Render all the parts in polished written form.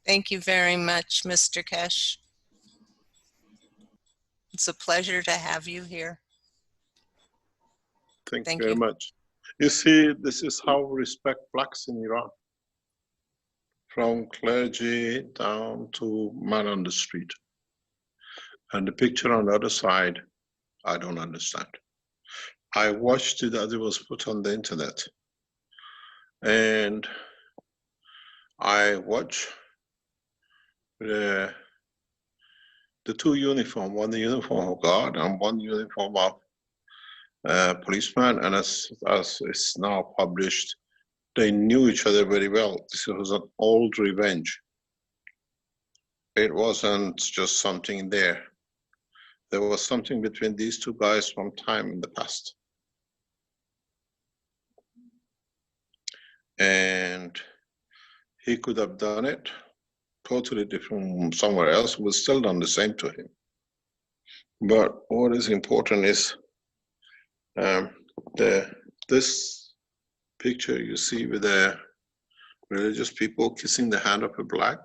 Thank you very much, Mr. Keshe. It's a pleasure to have you here. Thank you very much. You see, this is how we respect blacks in Iran. From clergy down to man on the street. And the picture on the other side, I don't understand. I watched it as it was put on the internet. And I watched the two uniforms, one the uniform of God and one uniform of policeman. And as it's now published, they knew each other very well. This was an old revenge. It wasn't just something there. There was something between these two guys from time in the past. And he could have done it totally different somewhere else, was still done the same to him. But what is important is this picture you see with the religious people kissing the hand of a black.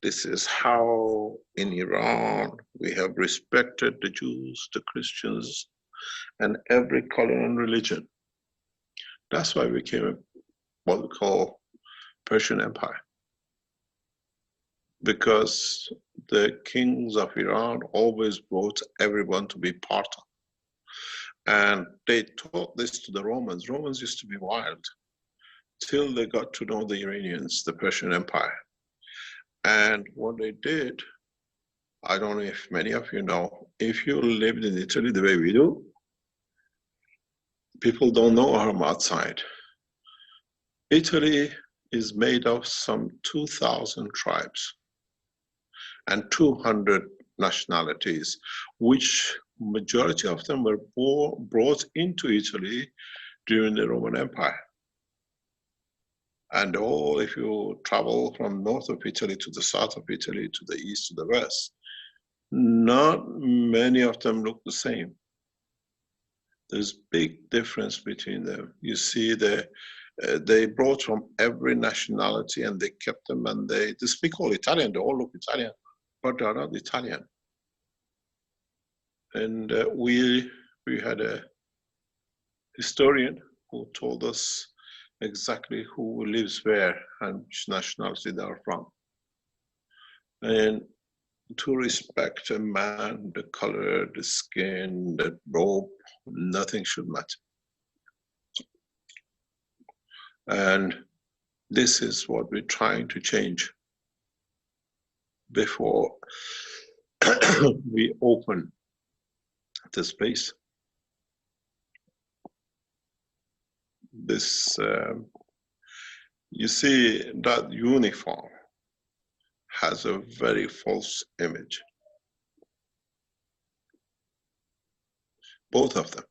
This is how in Iran we have respected the Jews, the Christians, and every color and religion. That's why we became what we call Persian Empire. Because the kings of Iran always brought everyone to be part of. And they taught this to the Romans. Romans used to be wild till they got to know the Iranians, the Persian Empire. And what they did, I don't know if many of you know, if you lived in Italy the way we do, people don't know from outside. Italy is made of some 2,000 tribes and 200 nationalities, which majority of them were brought into Italy during the Roman Empire. And all, if you travel from north of Italy to the south of Italy, to the east, to the west, not many of them look the same. There's big difference between them. You see, they brought from every nationality and they kept them, and they speak all Italian, they all look Italian, but they're not Italian. And we had a historian who told us exactly who lives where and which nationality they are from. And to respect a man, the color, the skin, the robe, nothing should matter. And this is what we're trying to change before we open the space. This, you see that uniform has a very false image. Both of them.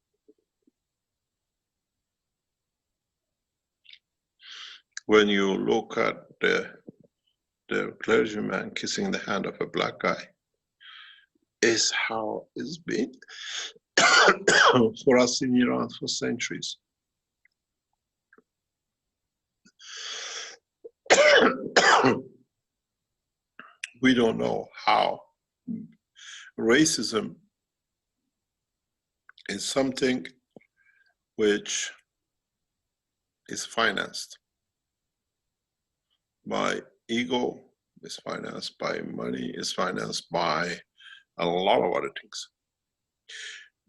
When you look at the clergyman kissing the hand of a black guy, is how it's been for us in Iran for centuries. We don't know how racism is something which is financed by ego, is financed by money, is financed by a lot of other things.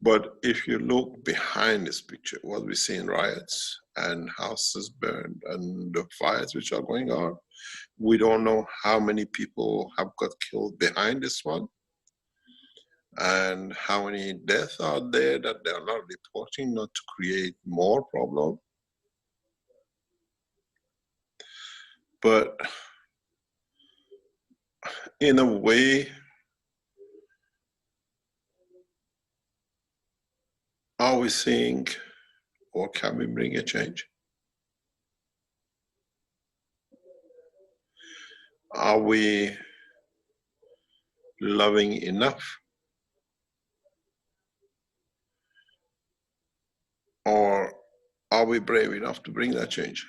But if you look behind this picture, what we see in riots and houses burned and the fires which are going on, we don't know how many people have got killed behind this one and how many deaths are there that they are not reporting, not to create more problem. But in a way, are we seeing, or can we bring a change? Are we loving enough? Or are we brave enough to bring that change?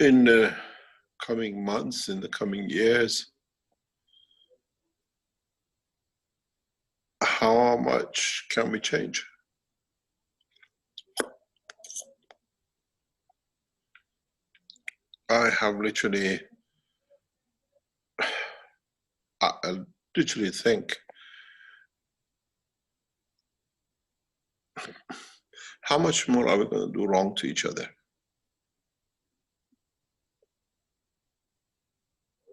in the coming months, in the coming years, how much can we change? I have literally, I literally think, how much more are we going to do wrong to each other?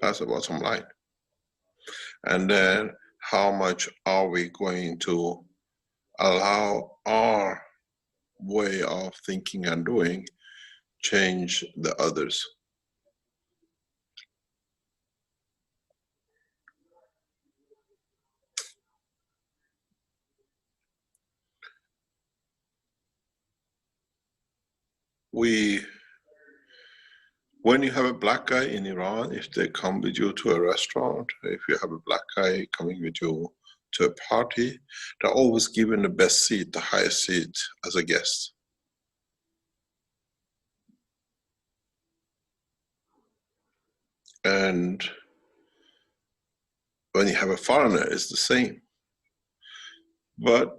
That's the bottom line. And then how much are we going to allow our way of thinking and doing change the others? When you have a black guy in Iran, if they come with you to a restaurant, if you have a black guy coming with you to a party, they're always given the best seat, the highest seat as a guest. And when you have a foreigner, it's the same. But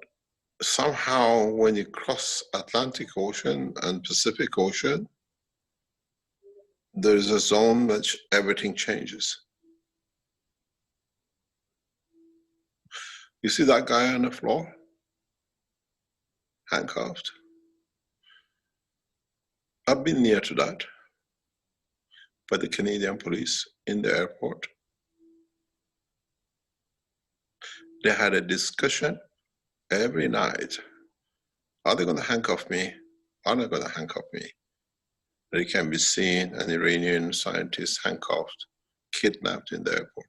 somehow when you cross Atlantic Ocean and Pacific Ocean, there is a zone which everything changes. You see that guy on the floor, handcuffed? I've been near to that by the Canadian police in the airport. They had a discussion every night. Are they going to handcuff me? Are they going to handcuff me? They can be seen an Iranian scientist handcuffed, kidnapped in the airport.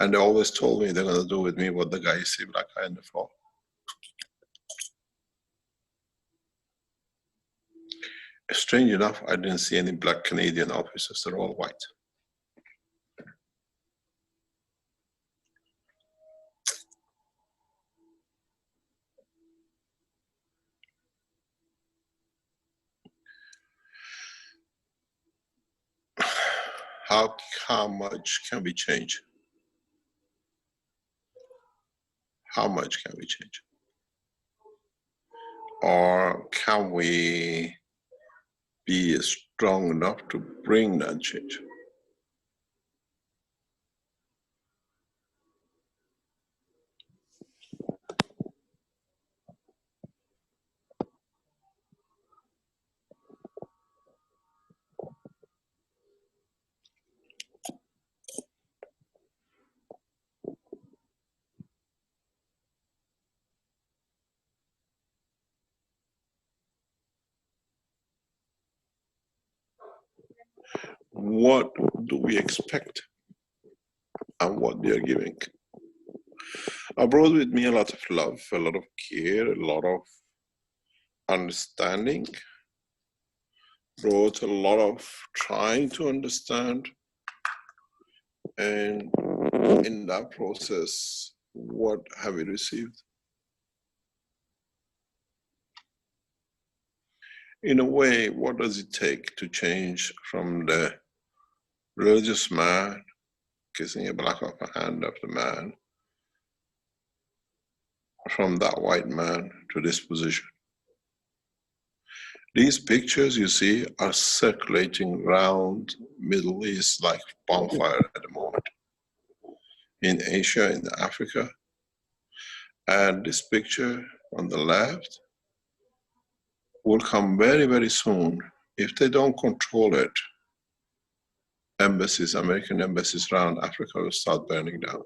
And they always told me they're going to do with me what the guy you see, black guy on the floor. Strange enough, I didn't see any black Canadian officers, they're all white. How much can we change? How much can we change? Or can we be strong enough to bring that change? What do we expect and what they are giving? I brought with me a lot of love, a lot of care, a lot of understanding, brought a lot of trying to understand, and in that process, what have we received? In a way, what does it take to change from the religious man kissing a black off the hand of the man, from that white man to this position? These pictures you see are circulating around Middle East like bonfire at the moment. In Asia, in Africa. And this picture on the left will come very, very soon. If they don't control it, embassies, American embassies around Africa will start burning down.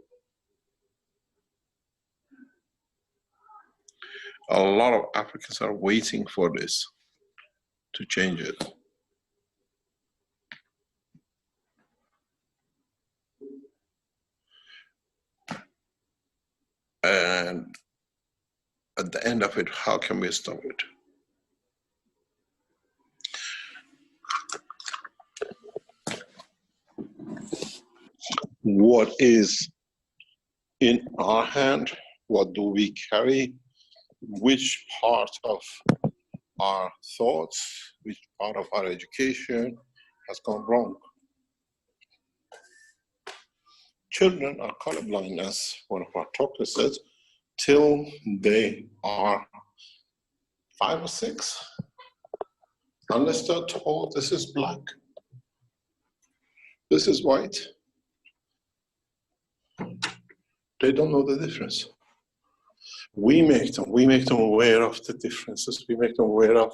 A lot of Africans are waiting for this to change it. And at the end of it, how can we stop it? What is in our hand? What do we carry? Which part of our thoughts, which part of our education has gone wrong. Children are colorblind, as one of our talkers says, till they are 5 or 6. Unless they're told this is black, this is white, they don't know the difference. We make them aware of the differences, we make them aware of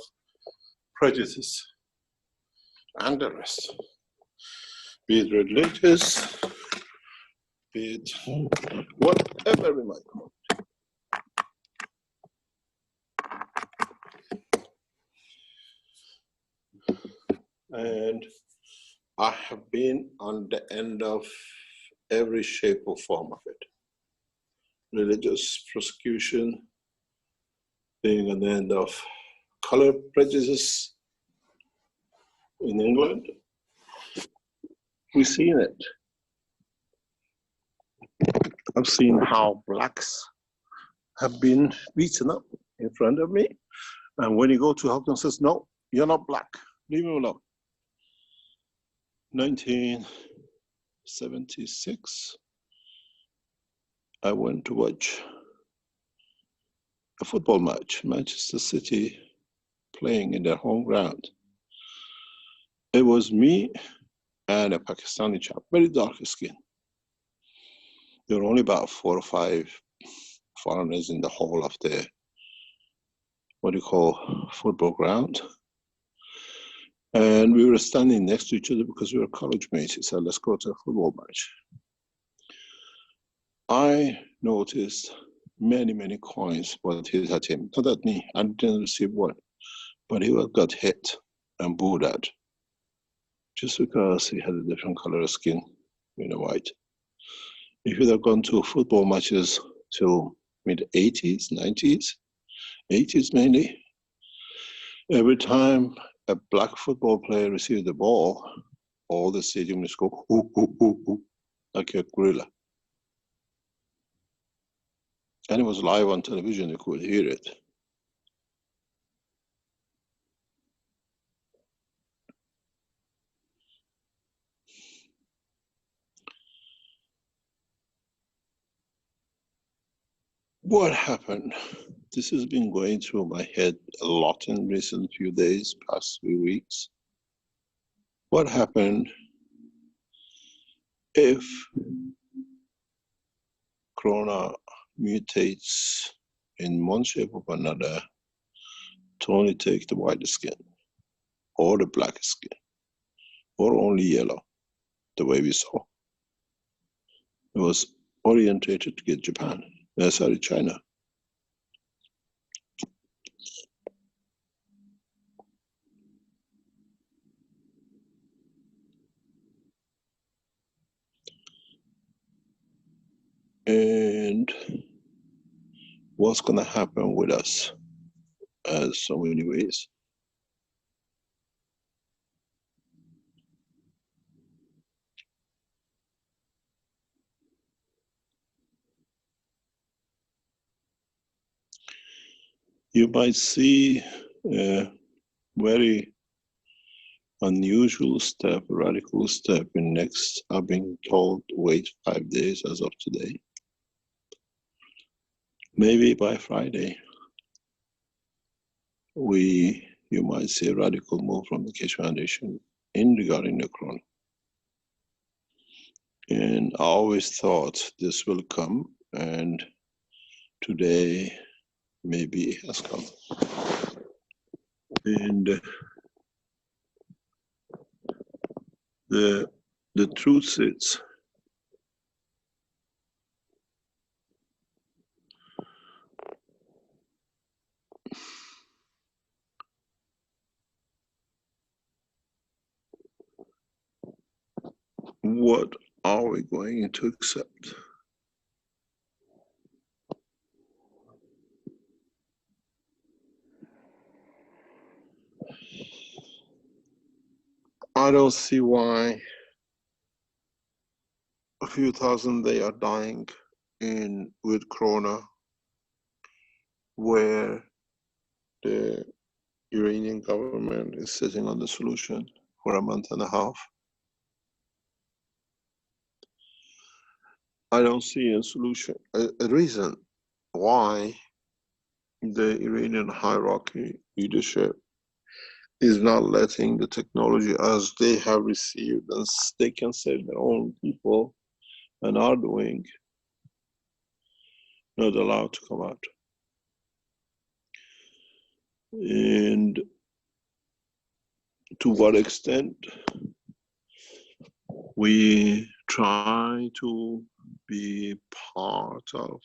prejudice and the rest. Be it religious, be it whatever we might call it. And I have been on the end of every shape or form of it. Religious persecution, being on the end of color prejudice in England. We've seen it. I've seen how blacks have been beaten up in front of me. And when you go to help them, says, no, you're not black, leave me alone. 1976, I went to watch a football match, Manchester City playing in their home ground. It was me and a Pakistani chap, very dark skin. There were only about 4 or 5 foreigners in the whole of the, football ground. And we were standing next to each other because we were college mates. He said, let's go to a football match. I noticed many, many coins but hit at him. Not at me, I didn't receive one. But he got hit and booed at just because he had a different color of skin, white. If you'd have gone to football matches till mid-80s, 90s, 80s mainly, every time a black football player received the ball, all the stadium just go, hoo, hoo, hoo, hoo, like a gorilla. And it was live on television, you could hear it. What happened? This has been going through my head a lot in recent few days, past few weeks. What happened if corona mutates in one shape or another to only take the white skin or the black skin or only yellow, the way we saw? It was orientated to get China. And what's going to happen with us as so many ways? You might see a very unusual step, radical step in next. I've been told wait 5 days as of today. Maybe by Friday, you might see a radical move from the Keshe Foundation in regarding the corona. And I always thought this will come, and today maybe it has come. And the truth is, what are we going to accept? I don't see why a few thousand they are dying with corona, where the Iranian government is sitting on the solution for a month and a half. I don't see a solution, a reason why the Iranian hierarchy leadership is not letting the technology as they have received and they can save their own people and are doing, not allowed to come out. And to what extent we try to be part of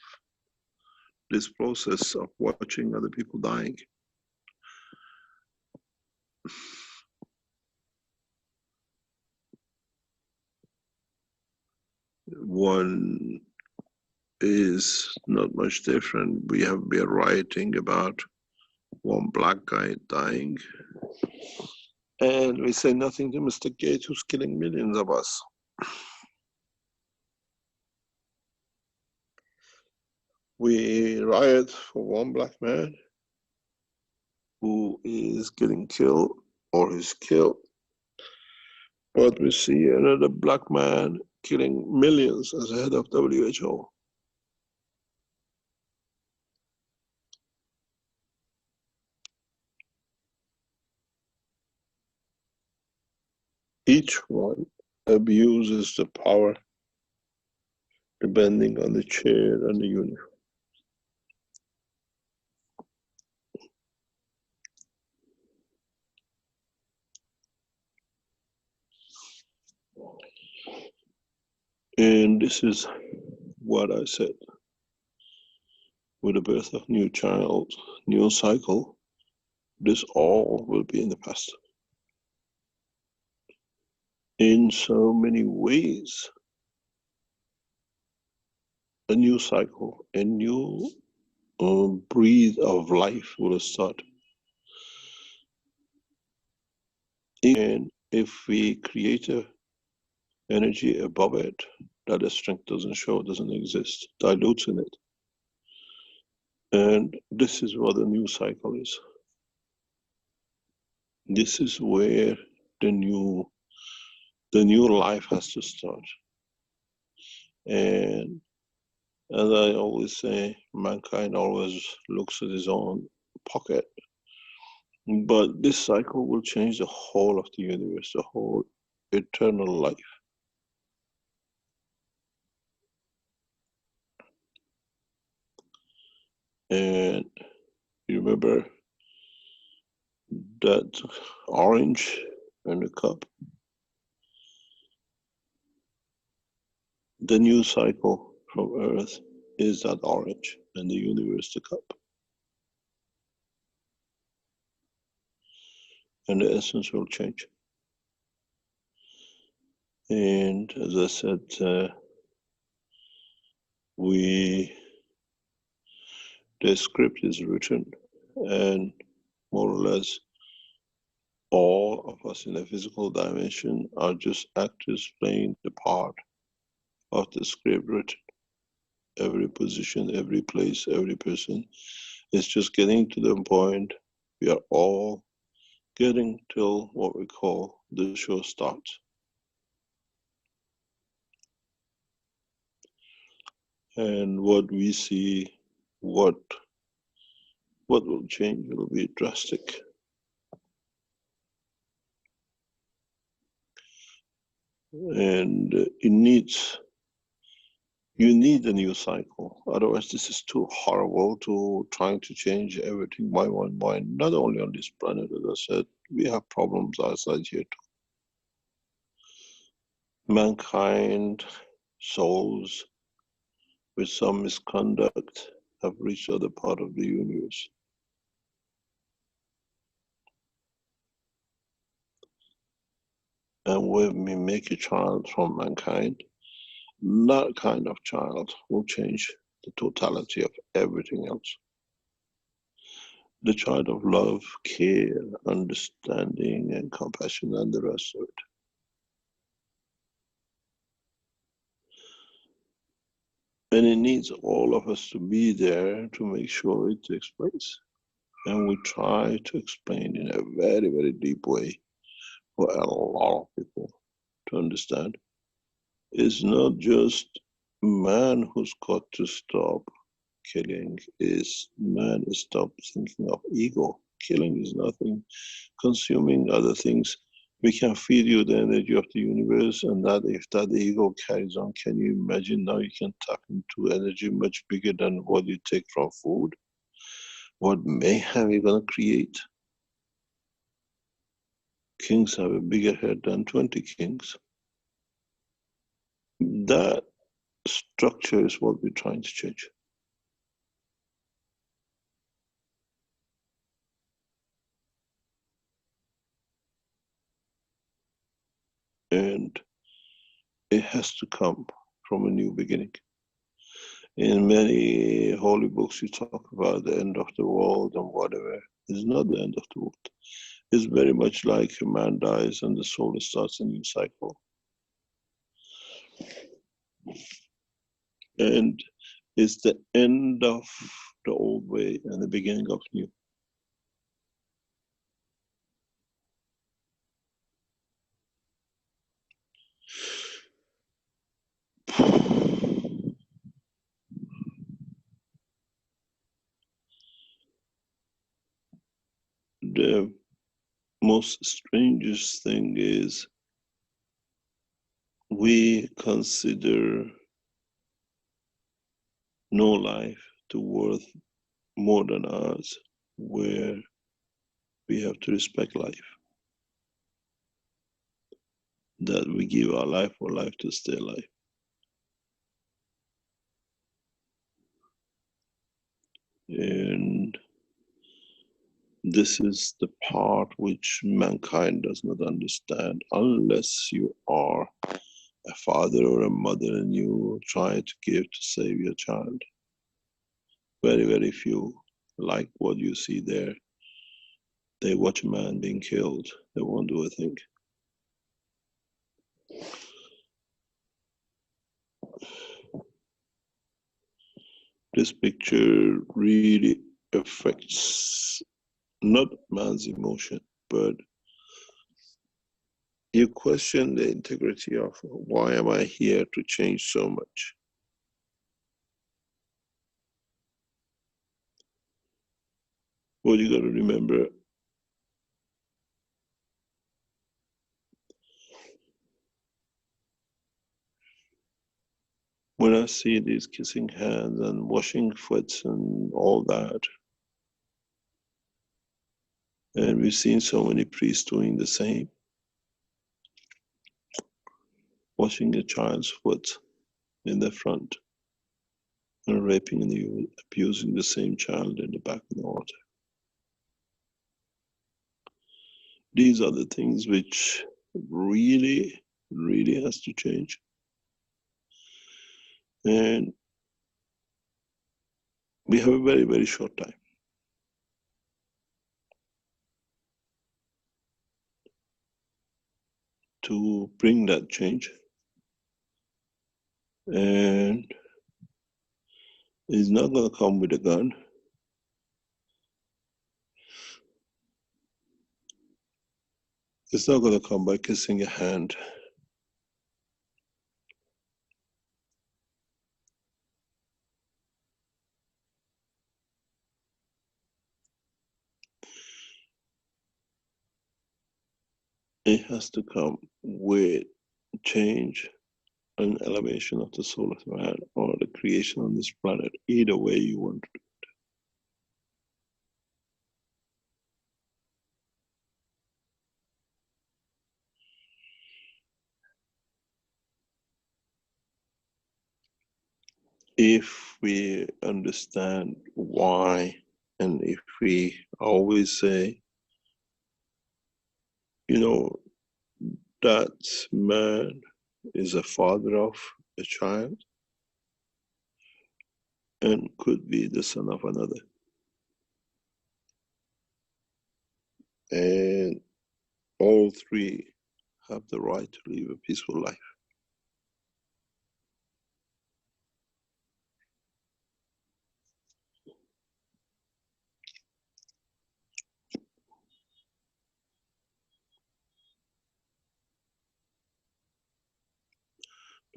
this process of watching other people dying. One is not much different. We have been writing about one black guy dying, and we say nothing to Mr. Gates, who's killing millions of us. We riot for one black man who is getting killed or is killed, but we see another black man killing millions as head of WHO. Each one abuses the power depending on the chair and the uniform. And this is what I said. With the birth of new child, new cycle, this all will be in the past. In so many ways, a new cycle, a new breed of life will start. And if we create a energy above it, that the strength doesn't show, doesn't exist, dilutes in it. And this is what the new cycle is. This is where the new life has to start. And as I always say, mankind always looks at his own pocket. But this cycle will change the whole of the universe, the whole eternal life. And you remember that orange in the cup? The new cycle from Earth is that orange, and the universe the cup. And the essence will change. And as I said, the script is written, and more or less all of us in the physical dimension are just actors playing the part of the script written. Every position, every place, every person is just getting to the point we are all getting till what we call the show starts. And what we see, what will change will be drastic. And you need a new cycle. Otherwise, this is too horrible to trying to change everything by one mind. Not only on this planet, as I said, we have problems outside here too. Mankind, souls with some misconduct have reached other part of the universe. And when we make a child from mankind, that kind of child will change the totality of everything else. The child of love, care, understanding, and compassion, and the rest of it. And it needs all of us to be there to make sure it takes place. And we try to explain in a very, very deep way for a lot of people to understand. It's not just man who's got to stop killing, is man stop thinking of ego. Killing is nothing. Consuming other things. We can feed you the energy of the universe, and that if that ego carries on, can you imagine now you can tap into energy much bigger than what you take from food? What mayhem you're gonna create? Kings have a bigger head than 20 kings. That structure is what we're trying to change. And it has to come from a new beginning. In many holy books, you talk about the end of the world and whatever. It's not the end of the world. It's very much like a man dies and the soul starts a new cycle. And it's the end of the old way and the beginning of new. The most strangest thing is we consider no life to worth more than ours, where we have to respect life. That we give our life for life to stay alive. And this is the part which mankind does not understand unless you are a father or a mother and you try to give to save your child. Very, very few like what you see there. They watch a man being killed, they won't do a thing. This picture really affects not man's emotion, but you question the integrity of why am I here to change so much? What you got to remember, when I see these kissing hands and washing foots and all that, and we've seen so many priests doing the same, washing a child's foot in the front and raping and abusing the same child in the back of the altar. These are the things which really, really has to change. And we have a very, very short time to bring that change. And it's not going to come with a gun. It's not going to come by kissing a hand. It has to come with change and elevation of the soul of man or the creation on this planet, either way you want to. If we understand why, and if we always say, you know, that man is a father of a child and could be the son of another. And all three have the right to live a peaceful life.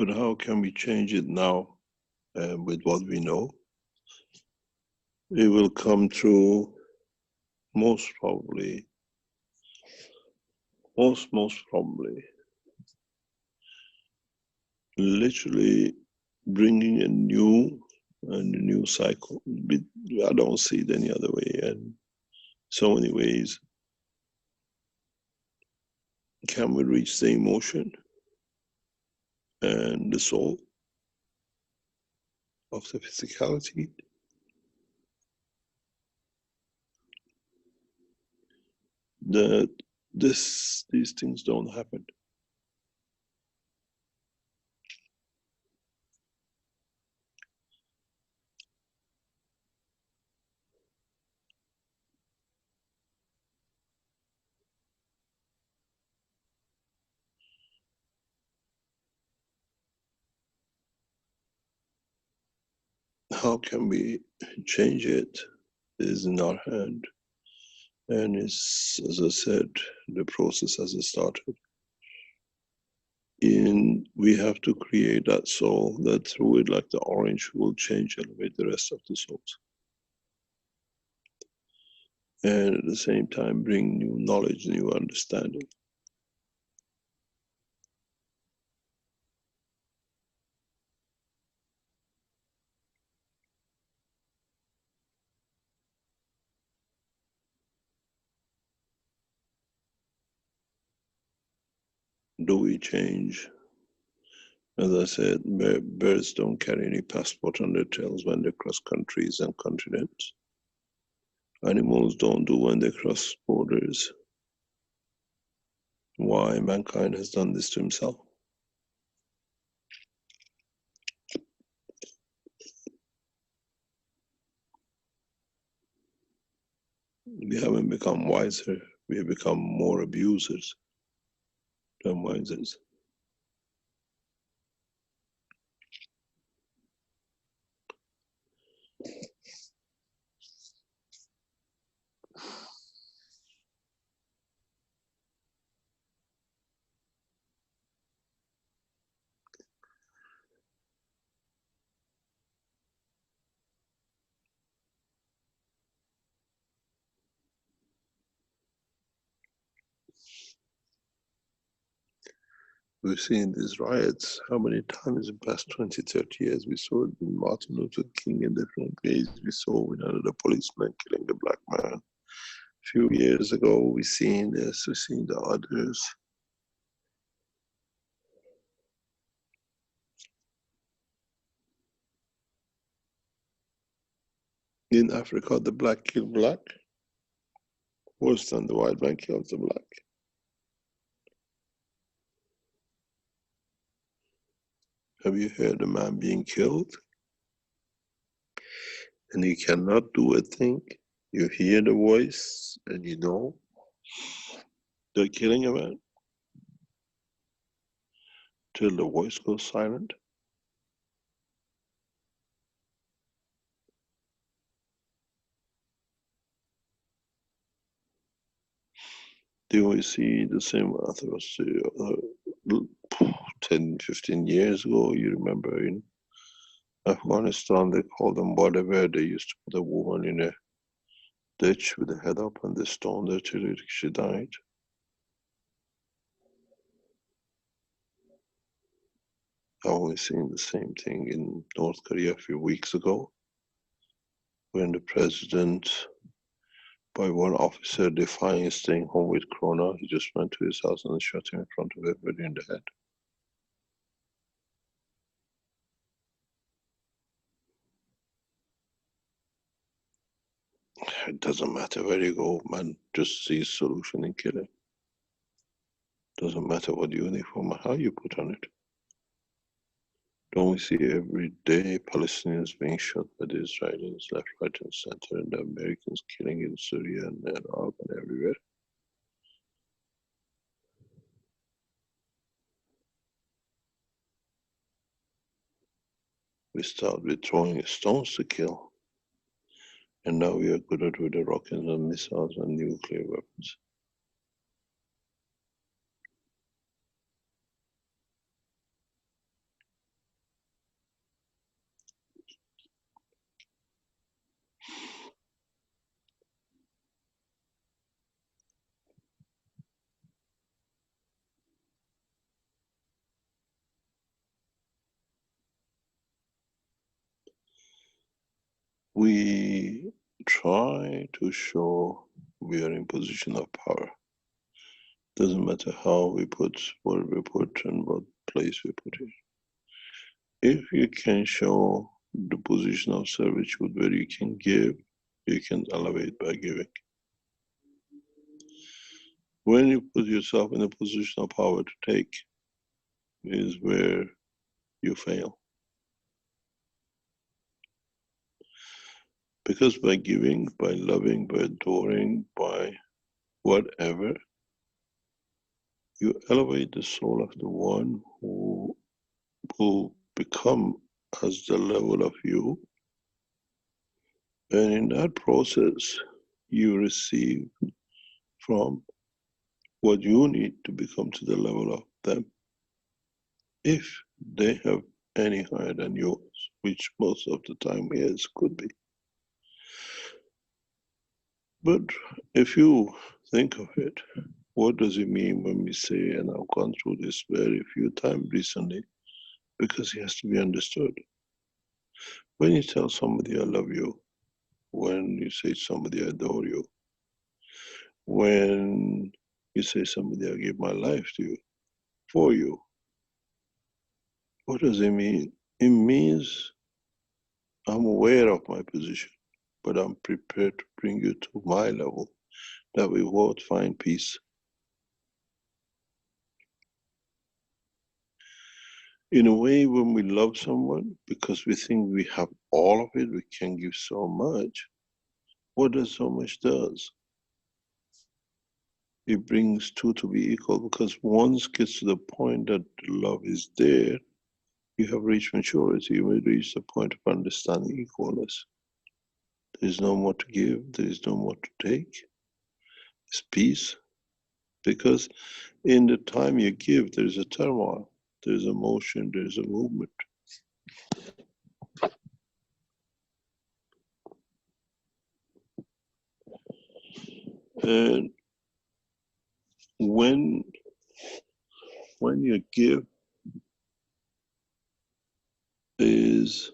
But how can we change it now with what we know? It will come through most probably, literally bringing a new cycle. I don't see it any other way. And so many ways can we reach the emotion and the soul of the physicality, that these things don't happen. How can we change it? It is in our hand. And it's, as I said, the process has started. We have to create that soul that through it, like the orange, will change, elevate the rest of the souls. And at the same time, bring new knowledge, new understanding. Do we change? As I said, birds don't carry any passport on their tails when they cross countries and continents. Animals don't do when they cross borders. Why mankind has done this to himself? We haven't become wiser. We have become more abusers than wisers. We've seen these riots how many times in the past 20, 30 years. We saw it with Martin Luther King in different ways. We saw with another policeman killing a black man. A few years ago, we've seen this, we've seen the others. In Africa, the black kill black, worse than the white man kills the black. Have you heard a man being killed? And you cannot do a thing. You hear the voice and you know they're killing a man till the voice goes silent. Do we see the same atrocity 10, 15 years ago? You remember in Afghanistan, they called them whatever. They used to put a woman in a ditch with her head up and they stoned her till she died. I've only seen the same thing in North Korea a few weeks ago, when the president, by one officer defying staying home with Corona, he just went to his house and shot him in front of everybody in the head. It doesn't matter where you go, man just sees solution in killing. Doesn't matter what uniform or how you put on it. Don't we see every day Palestinians being shot by the Israelis left, right, and center, and the Americans killing in Syria and Iraq and everywhere? We start with throwing stones to kill, and now we are good at with the rockets and missiles and nuclear weapons. we try to show we are in position of power. Doesn't matter how we put, what we put, and what place we put it. If you can show the position of servitude where you can give, you can elevate by giving. When you put yourself in a position of power to take, is where you fail. Because by giving, by loving, by adoring, by whatever, you elevate the soul of the one who will become as the level of you. And in that process, you receive from what you need to become to the level of them. If they have any higher than yours, which most of the time is, could be. But if you think of it, what does it mean when we say, and I've gone through this very few times recently, because it has to be understood. When you tell somebody I love you, when you say somebody I adore you, when you say somebody I give my life to you, for you, what does it mean? It means I'm aware of my position, but I'm prepared to bring you to my level, that we both find peace. In a way, when we love someone, because we think we have all of it, we can give so much, what does so much does? It brings two to be equal, because once gets to the point that love is there, you have reached maturity, you will reach the point of understanding equalness. There is no more to give, there is no more to take. It's peace. Because in the time you give, there is a turmoil, there is a motion, there is a movement. And when you give, is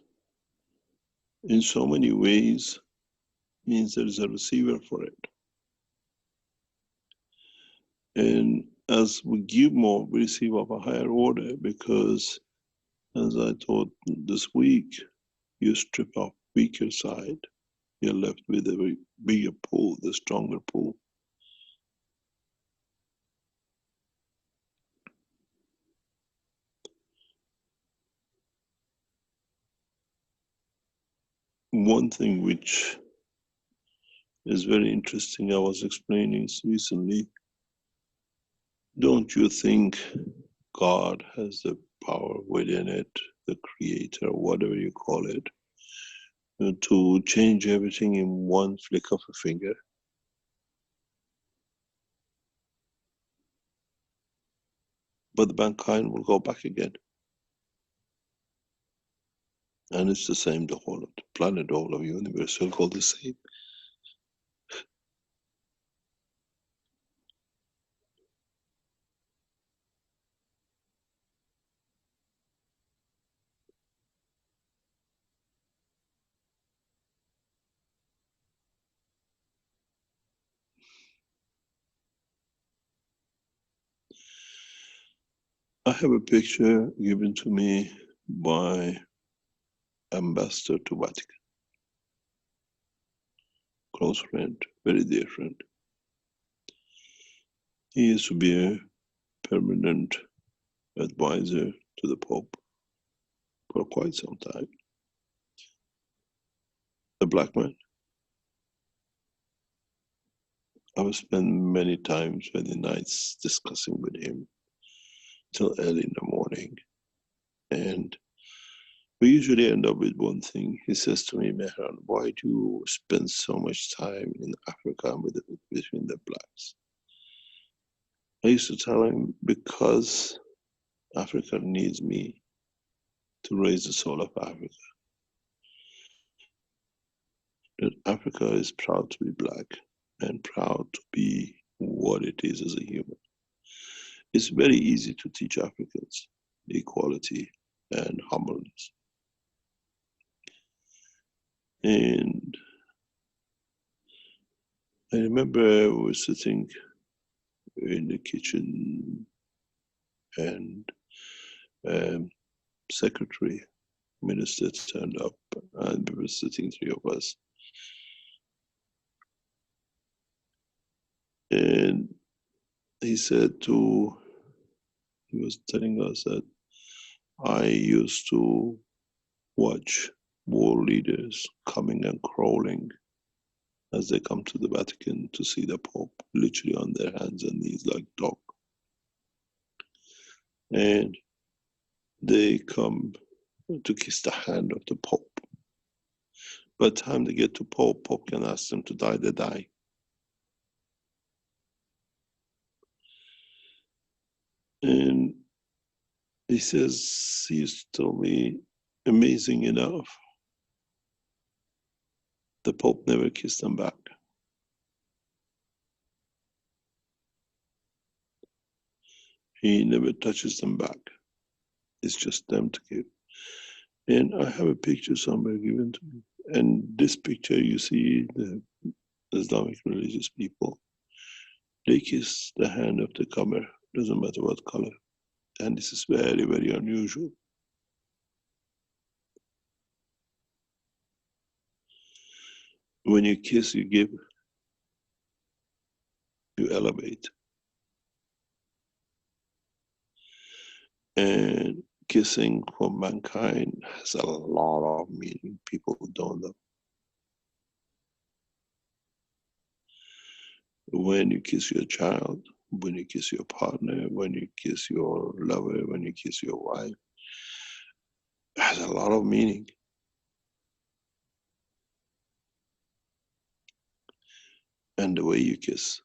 in so many ways means there is a receiver for it. And as we give more, we receive of a higher order, because as I taught this week, you strip off weaker side, you're left with a bigger pull, the stronger pull. One thing which is very interesting, I was explaining recently, don't you think God has the power within it, the creator, whatever you call it, to change everything in one flick of a finger? But the mankind will go back again. And it's the same, the whole of the planet, the whole of the universe will go the same. I have a picture given to me by Ambassador to Vatican. Close friend, very dear friend. He used to be a permanent advisor to the Pope for quite some time. A black man. I've spent many times, many nights discussing with him till early in the morning. And we usually end up with one thing. He says to me, Mehran, why do you spend so much time in Africa between the blacks? I used to tell him, because Africa needs me to raise the soul of Africa. That Africa is proud to be black and proud to be what it is as a human. It's very easy to teach Africans equality and humbleness. And I remember we were sitting in the kitchen, and secretary minister turned up, and we were sitting, three of us. And he was telling us that I used to watch world leaders coming and crawling as they come to the Vatican to see the Pope, literally on their hands and knees like dog. And they come to kiss the hand of the Pope. By the time they get to Pope can ask them to die, they die. And he says, he used to tell me, amazing enough, the Pope never kissed them back. He never touches them back. It's just them to give. And I have a picture somewhere given to me. And this picture, you see the Islamic religious people. They kiss the hand of the comer, doesn't matter what color. And this is very, very unusual. When you kiss, you give, you elevate. And kissing for mankind has a lot of meaning. People don't know. When you kiss your child, when you kiss your partner, when you kiss your lover, when you kiss your wife, it has a lot of meaning. And the way you kiss.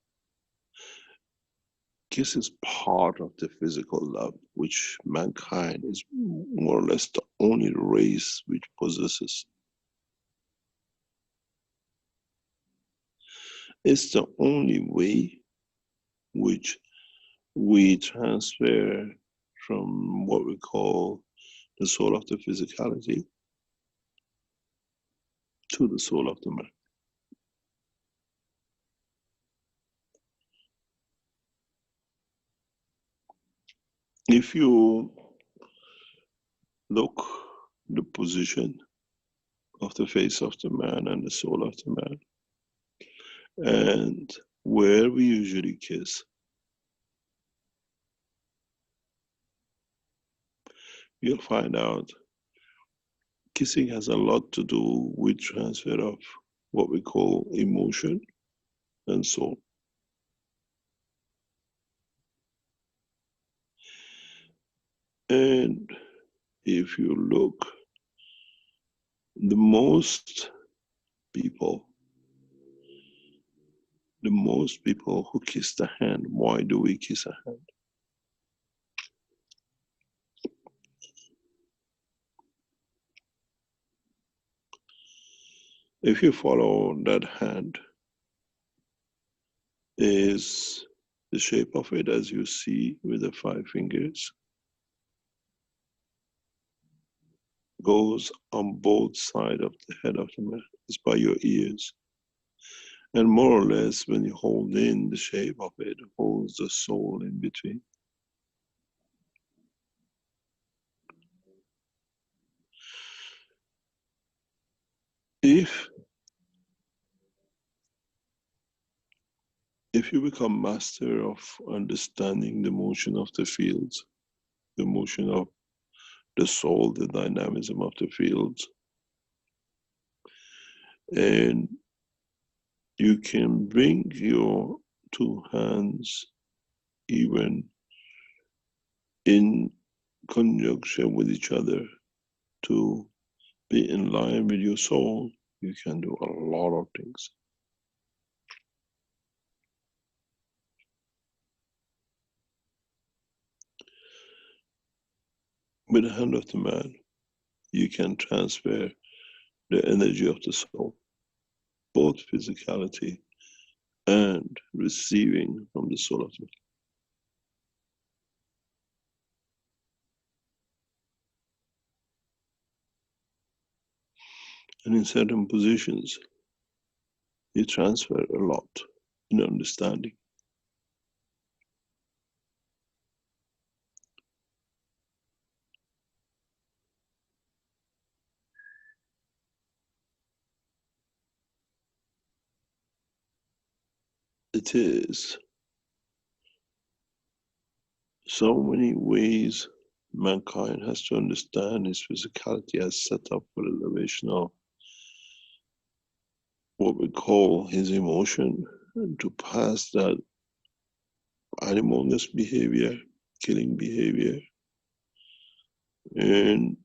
Kiss is part of the physical love, which mankind is more or less the only race which possesses. It's the only way which we transfer from what we call the soul of the physicality to the soul of the man. If you look the position of the face of the man and the soul of the man, and where we usually kiss, you'll find out kissing has a lot to do with transfer of what we call emotion and soul. And if you look, the most people who kiss the hand, why do we kiss a hand? If you follow that hand, is the shape of it as you see with the 5 fingers, goes on both sides of the head of the man. It's by your ears. And more or less, when you hold in the shape of it, holds the soul in between. If you become master of understanding the motion of the fields, the motion of the soul, the dynamism of the fields, and you can bring your 2 hands even in conjunction with each other to be in line with your soul, you can do a lot of things. With the hand of the man, you can transfer the energy of the soul, both physicality and receiving from the soul of the man. And in certain positions, you transfer a lot in understanding. It is so many ways mankind has to understand his physicality as set up for elevation of what we call his emotion, and to pass that animalness behavior, killing behavior, and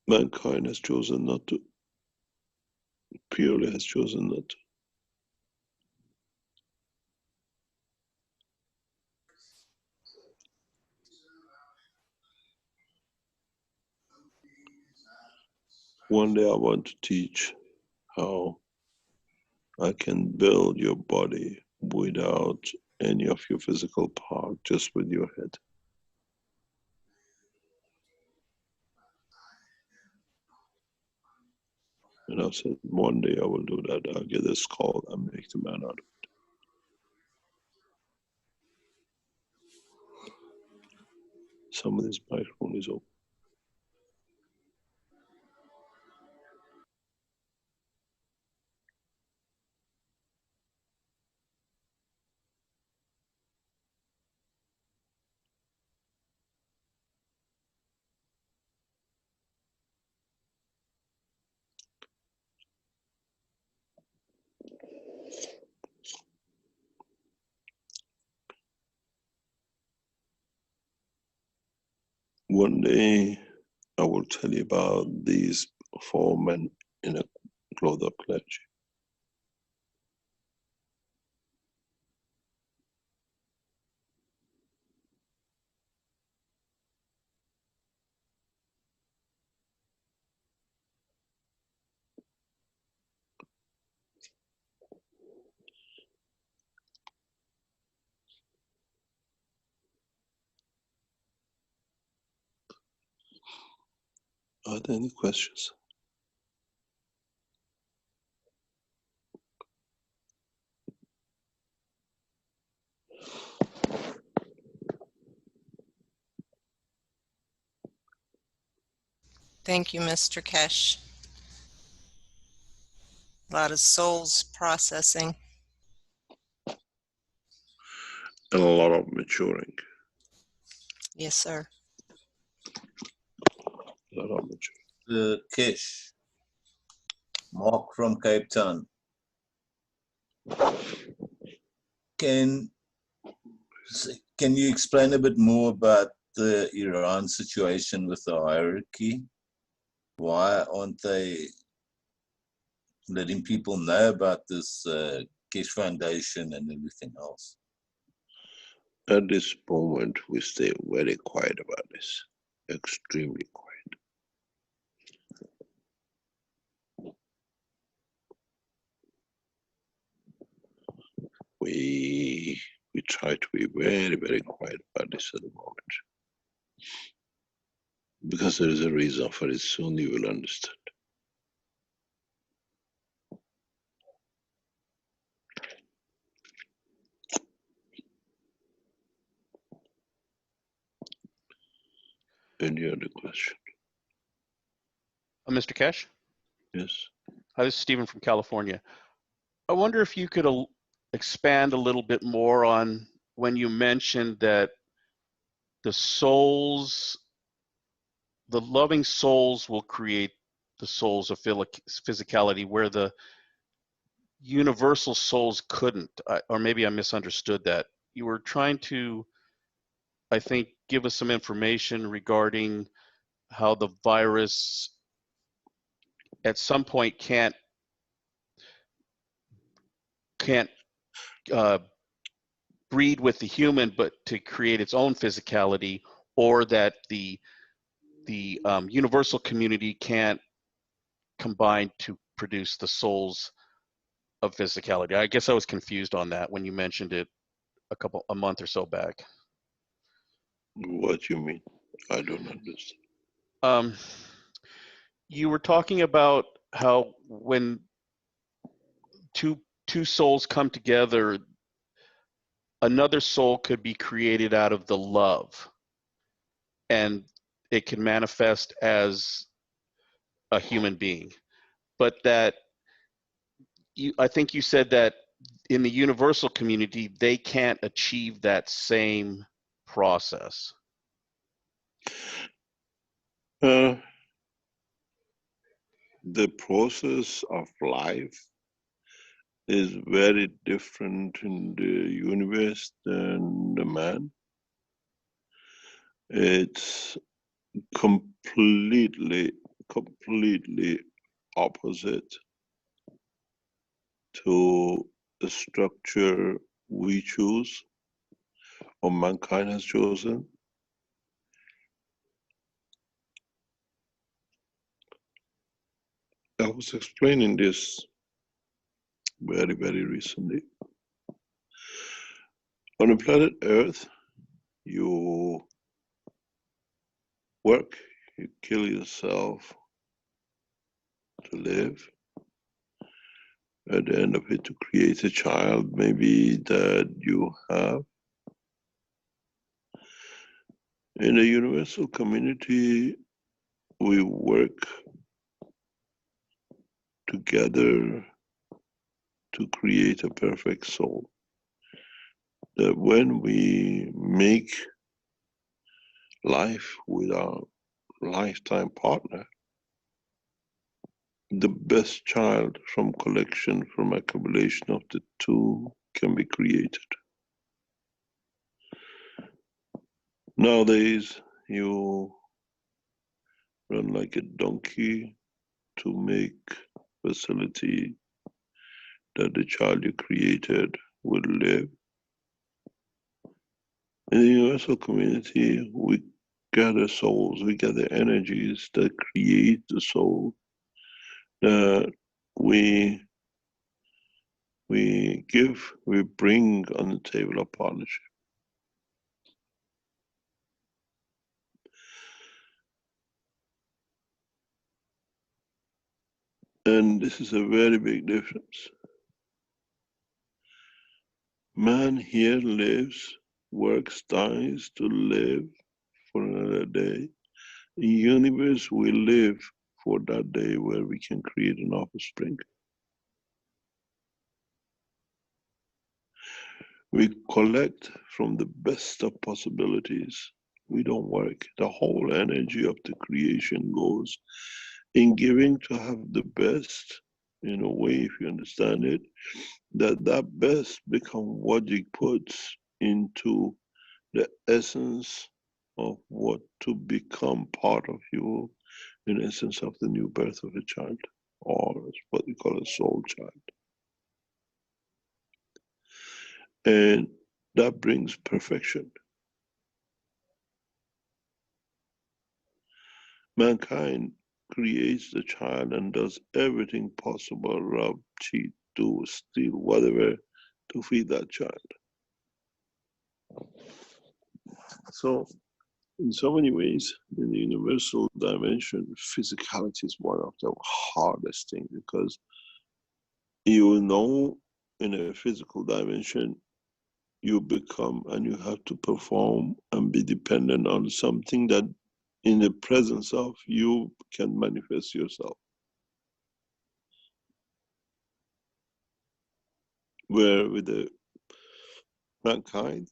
mankind has chosen not to, purely has chosen not to. One day I want to teach how I can build your body without any of your physical part, just with your head. And I said, one day I will do that. I'll get a skull and make the man out of it. Somebody's microphone is open. One day I will tell you about these four men in a cloth of clergy. Are there any questions? Thank you, Mr. Keshe. A lot of souls processing. And a lot of maturing. Yes, sir. A lot of maturing. The Keshe, Mark from Cape Town. Can you explain a bit more about the Iran situation with the hierarchy? Why aren't they letting people know about this Keshe Foundation and everything else? At this moment, we stay very quiet about this. Extremely quiet. We try to be very, very quiet about this at the moment. Because there is a reason for it, soon you will understand. Any other question? Mr. Keshe? Yes. Hi, this is Stephen from California. I wonder if you could expand a little bit more on when you mentioned that the souls, the loving souls will create the souls of physicality where the universal souls couldn't, or maybe I misunderstood that. You were trying to, I think, give us some information regarding how the virus at some point can't breed with the human, but to create its own physicality, or that the universal community can't combine to produce the souls of physicality. I guess I was confused on that when you mentioned it a month or so back. What you mean? I don't understand. Um, You were talking about how when two souls come together, another soul could be created out of the love, and it can manifest as a human being. But that I think you said that in the universal community, they can't achieve that same process. The process of life is very different in the universe than the man. It's completely opposite to the structure we choose or mankind has chosen. I was explaining this very recently. On the planet Earth, you work, you kill yourself to live. At the end of it, to create a child, maybe that you have. In the universal community, we work together to create a perfect soul. That when we make life with our lifetime partner, the best child from collection, from accumulation of the two can be created. Nowadays, you run like a donkey to make facility that the child you created will live. In the universal community, we gather souls, we gather energies that create the soul that we bring on the table of partnership. And this is a very big difference. Man here lives, works, dies to live for another day. In the universe, we live for that day where we can create an offspring. We collect from the best of possibilities. We don't work. The whole energy of the creation goes in giving to have the best, in a way, if you understand it, that best become what it puts into the essence of what to become part of you, in essence of the new birth of a child, or what we call a soul child. And that brings perfection. Mankind creates the child and does everything possible, rob, cheat, do, steal, whatever, to feed that child. So, in so many ways, in the universal dimension, physicality is one of the hardest things, because you know, in a physical dimension, you become and you have to perform and be dependent on something that in the presence of you can manifest yourself. Where with the mankind,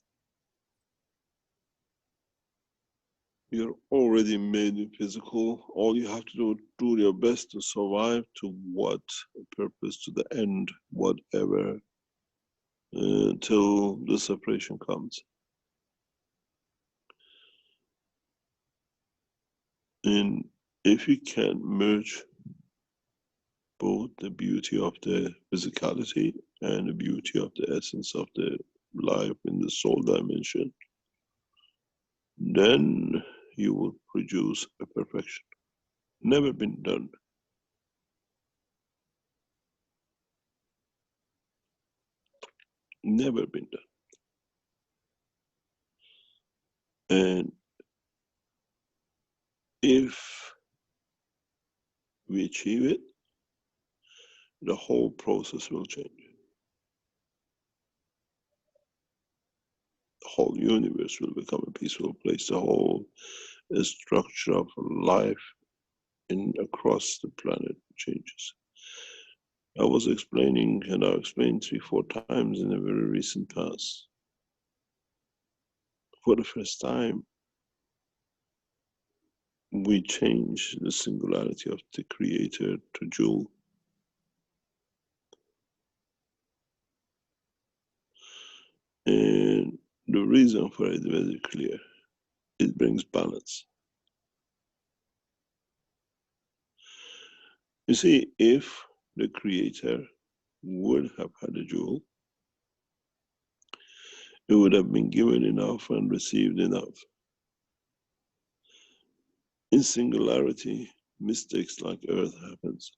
you're already made in physical. All you have to do your best to survive to what purpose, to the end, whatever, till the separation comes. And if you can merge both the beauty of the physicality and the beauty of the essence of the life in the soul dimension, then you will produce a perfection. Never been done. Never been done. And if we achieve it, the whole process will change. The whole universe will become a peaceful place. The whole structure of life across the planet changes. I was explaining, and I've explained 3-4 times in a very recent past. For the first time, we change the singularity of the creator to jewel. And the reason for it is very clear. It brings balance. You see, if the creator would have had a jewel, it would have been given enough and received enough. In singularity, mistakes like earth happens.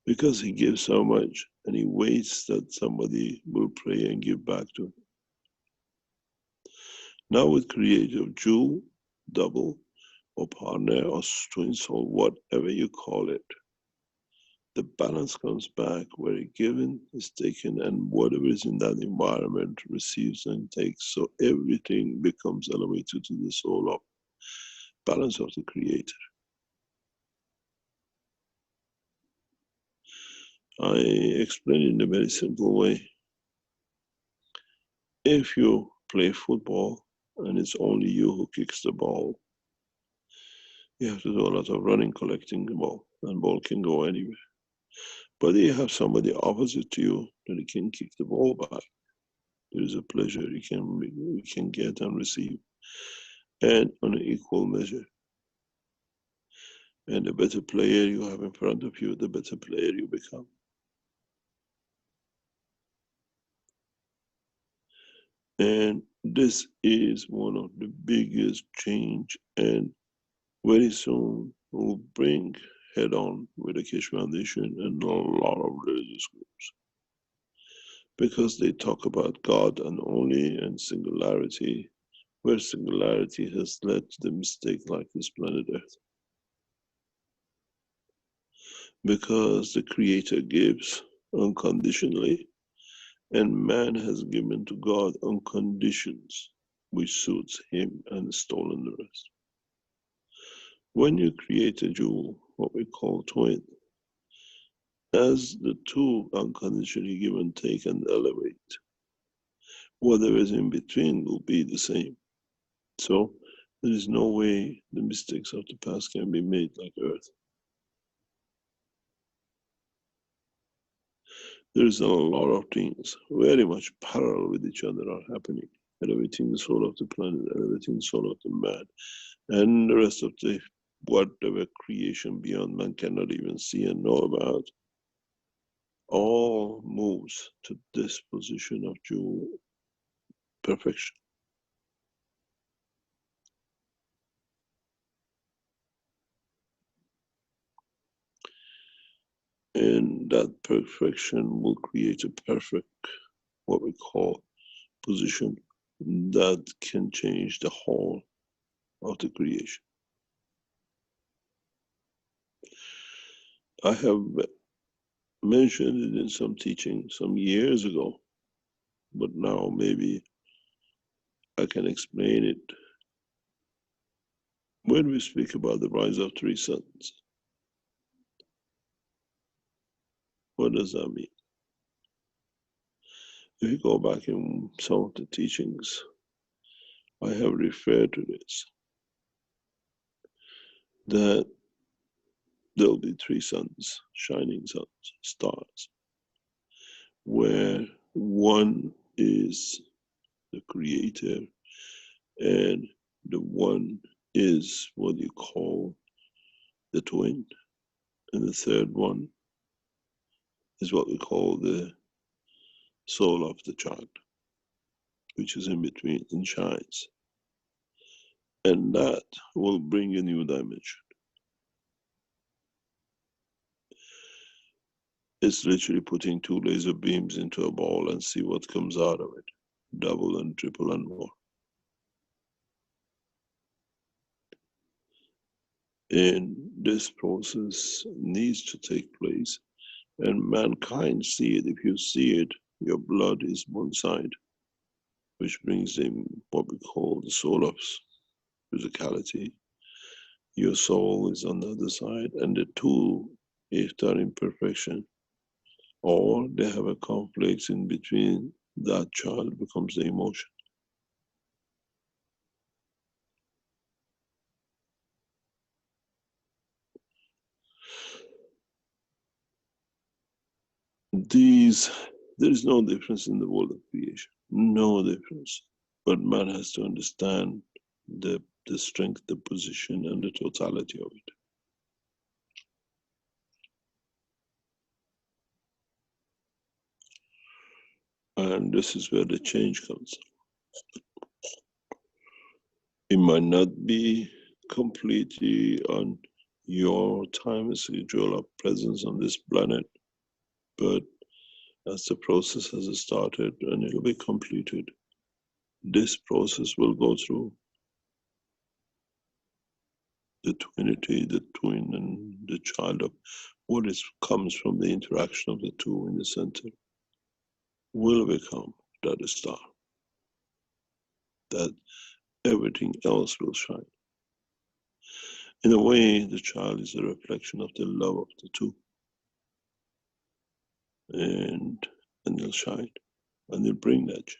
Because he gives so much and he waits that somebody will pray and give back to him. Now with creative jewel, double, or partner, or twin soul, whatever you call it, the balance comes back where a given is taken and whatever is in that environment receives and takes. So everything becomes elevated to the soul of balance of the creator. I explain it in a very simple way. If you play football and it's only you who kicks the ball, you have to do a lot of running collecting the ball, and ball can go anywhere. But you have somebody opposite to you that he can kick the ball back. There is a pleasure you can get and receive, and on an equal measure. And the better player you have in front of you, the better player you become. And this is one of the biggest change, and very soon will bring head on with the Keshe Foundation and a lot of religious groups. Because they talk about God and only and singularity, where singularity has led to the mistake like this planet Earth. Because the Creator gives unconditionally, and man has given to God on conditions which suits him and stolen the rest. When you create a jewel, what we call twin, as the two unconditionally give and take and elevate, whatever is in between will be the same. So there is no way the mistakes of the past can be made like Earth. There's a lot of things very much parallel with each other are happening. Elevating the soul of the planet, elevating the soul of the man, and the rest of the whatever creation beyond man cannot even see and know about, all moves to this position of jewel perfection. And that perfection will create a perfect, what we call, position that can change the whole of the creation. I have mentioned it in some teaching some years ago, but now maybe I can explain it. When we speak about the rise of 3 suns, what does that mean? If you go back in some of the teachings, I have referred to this, that there'll be 3 suns, shining suns, stars, where one is the creator and the one is what you call the twin, and the third one is what we call the soul of the child, which is in between and shines. And that will bring a new dimension. It's literally putting 2 laser beams into a ball and see what comes out of it. Double and triple and more. And this process needs to take place. And mankind see it. If you see it, your blood is one side, which brings in what we call the soul of physicality. Your soul is on the other side, and the two, if they're in perfection, or they have a conflict in between, that child becomes the emotion. There is no difference in the world of creation, no difference. But man has to understand the strength, the position, and the totality of it. And this is where the change comes. It might not be completely on your time schedule of presence on this planet, but as the process has started and it will be completed, this process will go through the Trinity, the twin, and the child of what is comes from the interaction of the two in the center will become that star, that everything else will shine. In a way, the child is a reflection of the love of the two, and they'll shine, and they'll bring that change.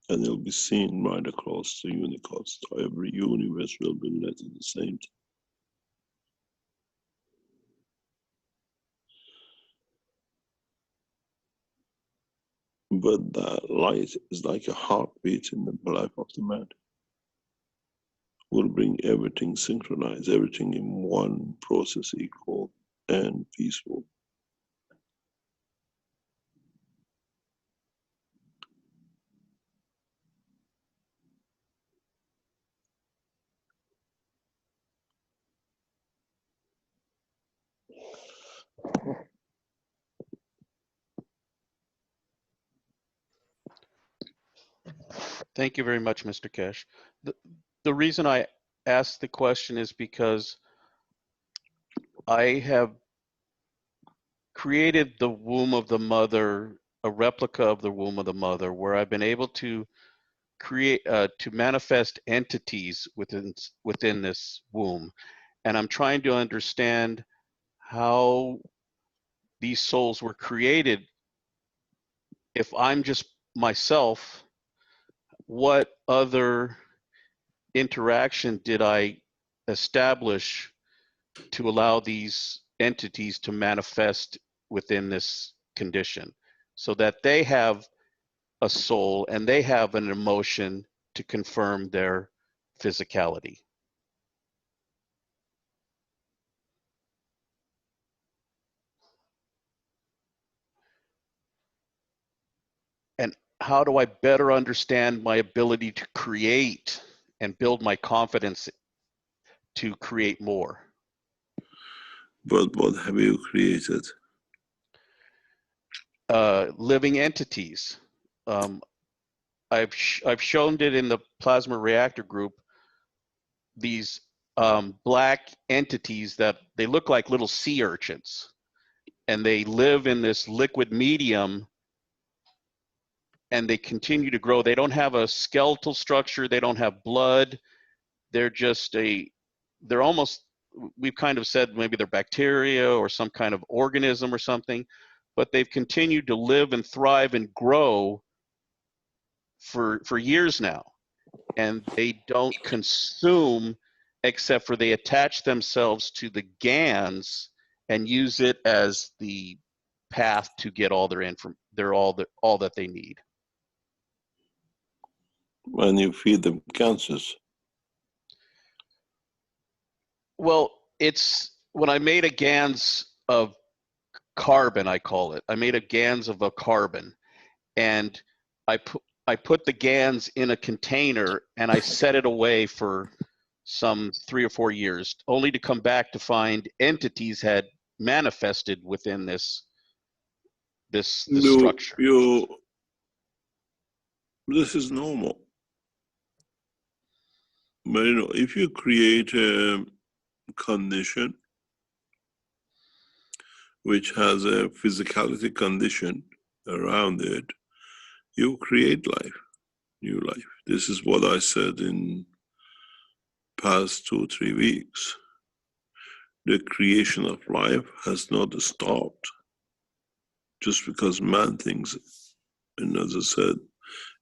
And they'll be seen right across the Unicode. So every universe will be lit at the same time. But that light is like a heartbeat in the life of the man. Will bring everything synchronized, everything in one process, equal and peaceful. Thank you very much, Mr. Keshe. The reason I asked the question is because I have created the womb of the mother, a replica of the womb of the mother, where I've been able to create, to manifest entities within this womb. And I'm trying to understand how these souls were created. If I'm just myself, what other interaction did I establish to allow these entities to manifest within this condition, so that they have a soul and they have an emotion to confirm their physicality? And how do I better understand my ability to create and build my confidence to create more? But what have you created? Living entities. I've shown it in the plasma reactor group. These black entities that they look like little sea urchins, and they live in this liquid medium, and they continue to grow. They don't have a skeletal structure. They don't have blood. They're just they're almost, we've kind of said maybe they're bacteria or some kind of organism or something, but they've continued to live and thrive and grow for years now. And they don't consume, except for they attach themselves to the GANs and use it as the path to get all their info. They're all that they need. When you feed them cancers. Well, it's when I made a GANs of carbon, I call it. I made a GANs of a carbon, and I put the GANs in a container and I set it away for some 3 or 4 years, only to come back to find entities had manifested within this structure. This is normal. But you know, if you create a condition which has a physicality condition around it, you create life, new life. This is what I said in past 2-3 weeks. The creation of life has not stopped just because man thinks it. And as I said,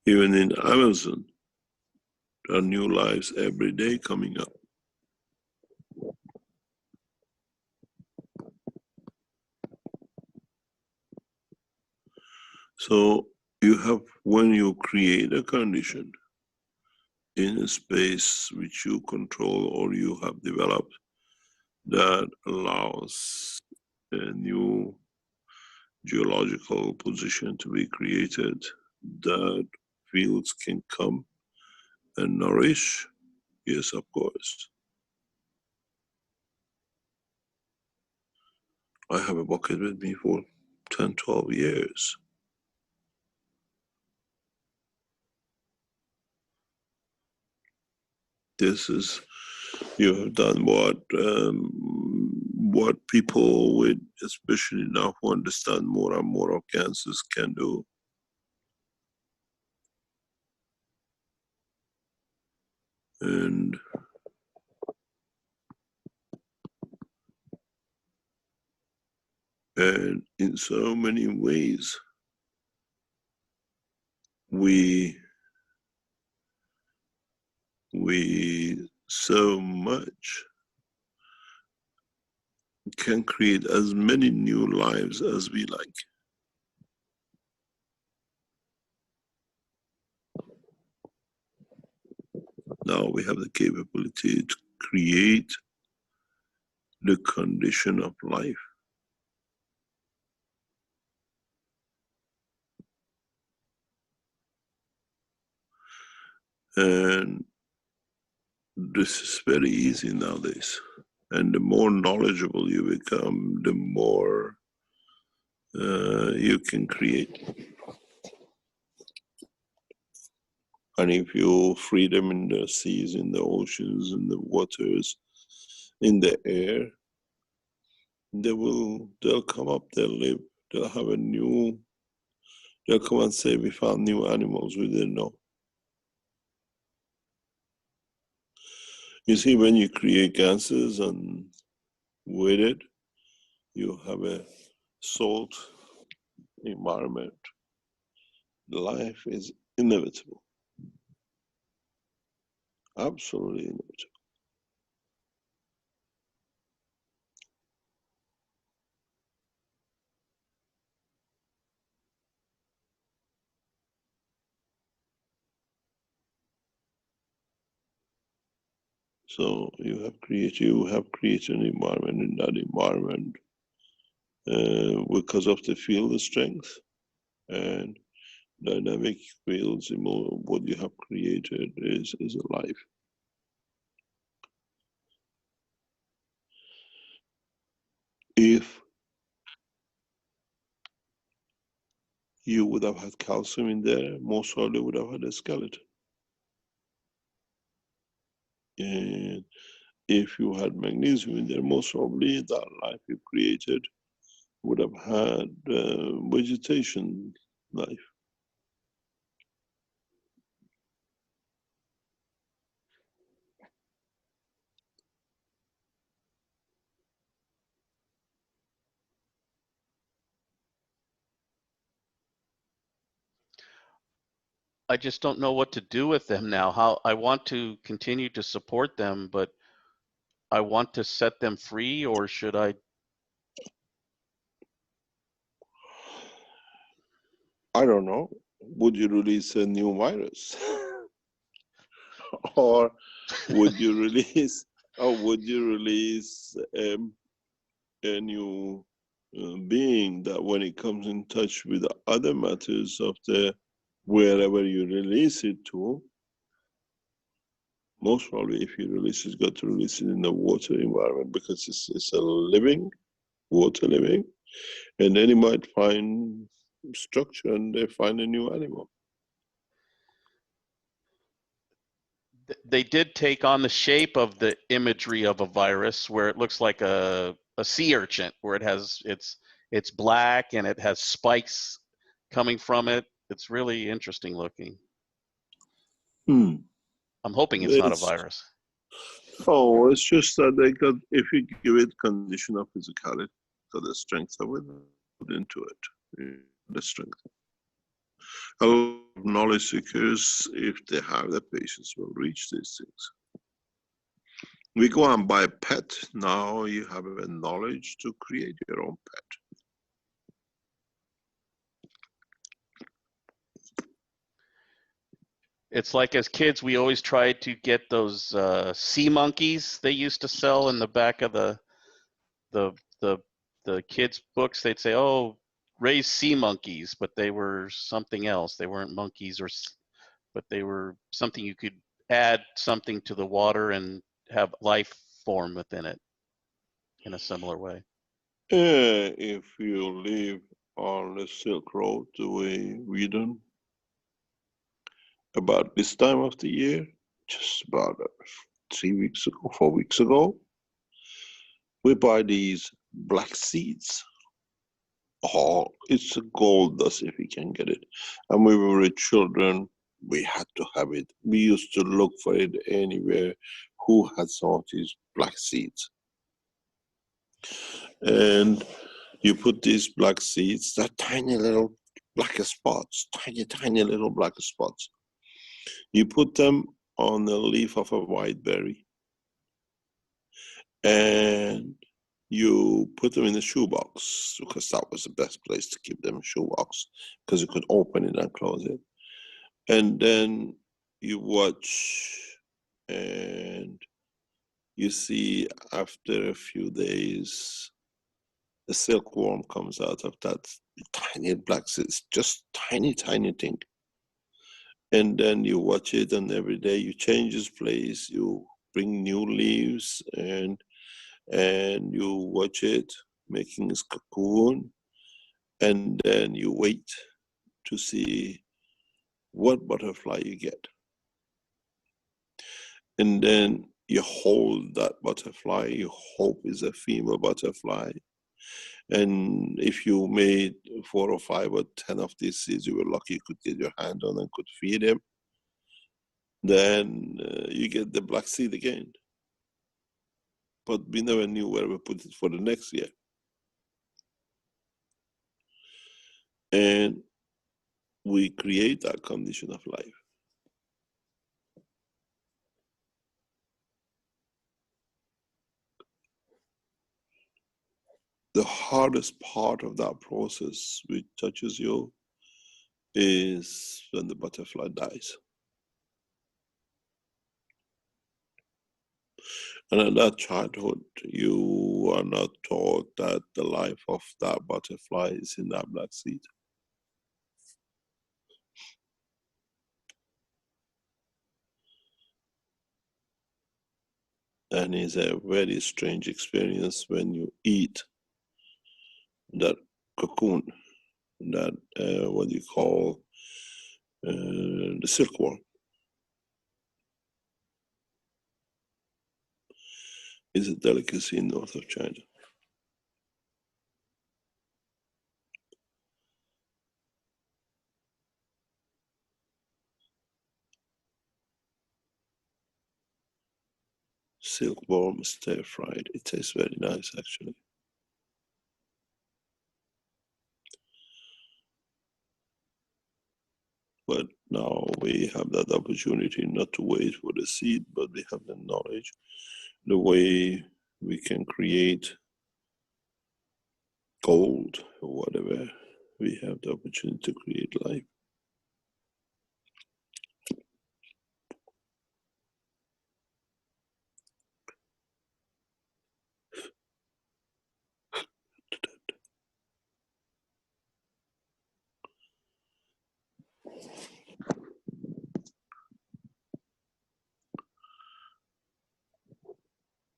even in Amazon, there are new lives every day coming up. So you have, when you create a condition in a space which you control or you have developed that allows a new geological position to be created, that fields can come and nourish, yes, of course. I have a bucket with me for 10, 12 years. This is, you have done what people with, especially now who understand more and more of cancers, can do. And in so many ways, we so much can create as many new lives as we like. Now we have the capability to create the condition of life. And this is very easy nowadays. And the more knowledgeable you become, the more you can create. And if you free them in the seas, in the oceans, in the waters, in the air, they'll come up, they'll live, they'll have a new, they'll come and say, we found new animals we didn't know. You see, when you create gases and with it, you have a salt environment. Life is inevitable. Absolutely inevitable. So you have created an environment. In that environment, because of the field strength and dynamic fields, what you have created is alive. If you would have had calcium in there, most probably would have had a skeleton. And if you had magnesium in there, most probably that life you created would have had vegetation life. I just don't know what to do with them now. How I want to continue to support them, but I want to set them free, or should I? I don't know. Would you release a new virus? Or would you release a new being that when it comes in touch with the other matters of the wherever you release it to, most probably if you release it, got to release it in the water environment because it's a living, water living, and then you might find structure and they find a new animal. they did take on the shape of the imagery of a virus, where it looks like a sea urchin, where it's black and it has spikes coming from it. It's really interesting looking. Hmm. I'm hoping it's not a It's, virus. oh, it's just that they got, if you give it condition of physicality, got the strength of it, put into it, the strength. A lot of knowledge seekers, if they have the patience, will reach these things. We go and buy a pet, now you have a knowledge to create your own pet. It's like as kids, we always tried to get those sea monkeys they used to sell in the back of the kids' books. They'd say, "Oh, raise sea monkeys," but they were something else. They weren't monkeys, but they were something you could add something to the water and have life form within it in a similar way. If you live on the Silk Road the way we do, about this time of the year, just about 3 weeks ago, 4 weeks ago, we buy these black seeds. Oh, it's a gold dust if we can get it. And when we were children, we had to have it. We used to look for it anywhere. Who had some of these black seeds? And you put these black seeds, they're tiny little black spots, tiny little black spots. You put them on the leaf of a white berry, and you put them in a shoebox, because that was the best place to keep them in shoebox, because you could open it and close it. And then you watch, and you see after a few days, the silkworm comes out of that tiny black seeds, just tiny thing. And then you watch it, and every day you change its place, you bring new leaves, and you watch it making its cocoon, and then you wait to see what butterfly you get. And then you hold that butterfly, you hope it's a female butterfly. And if you made 4 or 5 or 10 of these seeds, you were lucky you could get your hand on and could feed them. Then you get the black seed again. But we never knew where we put it for the next year. And we create that condition of life. The hardest part of that process, which touches you, is when the butterfly dies. And in that childhood, you are not taught that the life of that butterfly is in that black seed. And it's a very strange experience when you eat that cocoon, that what you call the silkworm. Is a delicacy in north of China. Silkworm stir fried. It tastes very nice, actually. But now we have that opportunity not to wait for the seed, but we have the knowledge, the way we can create gold or whatever. We have the opportunity to create life.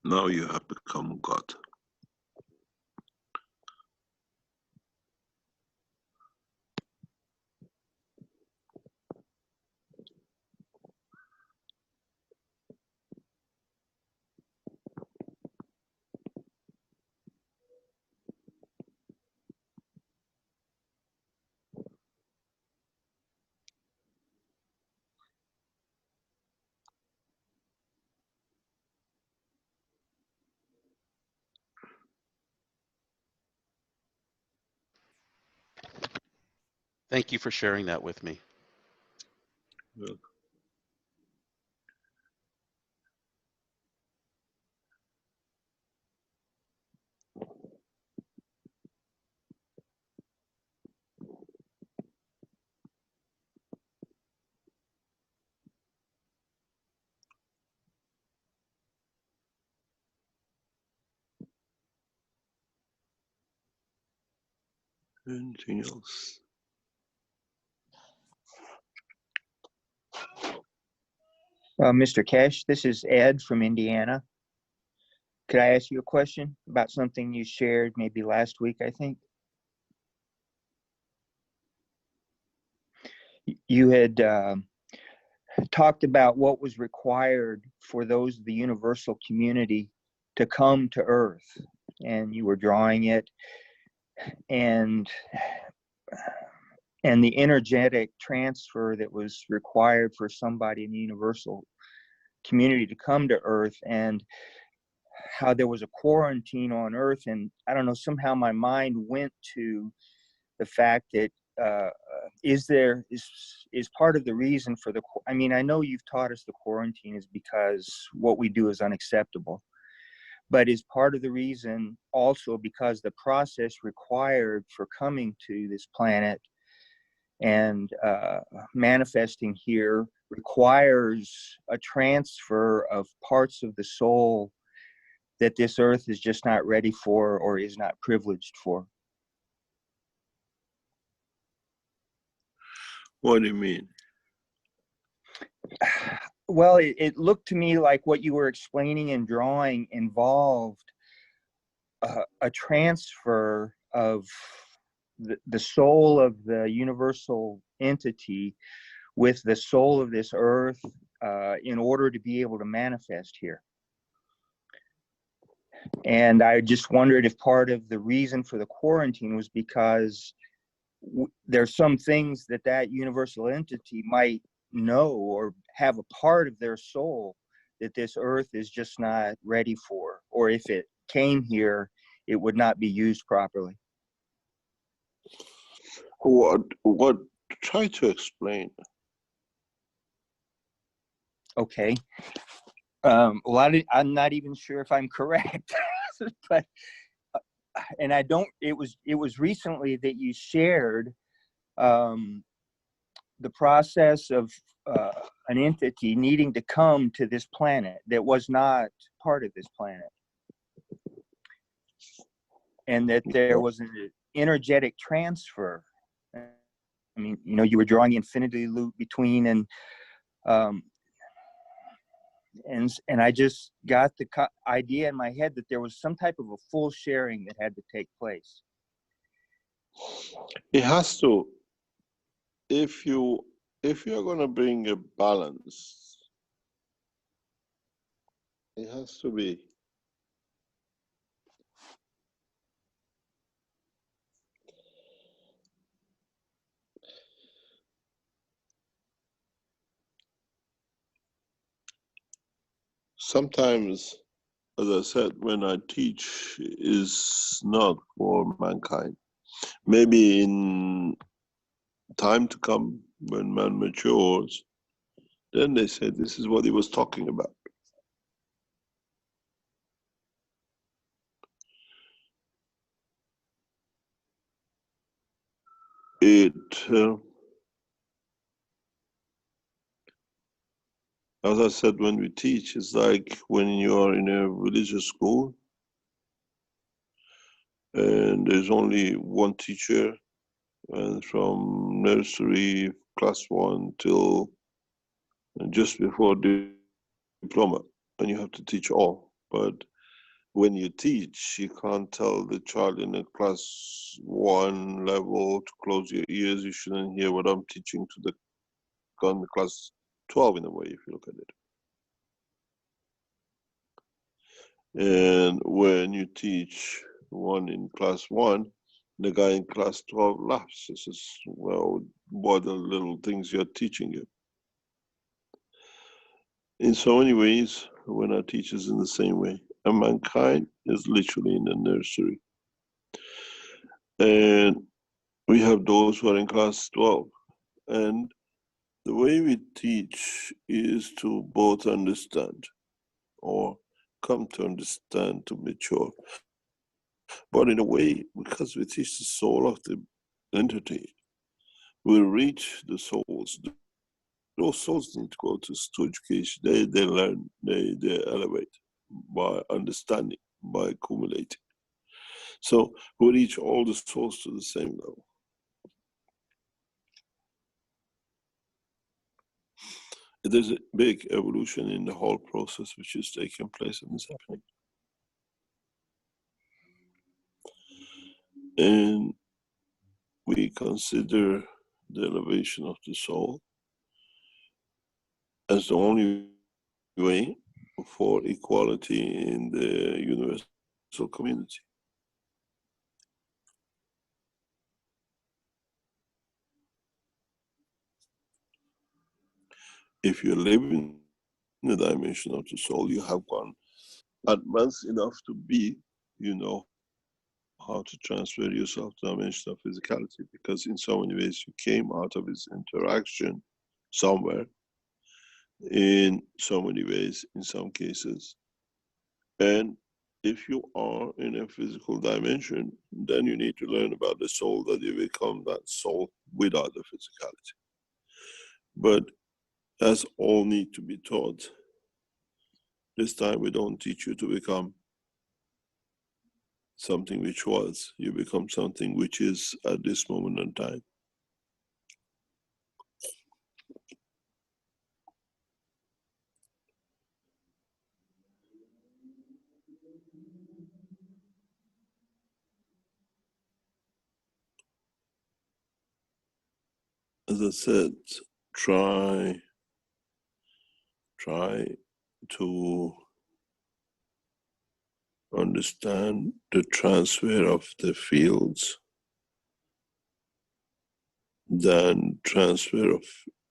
Now you have become God. Thank you for sharing that with me. Well, anything else? Mr. Keshe, this is Ed from Indiana. Could I ask you a question about something you shared maybe last week, I think? You had talked about what was required for those of the universal community to come to Earth, and you were drawing it, and the energetic transfer that was required for somebody in the universal community to come to Earth, and how there was a quarantine on Earth. And I don't know, somehow my mind went to the fact that is part of the reason for the, I mean, I know you've taught us the quarantine is because what we do is unacceptable, but is part of the reason also because the process required for coming to this planet and manifesting here requires a transfer of parts of the soul that this earth is just not ready for or is not privileged for? What do you mean? Well, it looked to me like what you were explaining and drawing involved a transfer of the soul of the universal entity with the soul of this earth in order to be able to manifest here. And I just wondered if part of the reason for the quarantine was because there's some things that that universal entity might know or have a part of their soul that this earth is just not ready for, or if it came here, it would not be used properly. What? Try to explain. Okay. Well, I'm not even sure if I'm correct, but and I don't. It was recently that you shared the process of an entity needing to come to this planet that was not part of this planet, and that there was an energetic transfer. I mean, you know, you were drawing infinity loop between, and I just got the idea in my head that there was some type of a full sharing that had to take place. It has to. If you're going to bring a balance, it has to be. Sometimes, as I said, when I teach, is not for mankind. Maybe in time to come, when man matures, then they say this is what he was talking about. As I said, when we teach, it's like when you are in a religious school and there's only one teacher, and from nursery, class 1 till just before diploma, and you have to teach all. But when you teach, you can't tell the child in a class 1 level to close your ears. You shouldn't hear what I'm teaching to the class 12 in a way, if you look at it. And when you teach one in class 1, the guy in class 12 laughs. He says, well, what are the little things you're teaching you? In so many ways, when our teachers in the same way, and mankind is literally in the nursery. And we have those who are in class 12. And the way we teach is to both understand or come to understand, to mature. But in a way, because we teach the soul of the entity, we reach the souls. Those souls need to go to education. They learn, they elevate by understanding, by accumulating. So we reach all the souls to the same level. There's a big evolution in the whole process which is taking place and is happening. And we consider the elevation of the soul as the only way for equality in the universal community. If you live in the dimension of the soul, you have gone advanced enough to be, you know, how to transfer yourself to the dimension of physicality, because in so many ways you came out of this interaction somewhere, in so many ways, in some cases. And if you are in a physical dimension, then you need to learn about the soul, that you become that soul without the physicality. But as all need to be taught, this time we don't teach you to become something which was. You become something which is at this moment in time. As I said, try to understand the transfer of the fields, then transfer of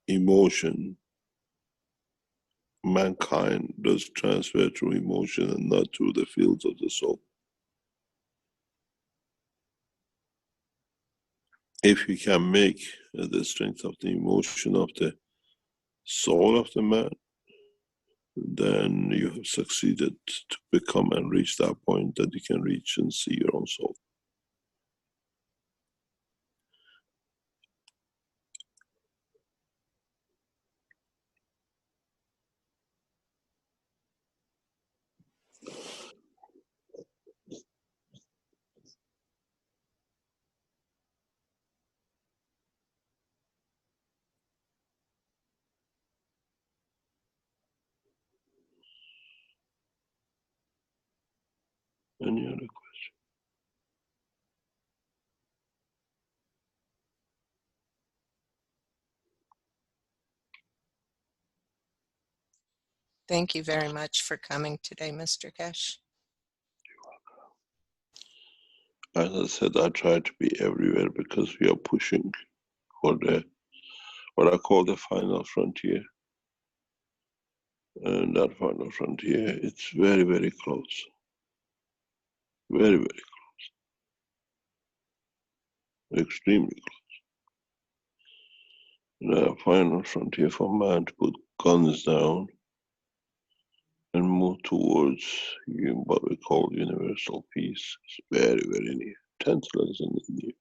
emotion. Mankind does transfer through emotion and not through the fields of the soul. If you can make the strength of the emotion of the soul of the man, then you have succeeded to become and reach that point that you can reach and see your own soul. Any other question? Thank you very much for coming today, Mr. Keshe. As I said, I try to be everywhere because we are pushing for the what I call the final frontier. And that final frontier, it's very, very close. Very, very close. Extremely close. The final frontier for man to put guns down and move towards what we call universal peace is very, very near. 10th lesson is near.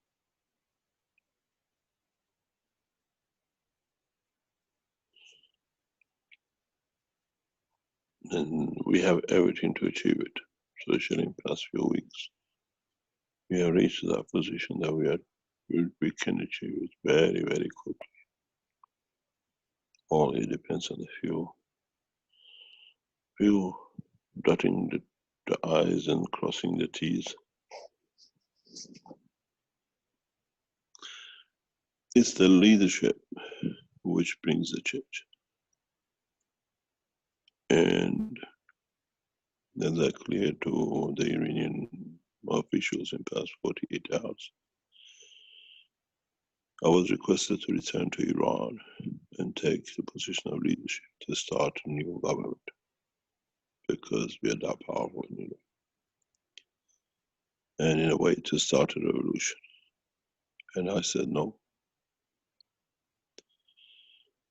And we have everything to achieve it, especially in the past few weeks. We have reached that position that we can achieve it very, very quickly. All it depends on a few dotting the I's and crossing the T's. It's the leadership which brings the change. And that's that clear to the Iranian officials in past 48 hours. I was requested to return to Iran and take the position of leadership to start a new government, because we are that powerful, you know. And in a way to start a revolution. And I said, no.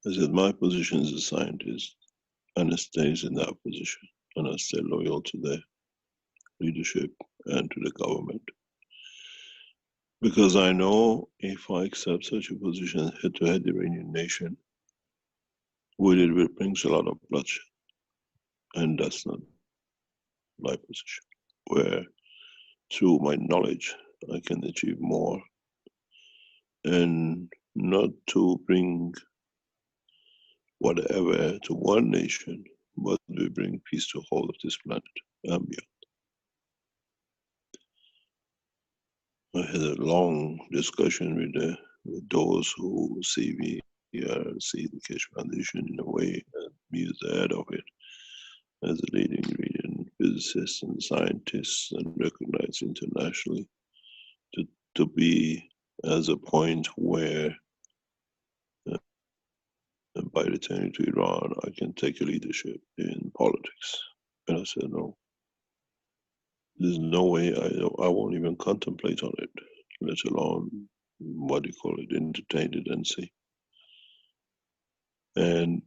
I said, my position as a scientist, and it stays in that position. And I stay loyal to the leadership and to the government. Because I know if I accept such a position head-to-head Iranian nation, with it brings a lot of bloodshed. And that's not my position. Where through my knowledge, I can achieve more. And not to bring whatever to one nation, but we bring peace to the whole of this planet and beyond. I had a long discussion with those who see me here, see the Keshe Foundation in a way, and me as the head of it, as a leading Iranian physicist and scientist, and recognized internationally to be as a point where by returning to Iran, I can take a leadership in politics. And I said, no, there's no way, I won't even contemplate on it, let alone, what do you call it, entertain it and see. And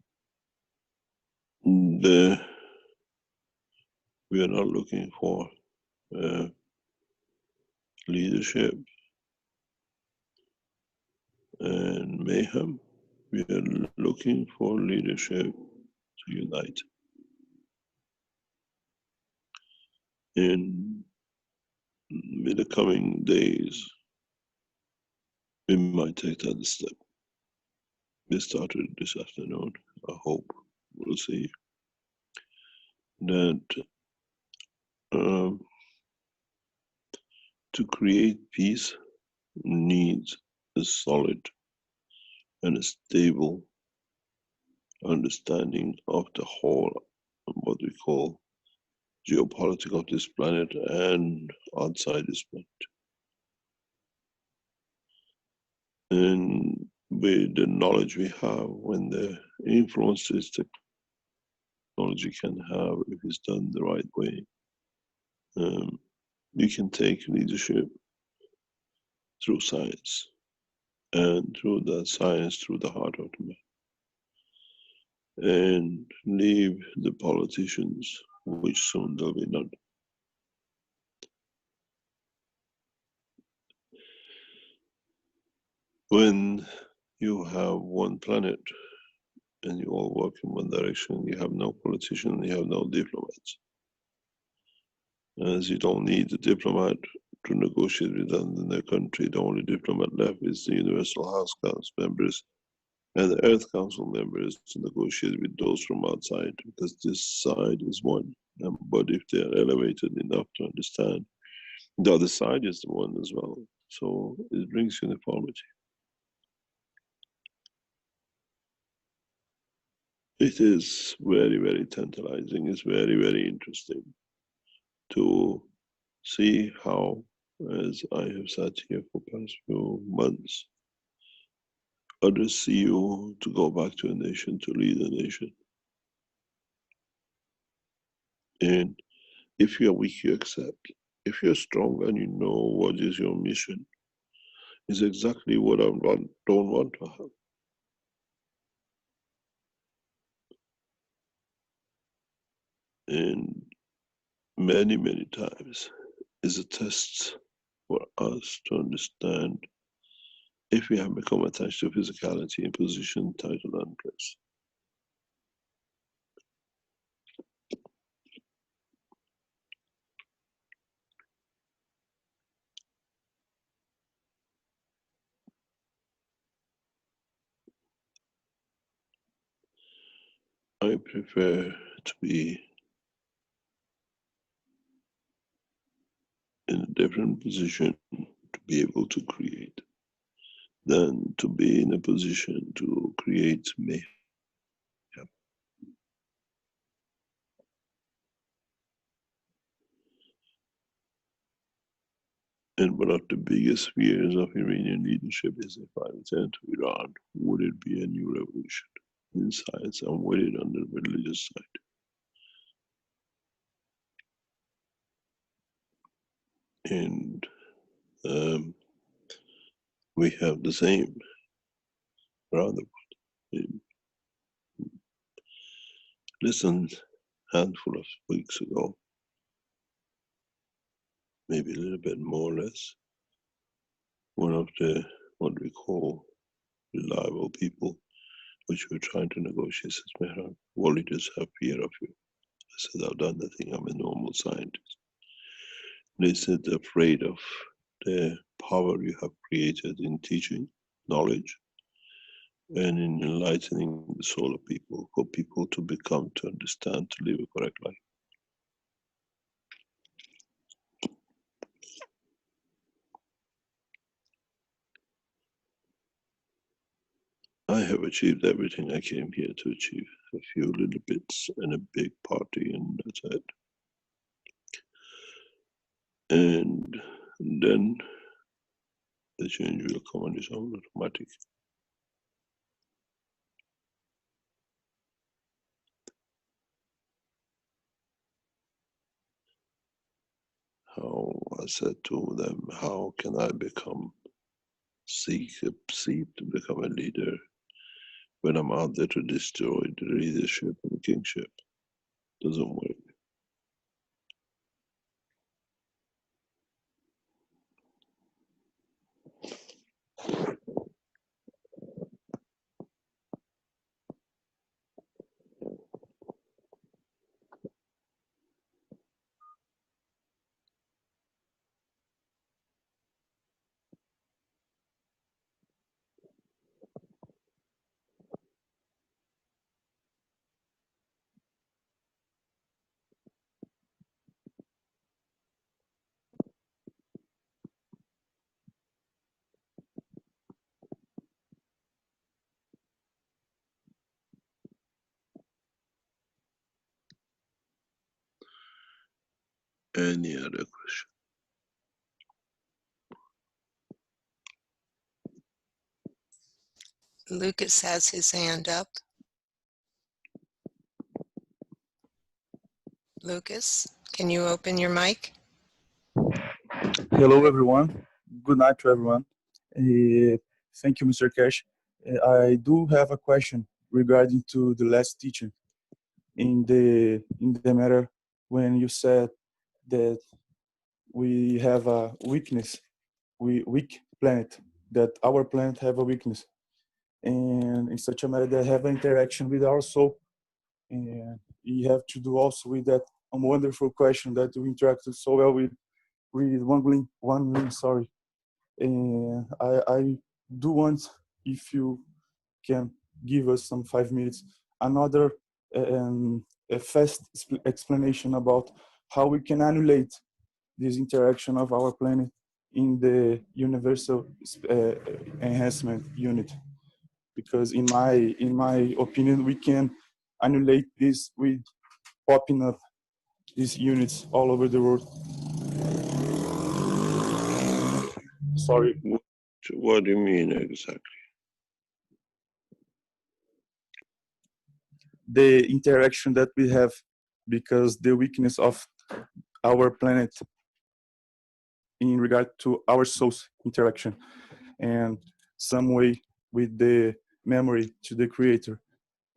we are not looking for leadership and mayhem. We are looking for leadership to unite. In the coming days, we might take that step. We started this afternoon. I hope we'll see that to create peace needs a solid and a stable understanding of the whole, what we call geopolitics of this planet and outside this planet. And with the knowledge we have, when the influence this technology can have, if it's done the right way, you can take leadership through science, and through that science, through the heart of the man, and leave the politicians, which soon there'll be none. When you have one planet and you all work in one direction, you have no politician, you have no diplomats. As you don't need a diplomat to negotiate with them in their country, the only diplomat left is the Universal House Council members and the Earth Council members to negotiate with those from outside, because this side is one. But if they are elevated enough to understand, the other side is the one as well. So it brings uniformity. It is very, very tantalizing. It's very, very interesting to see how, as I have sat here for the past few months, others see you to go back to a nation, to lead a nation. And if you are weak, you accept. If you're strong and you know what is your mission, is exactly what I don't want to have. And many, many times is a test for us to understand if we have become attached to physicality in position, title, and place. I prefer to be in a different position to be able to create than to be in a position to create mayhem. And one of the biggest fears of Iranian leadership is, if I return to Iran, would it be a new revolution in science and with it on the religious side? And We have the same around the world. Listen, handful of weeks ago, maybe a little bit more or less, one of the, what we call reliable people, which we're trying to negotiate, says, "Mehran, volunteers have fear of you." I said, "I've done nothing, I'm a normal scientist." They said they're afraid of the power you have created in teaching knowledge and in enlightening the soul of people, for people to become, to understand, to live a correct life. I have achieved everything I came here to achieve. A few little bits and a big party, and that's it. And then the change will come on its own, automatic. How, I said to them, how can I seek a seat to become a leader when I'm out there to destroy the leadership and the kingship? Doesn't work. Any other question? Lucas has his hand up. Lucas, can you open your mic? Hello, everyone. Good night to everyone. Thank you, Mr. Keshe. I do have a question regarding to the last teaching in the matter when you said that we have a weakness, weak planet, that our planet have a weakness, and in such a matter that have an interaction with our soul, and you have to do also with that a wonderful question that you interacted so well with one link, sorry. And I do want, if you can give us some 5 minutes, another a fast explanation about how we can annulate this interaction of our planet in the universal enhancement unit. Because in my opinion, we can annulate this with popping up these units all over the world. Sorry. What do you mean exactly? The interaction that we have, because the weakness of our planet in regard to our soul's interaction, and some way with the memory to the creator,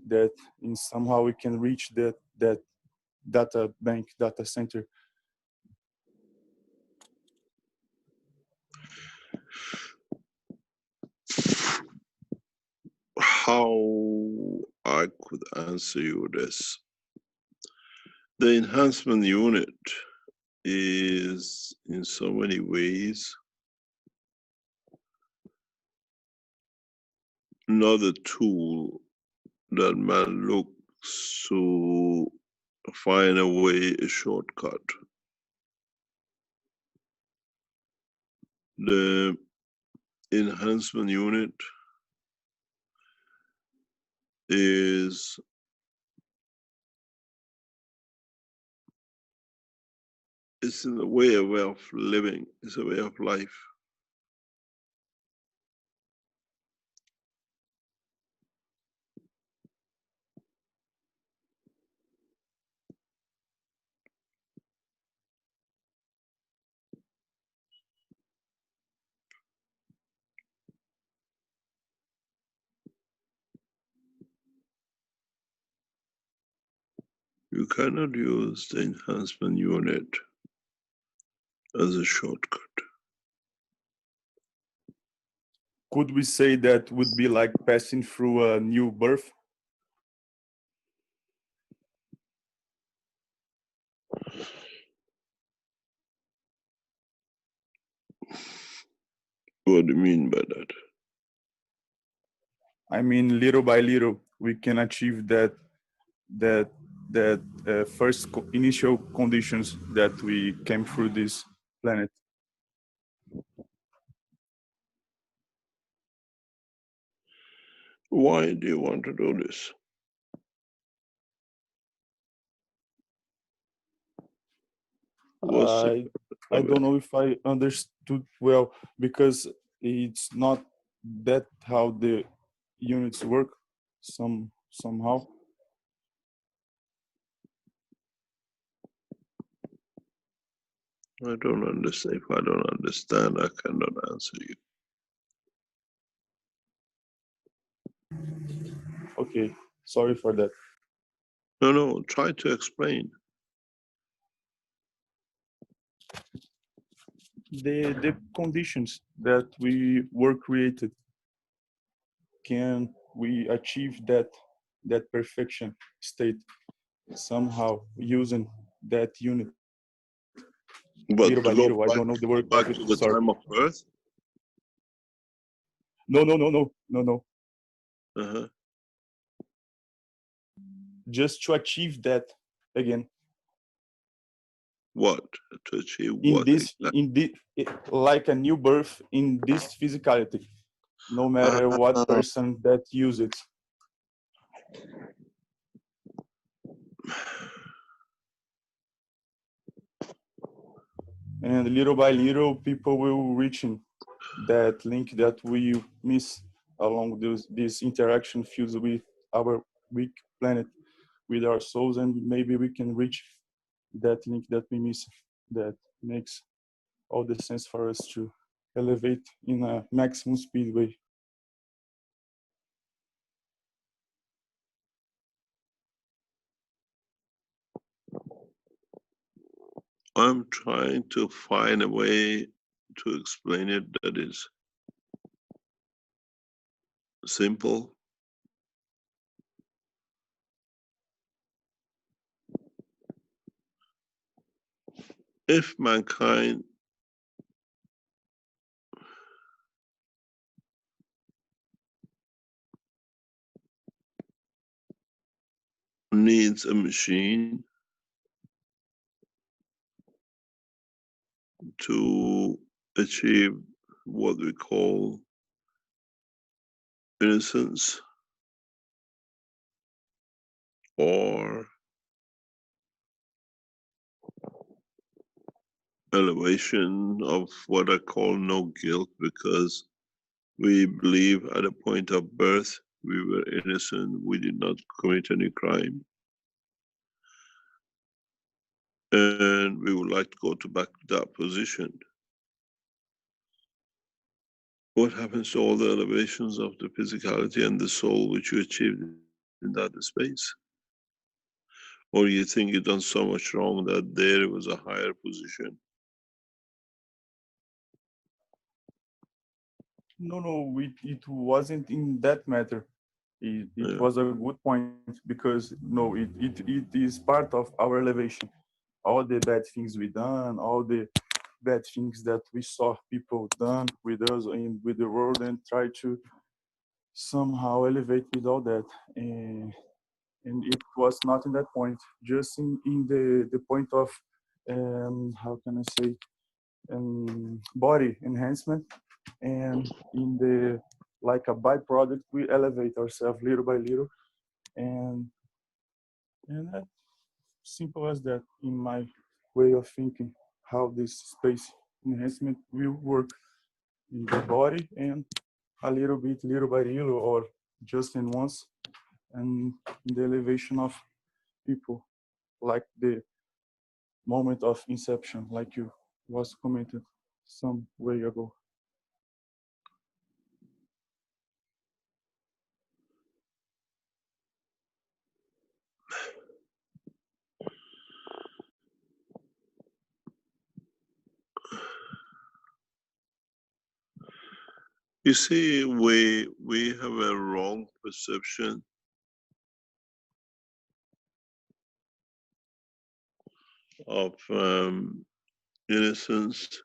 that in somehow we can reach that data bank, data center. How I could answer you this? The enhancement unit is in so many ways another tool that man looks to find a way, a shortcut. The enhancement unit is it's in a way of living, it's a way of life. You cannot use the enhancement unit as a shortcut. Could we say that would be like passing through a new birth? What do you mean by that? I mean, little by little, we can achieve that first initial conditions that we came through this planet. Why do you want to do this? What's the I don't know if I understood well, because it's not that how the units work somehow. I don't understand. If I don't understand, I cannot answer you. Okay, sorry for that. No, try to explain. The conditions that we were created, can we achieve that perfection state somehow using that unit But little to by go little? I back, don't know the word back of it. to the Sorry. time of birth? No. Uh-huh. Just to achieve that again What? To achieve in what this exactly? like a new birth in this physicality, no matter what Ah, person that use it. And little by little, people will reaching that link that we miss along this interaction fields with our weak planet, with our souls, and maybe we can reach that link that we miss, that makes all the sense for us to elevate in a maximum speed way. I'm trying to find a way to explain it that is simple. If mankind needs a machine to achieve what we call innocence or elevation of what I call no guilt, because we believe at a point of birth we were innocent, we did not commit any crime, and we would like to go to back to that position. What happens to all the elevations of the physicality and the soul which you achieved in that space? Or you think you've done so much wrong that there was a higher position? No, it wasn't in that matter. It Yeah. was a good point, because no, it is part of our elevation. All the bad things we done, all the bad things that we saw people done with us and with the world, and try to somehow elevate with all that. And it was not in that point, just in the point of how can I say, body enhancement, and in the like a byproduct we elevate ourselves little by little, and that simple as that, in my way of thinking, how this space enhancement will work in the body, and a little bit little by little, or just in once, and in the elevation of people, like the moment of inception, like you was commented some way ago. You see, we have a wrong perception of innocence,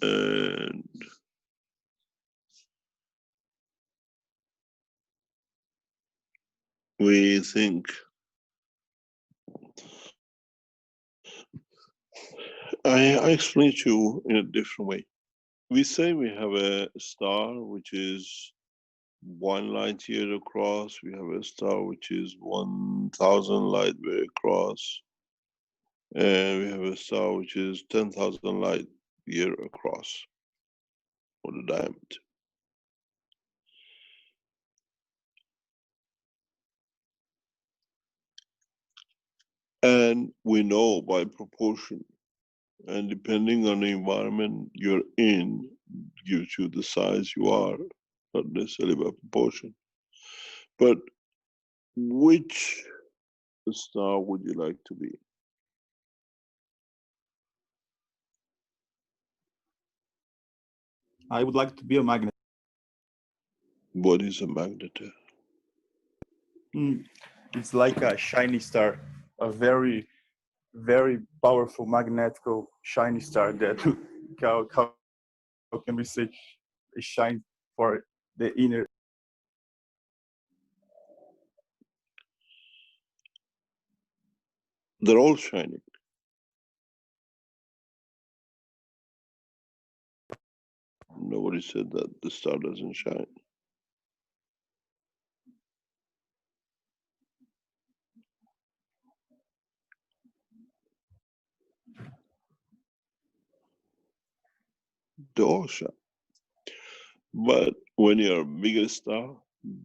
and we think, I explain to you in a different way. We say we have a star which is 1 light year across, we have a star which is 1,000 light year across, and we have a star which is 10,000 light year across for the diameter. And we know by proportion, and depending on the environment you're in, gives you the size you are, not necessarily by proportion. But which star would you like to be? I would like to be a magnet. What is a magnet? It's like a shiny star, a very, very powerful magnetical shiny star that how can we say it shines for the inner. They're all shining. Nobody said that the star doesn't shine. They all shine. But when you're a bigger star,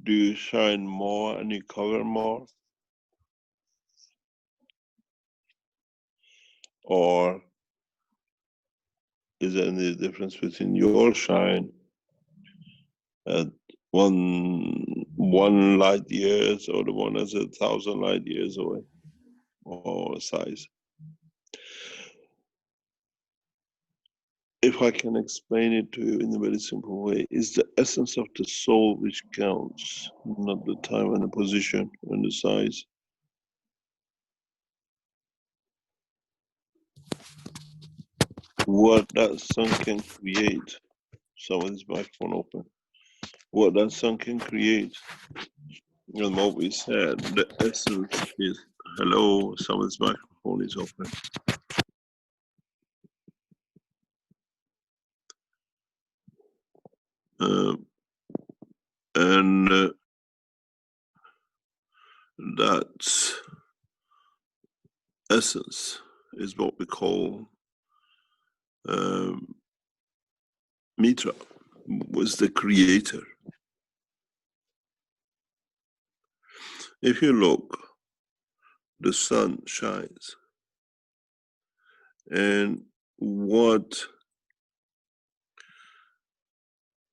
do you shine more and you cover more? Or is there any difference between your shine at one light years or the one that's 1,000 light years away, or size? If I can explain it to you in a very simple way, it's the essence of the soul which counts, not the time and the position and the size. What that sun can create, someone's microphone open, what that sun can create, and what we said, the essence is, hello, someone's microphone is open. And that essence is what we call Mitra, was the creator. If you look, the sun shines, and what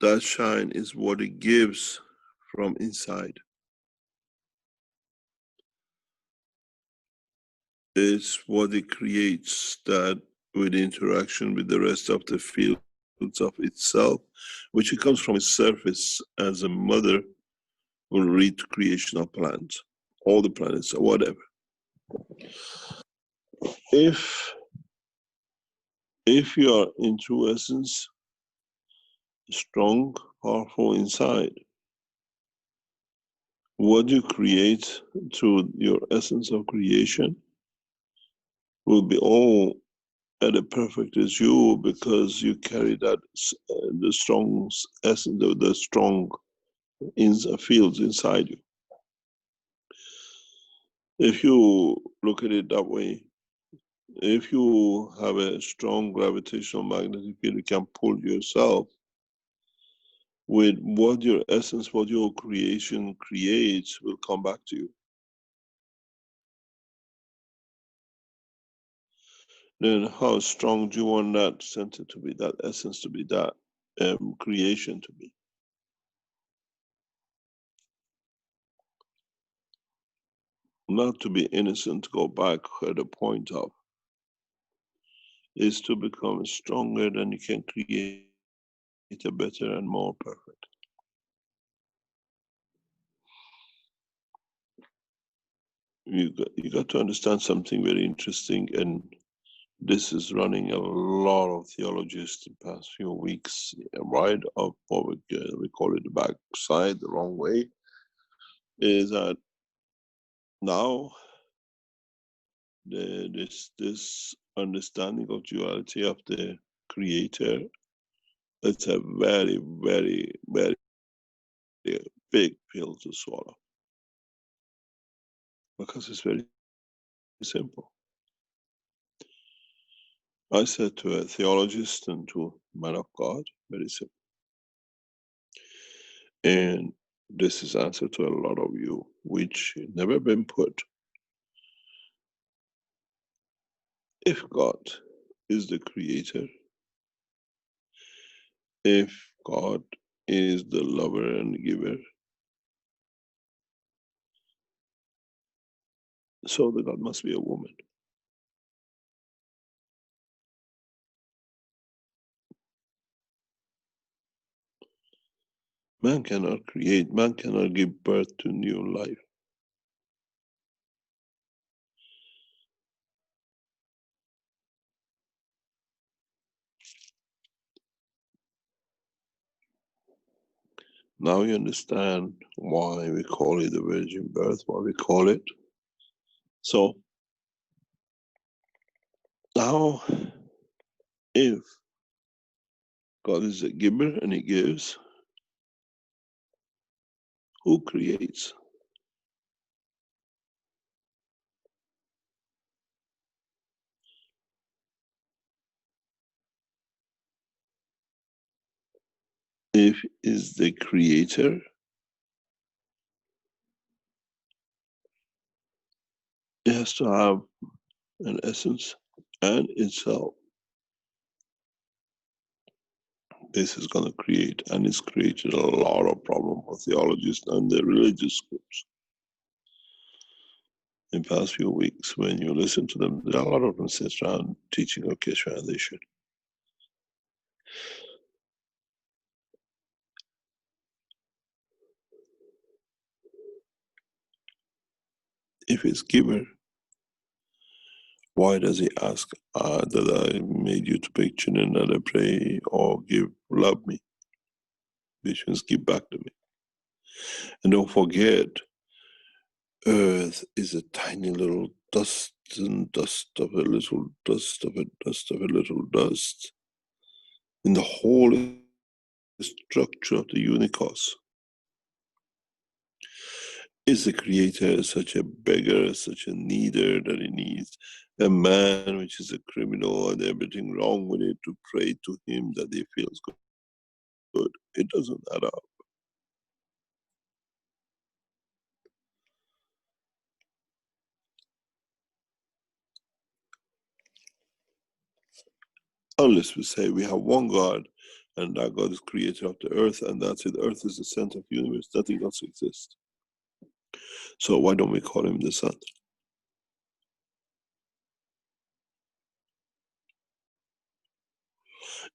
that shine is what it gives from inside. It's what it creates, that with interaction with the rest of the fields of itself, which it comes from its surface as a mother will lead to creation of plants, all the planets or whatever. If you are in true essence, strong, powerful inside, what you create through your essence of creation will be all at a perfect as you, because you carry that the strong essence, the strong fields inside you. If you look at it that way, if you have a strong gravitational magnetic field, you can pull yourself with what your essence, what your creation creates will come back to you. Then how strong do you want that center to be, that essence to be, that creation to be? Not to be innocent, go back at the point of is to become stronger, then you can create a better and more perfect. You got to understand something very interesting, and this is running a lot of theologists in the past few weeks, right up what we call it the backside, the wrong way, is that now this understanding of duality of the creator, it's a very, very, very big pill to swallow, because it's very simple. I said to a theologist and to a man of God, very simple. And this is answer to a lot of you, which never been put. If God is the creator, if God is the lover and giver, so the God must be a woman. Man cannot create, man cannot give birth to new life. Now you understand why we call it the virgin birth, why we call it. So now, if God is a giver and he gives, who creates? If is the creator, it has to have an essence and itself. This is going to create, and it's created a lot of problem for theologists and the religious groups. In the past few weeks, when you listen to them, there are a lot of them sit around teaching of Keshe foundation. If it's giver, why does he ask that I made you to picture and that I pray or give, love me? Which means give back to me. And don't forget, Earth is a tiny little dust and dust of a little dust of a dust of a little dust in the whole structure of the Unicode. Is the creator such a beggar, such a needer that he needs a man which is a criminal and everything wrong with it to pray to him that he feels good? It doesn't add up. Unless we say we have one God and that God is creator of the earth and that's it. Earth is the center of the universe. Nothing else exists. So why don't we call him the sun?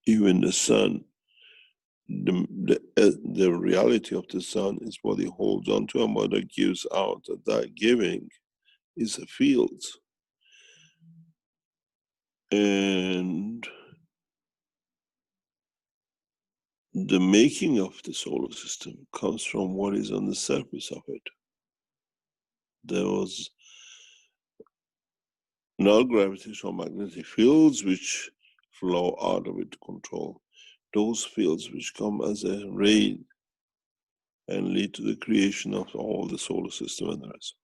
Even the sun, the reality of the sun is what he holds on to and what he gives out. That giving is a field. And the making of the solar system comes from what is on the surface of it. There was non-gravitational magnetic fields which flow out of it to control. Those fields which come as a ray and lead to the creation of all the solar system and the rest.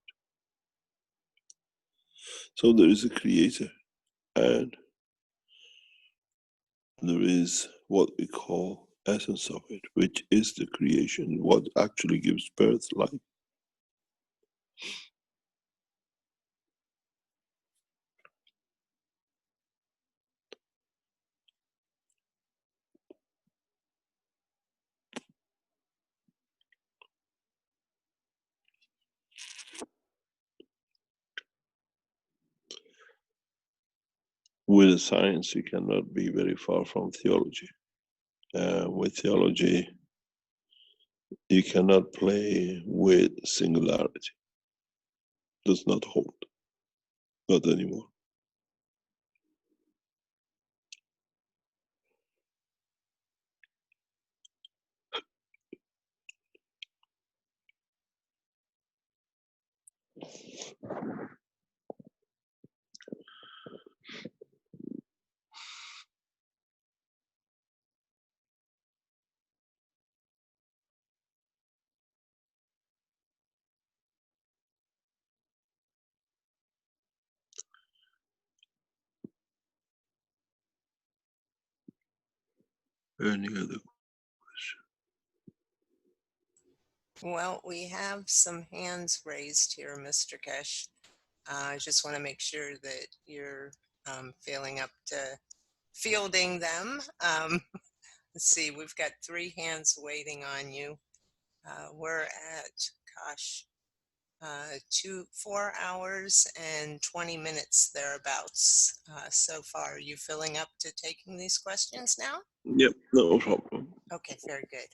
So there is a creator and there is what we call essence of it, which is the creation, what actually gives birth life. With science, you cannot be very far from theology. With theology, you cannot play with singularity. Does not hold, not anymore. Any other question? Well, we have some hands raised here, Mr. Keshe. I just want to make sure that you're feeling up to fielding them. Let's see, we've got 3 hands waiting on you. We're at, gosh, 4 hours and 20 minutes thereabouts so far. Are you feeling up to taking these questions now? Yep, no problem. Okay, very good.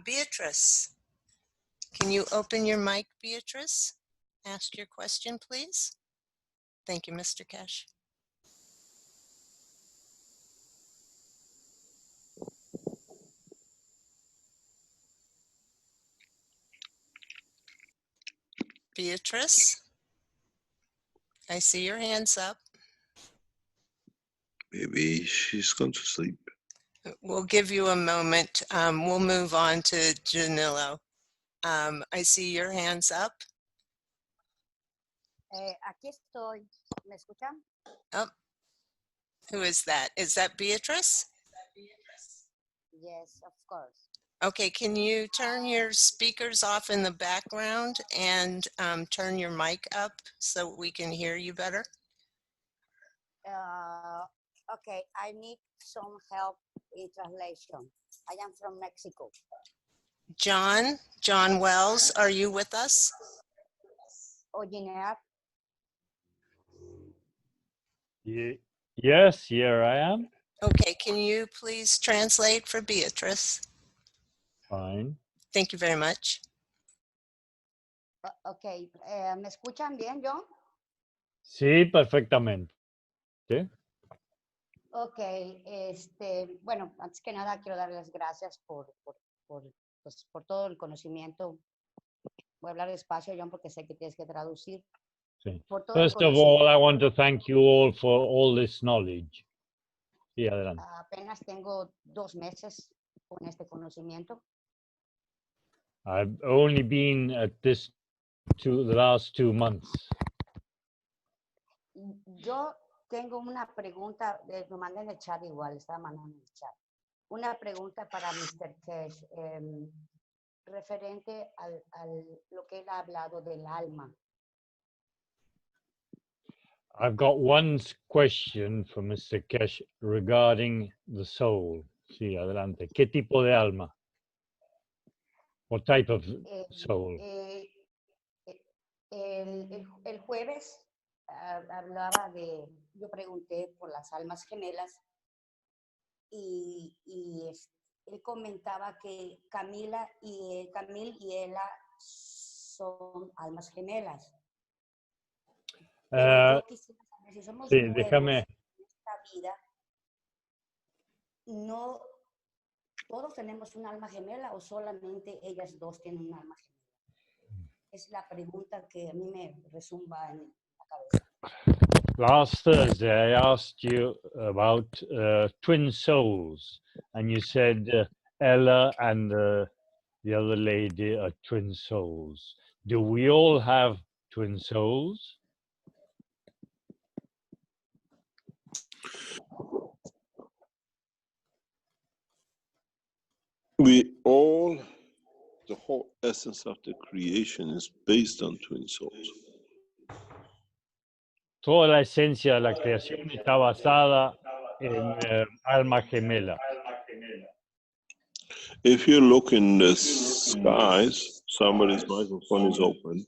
Beatrice, can you open your mic, Beatrice? Ask your question, please. Thank you, Mr. Keshe. Beatrice, I see your hands up. Maybe she's gone to sleep. We'll give you a moment. We'll move on to Janilo. I see your hands up. Aquí estoy. ¿Me escuchan? Oh, who is that? Is that Beatrice? Yes, of course. Okay, can you turn your speakers off in the background and turn your mic up so we can hear you better? Okay, I need some help in translation. I am from Mexico. John Wells, are you with us? Ojineak, Yes, here I am. Okay, can you please translate for Beatrice? Fine. Thank you very much. okay, ¿me escuchan bien, John? Sí, perfectamente. ¿Sí? Ok, bueno, antes que nada quiero darles gracias por todo el conocimiento. Voy a hablar despacio, John, porque sé que tienes que traducir. Sí. Por todo el First of all, I conocimiento. want to thank you all for all this knowledge. Sí, adelante. Apenas tengo 2 meses con este conocimiento. I've only been at this the last 2 months. Yo tengo una pregunta, lo mandé en el chat igual, estaba mandando en el chat. Una pregunta para Mr. Keshe, referente al lo que él ha hablado del alma. I've got one question for Mr. Keshe regarding the soul. Sí, adelante. ¿Qué tipo de alma? What type of soul? El jueves hablaba yo pregunté por las almas gemelas y él comentaba que Camil y Ella son almas gemelas. Pero yo quisiera saber si somos sí, nuevos déjame. en esta vida, no todos tenemos un alma gemela o solamente ellas dos tienen un alma gemela. Es la pregunta que a mí me resumba en la cabeza. Last Thursday, I asked you about twin souls, and you said Ella and the other lady are twin souls. Do we all have twin souls? We all, the whole essence of the creation is based on twin souls. Toda la esencia de la creación está basada en alma gemela. If you look in the skies, somebody's microphone is open.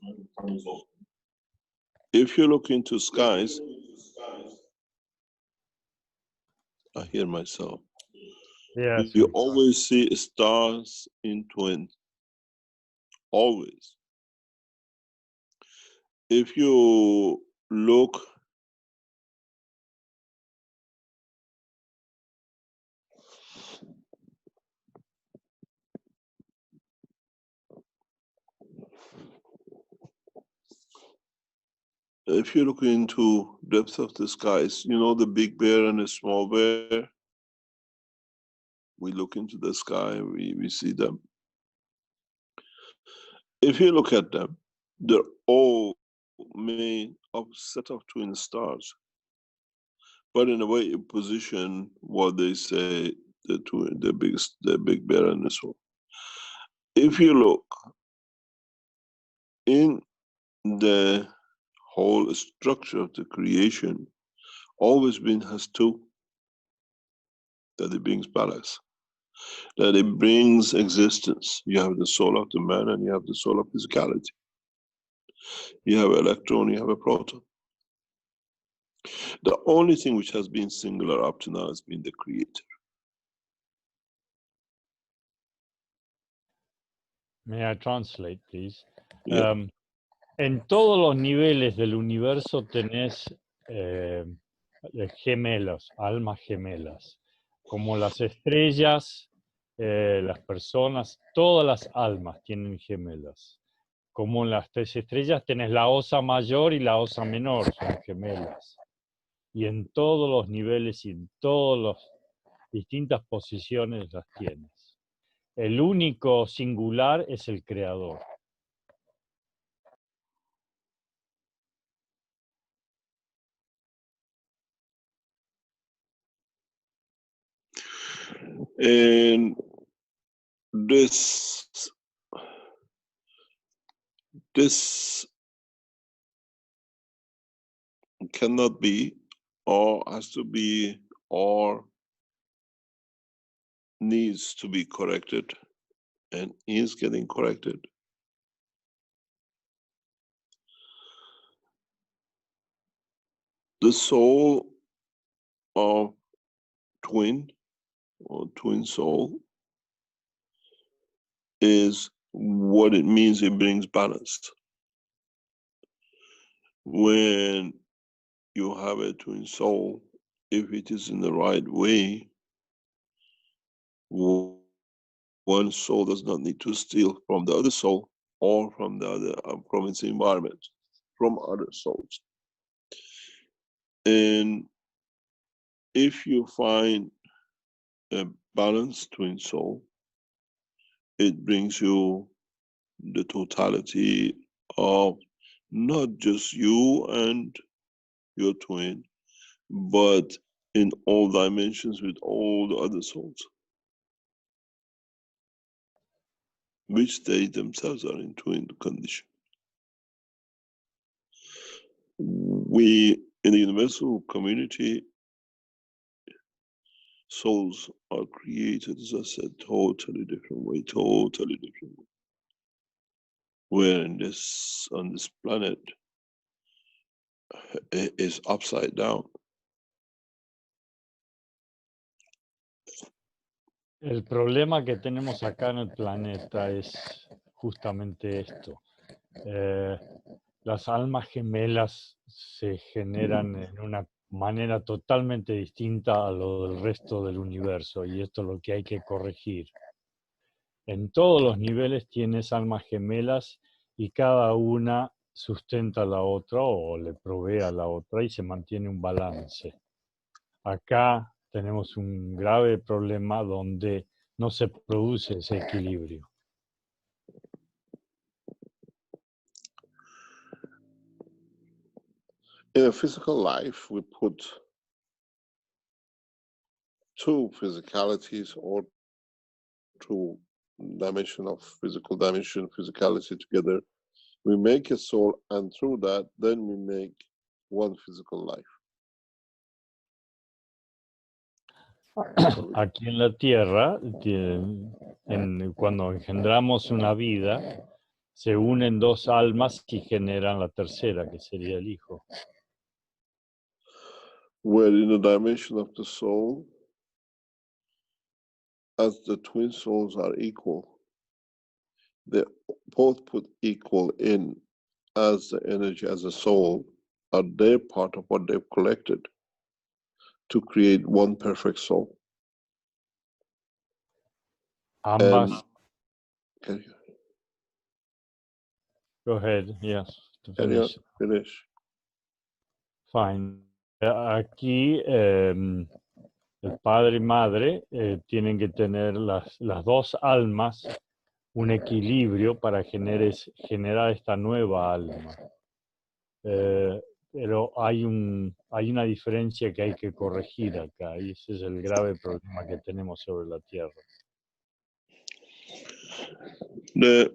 If you look into skies, I hear myself. Yes. You always see stars in twins. Always. If you look into depths of the skies, you know the big bear and the small bear? We look into the sky, we see them. If you look at them, they're all made of set of twin stars. But in a way, you position what they say the big bear and the small. If you look in the whole structure of the creation, always been has two, that it brings balance, that it brings existence. You have the soul of the man and you have the soul of physicality. You have an electron, you have a proton. The only thing which has been singular up to now has been the creator. May I translate, please? Yeah. En todos los niveles del universo tenés gemelos, almas gemelas, como las estrellas, las personas, todas las almas tienen gemelas. Como en las tres estrellas tenés la osa mayor y la osa menor, son gemelas. Y en todos los niveles y en todas las distintas posiciones las tienes. El único singular es el creador. And this cannot be, or has to be, or needs to be corrected, and is getting corrected. The soul of twin or twin soul is what it means. It brings balance. When you have a twin soul, if it is in the right way, one soul does not need to steal from the other soul or from the other, from its environment, from other souls. And if you find a balanced twin soul, it brings you the totality of not just you and your twin, but in all dimensions with all the other souls, which they themselves are in twin condition. We, in the universal community, souls are created, as I said, totally different way, totally different way. Where on this planet is upside down. El problema que tenemos acá en el planeta es justamente esto. Las almas gemelas se generan en una manera totalmente distinta a lo del resto del universo, y esto es lo que hay que corregir. En todos los niveles tienes almas gemelas y cada una sustenta a la otra o le provee a la otra y se mantiene un balance. Acá tenemos un grave problema donde no se produce ese equilibrio. In a physical life, we put two physicalities or two dimension of physical dimension, physicality together. We make a soul, and through that, then we make one physical life. Aquí en la Tierra, cuando engendramos una vida, se unen dos almas y generan la tercera, que sería el hijo. Where in the dimension of the soul, as the twin souls are equal, they both put equal in as the energy, as a soul, are their part of what they've collected to create one perfect soul. Ambas. And can you Go ahead. Yes. To carry on? finish. Finish. Fine. Aquí el padre y madre tienen que tener las dos almas un equilibrio para generar esta nueva alma. Pero hay una diferencia que hay que corregir acá, y ese es el grave problema que tenemos sobre la Tierra. The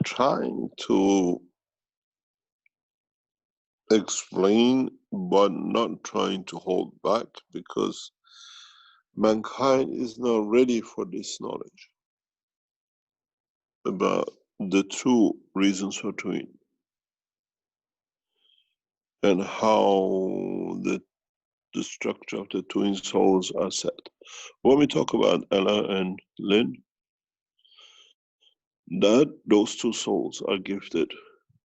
trying to explain, but not trying to hold back, because mankind is not ready for this knowledge about the true reasons for doing and how the structure of the twin souls are set. When we talk about Ella and Lynn, that those two souls are gifted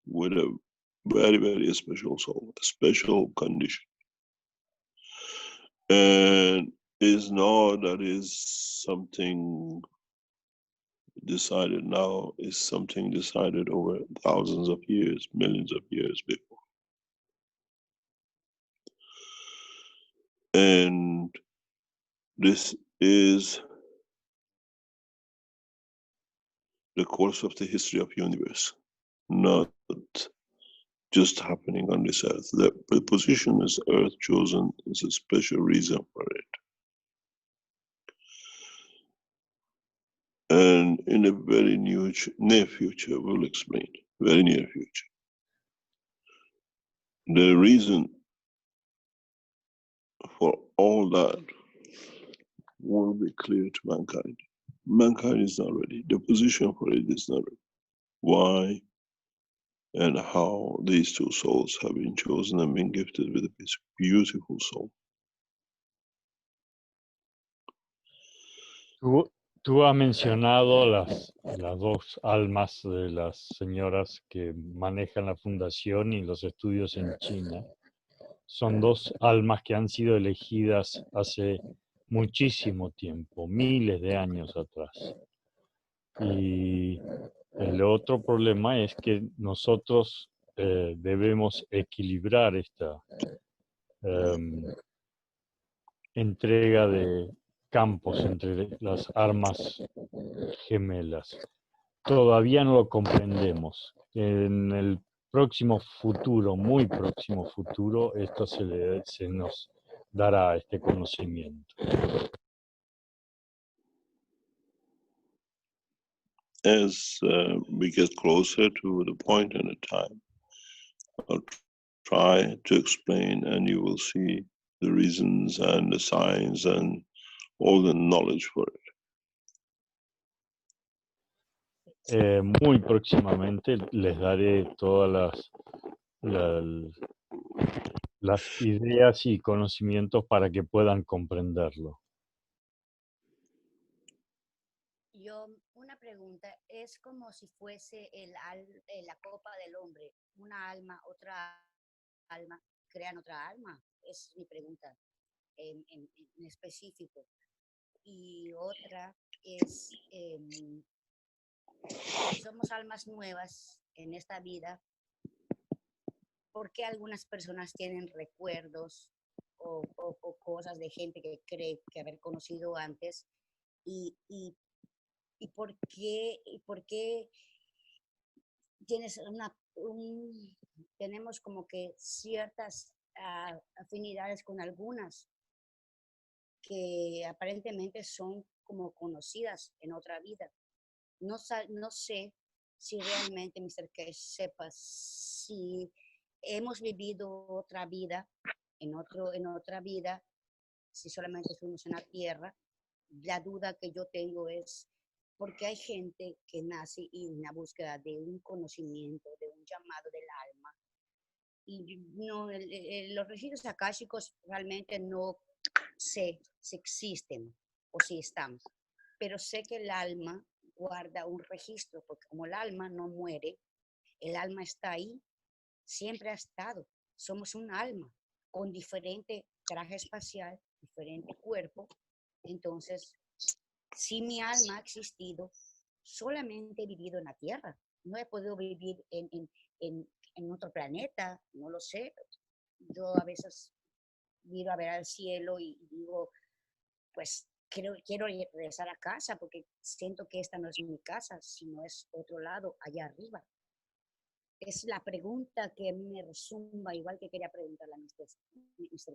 with a very, very special soul, a special condition. And is not that is something decided now, is something decided over thousands of years, millions of years before. And this is the course of the history of universe, not just happening on this earth. The position is earth chosen is a special reason for it. And in a very near future, we'll explain, very near future. The reason for all that will be clear to mankind. Mankind is not ready. The position for it is not ready. Why and how these two souls have been chosen and been gifted with this beautiful soul. Tú has mencionado las dos almas de las señoras que manejan la fundación y los estudios en China. Son dos almas que han sido elegidas hace muchísimo tiempo, miles de años atrás. Y el otro problema es que nosotros debemos equilibrar esta entrega de campos entre las armas gemelas. Todavía no lo comprendemos. En el próximo futuro, muy próximo futuro, esto se nos dará este conocimiento. As we get closer to the point and the time, I'll try to explain, and you will see the reasons and the signs and all the knowledge for it. Muy próximamente les daré todas las ideas y conocimientos para que puedan comprenderlo. Yo, una pregunta, es como si fuese la copa del hombre, una alma, otra alma, crean otra alma, es mi pregunta en específico. Y otra es, si somos almas nuevas en esta vida, ¿por qué algunas personas tienen recuerdos o cosas de gente que cree que haber conocido antes? ¿Y por qué tenemos como que ciertas afinidades con algunas que aparentemente son como conocidas en otra vida? No sé si realmente, Mr. Keshe, sepas si hemos vivido otra vida, en otra vida, si solamente fuimos en la tierra. La duda que yo tengo es porque hay gente que nace en la búsqueda de un conocimiento, de un llamado del alma. Y no, los registros akáshicos realmente no sé si existen o si están, pero sé que el alma guarda un registro, porque como el alma no muere, el alma está ahí, siempre ha estado. Somos un alma con diferente traje espacial, diferente cuerpo. Entonces, si mi alma ha existido, solamente he vivido en la Tierra. No he podido vivir en otro planeta, no lo sé. Yo a veces miro a ver al cielo y digo, pues quiero regresar a casa porque siento que esta no es mi casa, sino es otro lado, allá arriba. Es la pregunta que a mí me resumba, igual que quería preguntarle a Mr.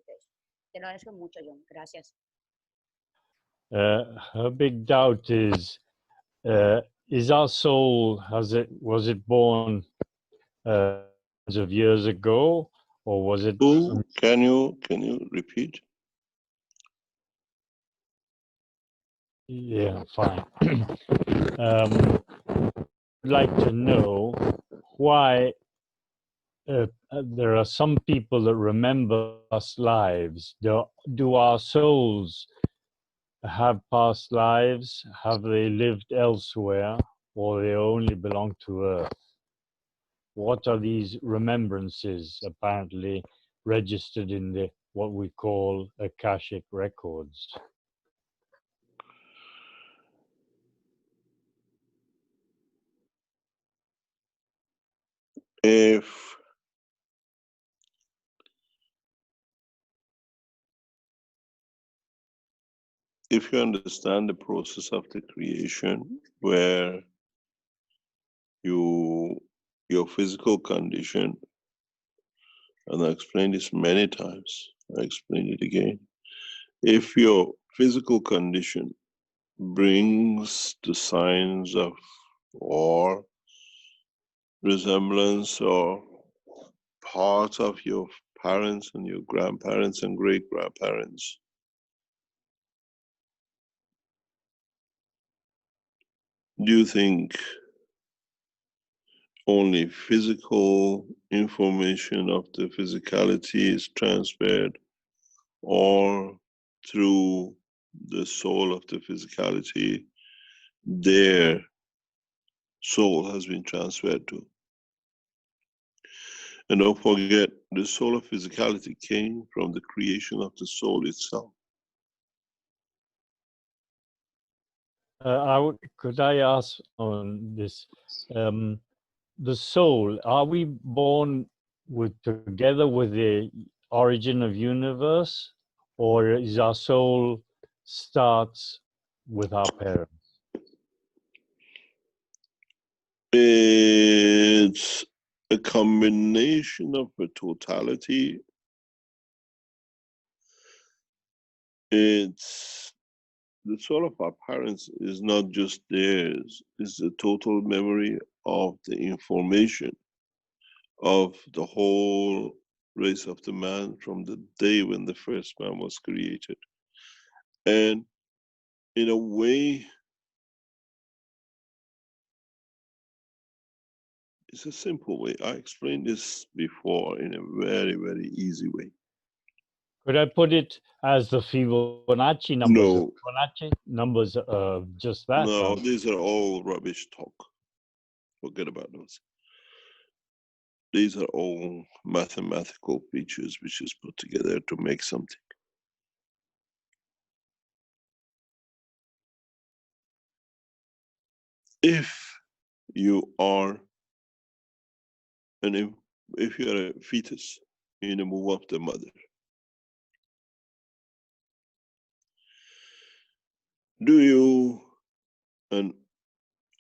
Keshe. Te lo agradezco mucho, John. Gracias. Her big doubt is our soul, was it born hundreds of years ago, or was it? Can you repeat? Yeah, fine. I'd like to know why there are some people that remember past lives. Do our souls have past lives? Have they lived elsewhere, or they only belong to Earth? What are these remembrances apparently registered in the what we call Akashic records? If you understand the process of the creation, where your physical condition, and I explained this many times, I explain it again. If your physical condition brings the signs of war, resemblance, or part of your parents and your grandparents and great-grandparents, do you think only physical information of the physicality is transferred, or through the soul of the physicality, their soul has been transferred to? And don't forget, the soul of physicality came from the creation of the soul itself. Could I ask on this? The soul, are we born together with the origin of universe, or is our soul starts with our parents? It's a combination of a totality. It's the soul of our parents is not just theirs, it's the total memory of the information of the whole race of the man from the day when the first man was created. And in a way, it's a simple way. I explained this before in a very, very easy way. Could I put it as the Fibonacci numbers? No. Fibonacci numbers of just that? No, these are all rubbish talk. Forget about those. These are all mathematical features which is put together to make something. If you are if you are a fetus in the womb of the mother,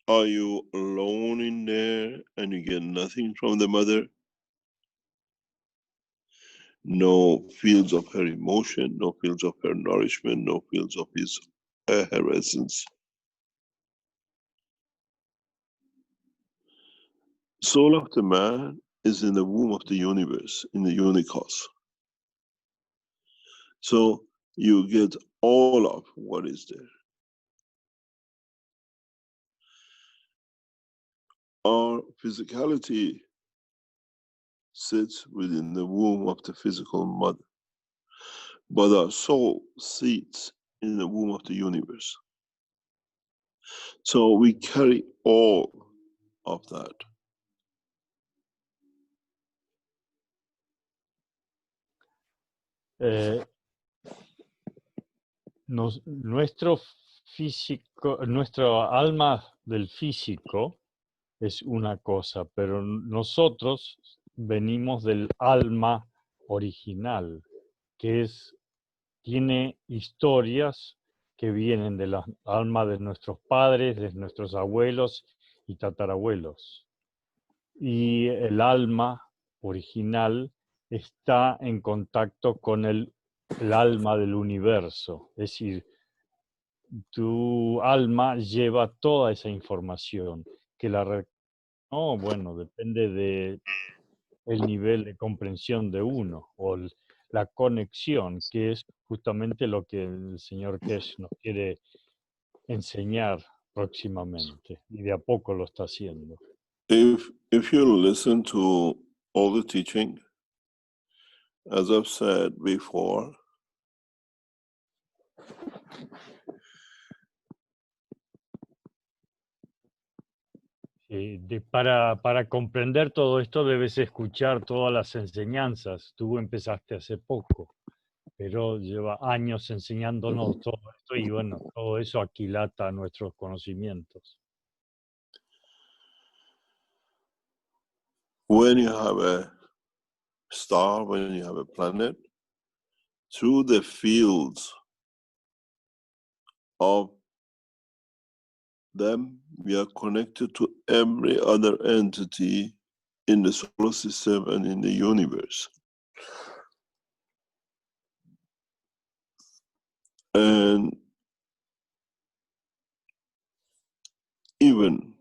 are you alone in there and you get nothing from the mother? No fields of her emotion, no fields of her nourishment, no fields of her essence. Soul of the man is in the womb of the universe, in the Unicode. So you get all of what is there. Our physicality sits within the womb of the physical mother, but our soul sits in the womb of the universe. So we carry all of that. Nuestro físico, nuestro alma del físico es una cosa, pero nosotros venimos del alma original, que tiene historias que vienen de las almas de nuestros padres, de nuestros abuelos y tatarabuelos. Y el alma original está en contacto con el alma del universo. Es decir, tu alma lleva toda esa información. Que no, bueno, depende de el nivel de comprensión de uno o la conexión, que es justamente lo que el señor Keshe nos quiere enseñar próximamente, y de a poco lo está haciendo. If you listen to all the teaching, as I've said before, Para comprender todo esto debes escuchar todas las enseñanzas. Tú empezaste hace poco, pero lleva años enseñándonos todo esto y bueno, todo eso aquilata nuestros conocimientos. when you have a star, when you have a planet, through the fields of them, we are connected to every other entity in the solar system and in the universe. And even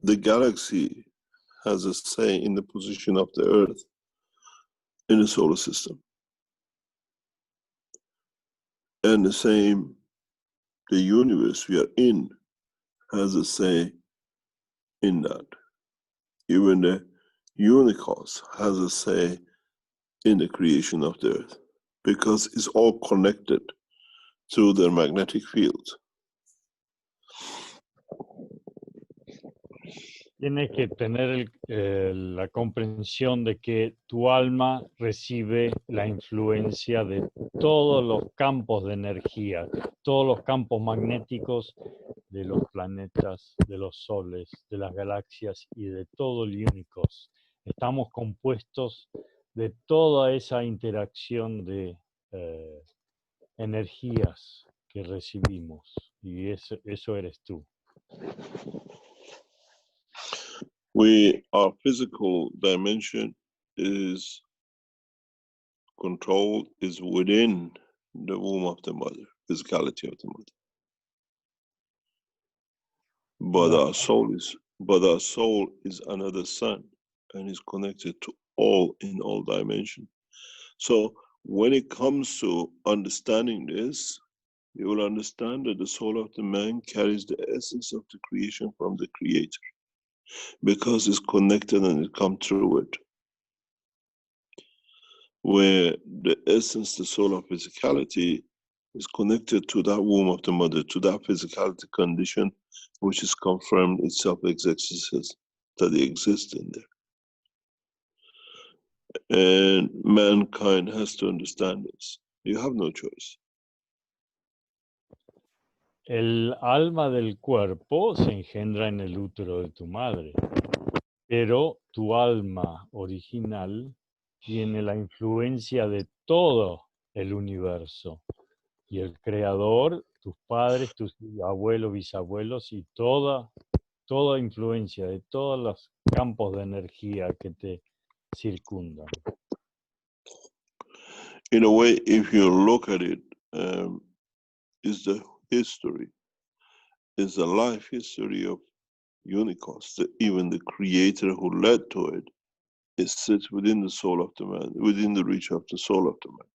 the galaxy has a say in the position of the Earth in the solar system. And the same, the universe we are in has a say in that. Even the Unicode has a say in the creation of the Earth, because it's all connected through their magnetic field. Tienes que tener la comprensión de que tu alma recibe la influencia de todos los campos de energía, todos los campos magnéticos de los planetas, de los soles, de las galaxias y de todo el Unicode. Estamos compuestos de toda esa interacción de energías que recibimos, y eso eres tú. Our physical dimension is controlled, is within the womb of the mother, physicality of the mother. But our soul is another sun and is connected to all in all dimensions. So when it comes to understanding this, you will understand that the soul of the man carries the essence of the creation from the Creator, because it's connected and it comes through it. Where the essence, the soul of physicality, is connected to that womb of the mother, to that physicality condition, which is confirmed itself exists, that it exists in there. And mankind has to understand this. You have no choice. El alma del cuerpo se engendra en el útero de tu madre, pero tu alma original tiene la influencia de todo el universo. Y el creador, tus padres, tus abuelos, bisabuelos y toda influencia de todos los campos de energía que te circundan. In a way, if you look at it, is the history, is the life history of Unicorns. Even the creator who led to it, it sits within the soul of the man, within the reach of the soul of the man.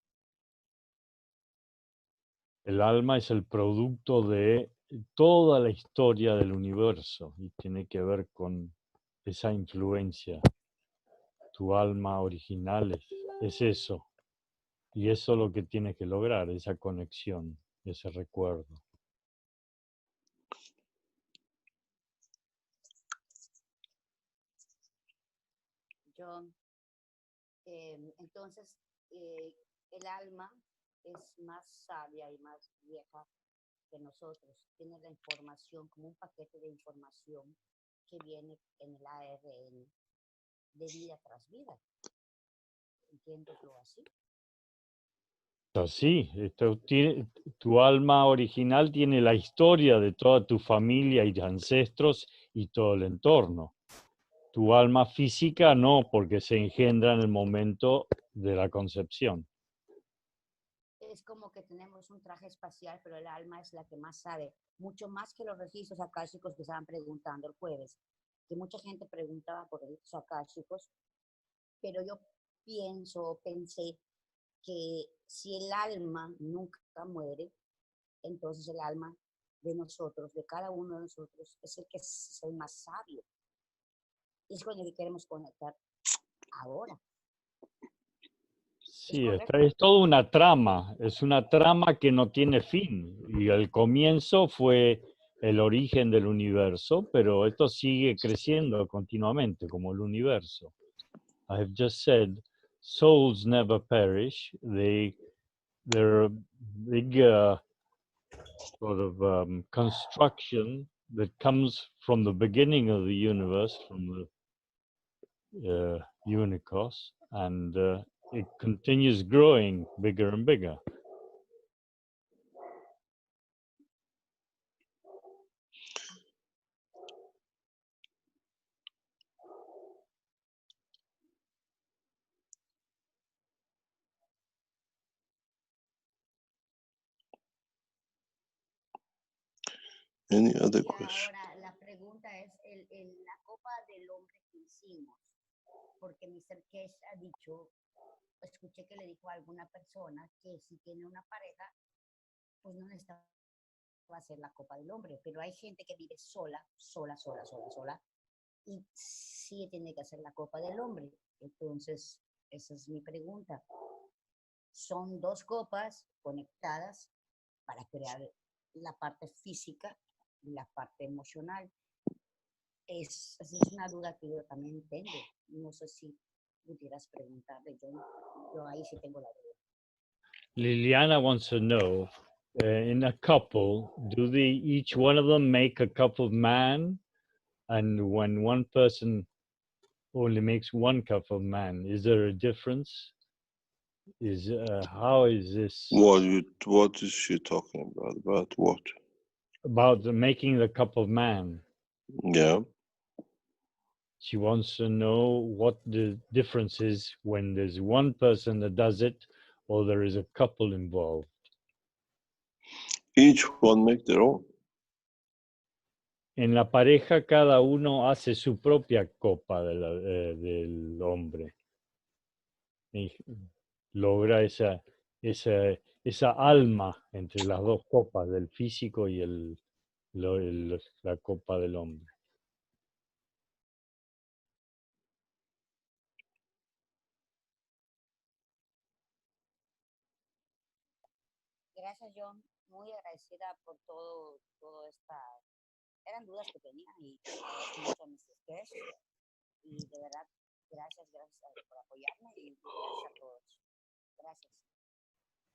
El alma es el producto de toda la historia del universo y tiene que ver con esa influencia. Tu alma original es eso. Y eso es lo que tienes que lograr, esa conexión, ese recuerdo. John, entonces el alma es más sabia y más vieja que nosotros. Tiene la información como un paquete de información que viene en el ARN de vida tras vida. Entiéndelo así. Así, tu alma original tiene la historia de toda tu familia y ancestros y todo el entorno. Tu alma física no, porque se engendra en el momento de la concepción. Es como que tenemos un traje espacial, pero el alma es la que más sabe, mucho más que los registros akáshicos que estaban preguntando el jueves, que mucha gente preguntaba por registros akáshicos, pero yo pensé que si el alma nunca muere, entonces el alma de nosotros, de cada uno de nosotros, es el que es el más sabio. Es con el que queremos conectar ahora. Sí, es toda una trama, es una trama que no tiene fin. Y el comienzo fue el origen del universo, pero esto sigue creciendo continuamente como el universo. I have just said, souls never perish. They're a big sort of construction that comes from the beginning of the universe, from the Unicode, and it continues growing bigger and bigger. Any other question? Ahora la pregunta es la copa del hombre que hicimos, porque Mr. Keshe ha dicho, escuché que le dijo a alguna persona que si tiene una pareja, pues no necesita hacer la copa del hombre, pero hay gente que vive sola, y sí tiene que hacer la copa del hombre. Entonces, esa es mi pregunta. Son dos copas conectadas para crear la parte física y la parte emocional. Es una duda que yo también tengo. No sé si pudieras preguntarle. Yo ahí sí tengo la duda. Liliana wants to know, in a couple, do each one of them make a cup of man? And when one person only makes one cup of man, is there a difference? How is this? What is she talking about? About what? About making the cup of man. Yeah. She wants to know what the difference is when there's one person that does it or there is a couple involved. Each one make their own. En la pareja cada uno hace su propia copa del hombre. Y logra esa alma entre las dos copas, del físico y la copa del hombre. Gracias, John. Muy agradecida por todo esta... Eran dudas que tenía y agradezco mucho a Mr. Keshe. Y de verdad, gracias por apoyarme y gracias a todos. Gracias.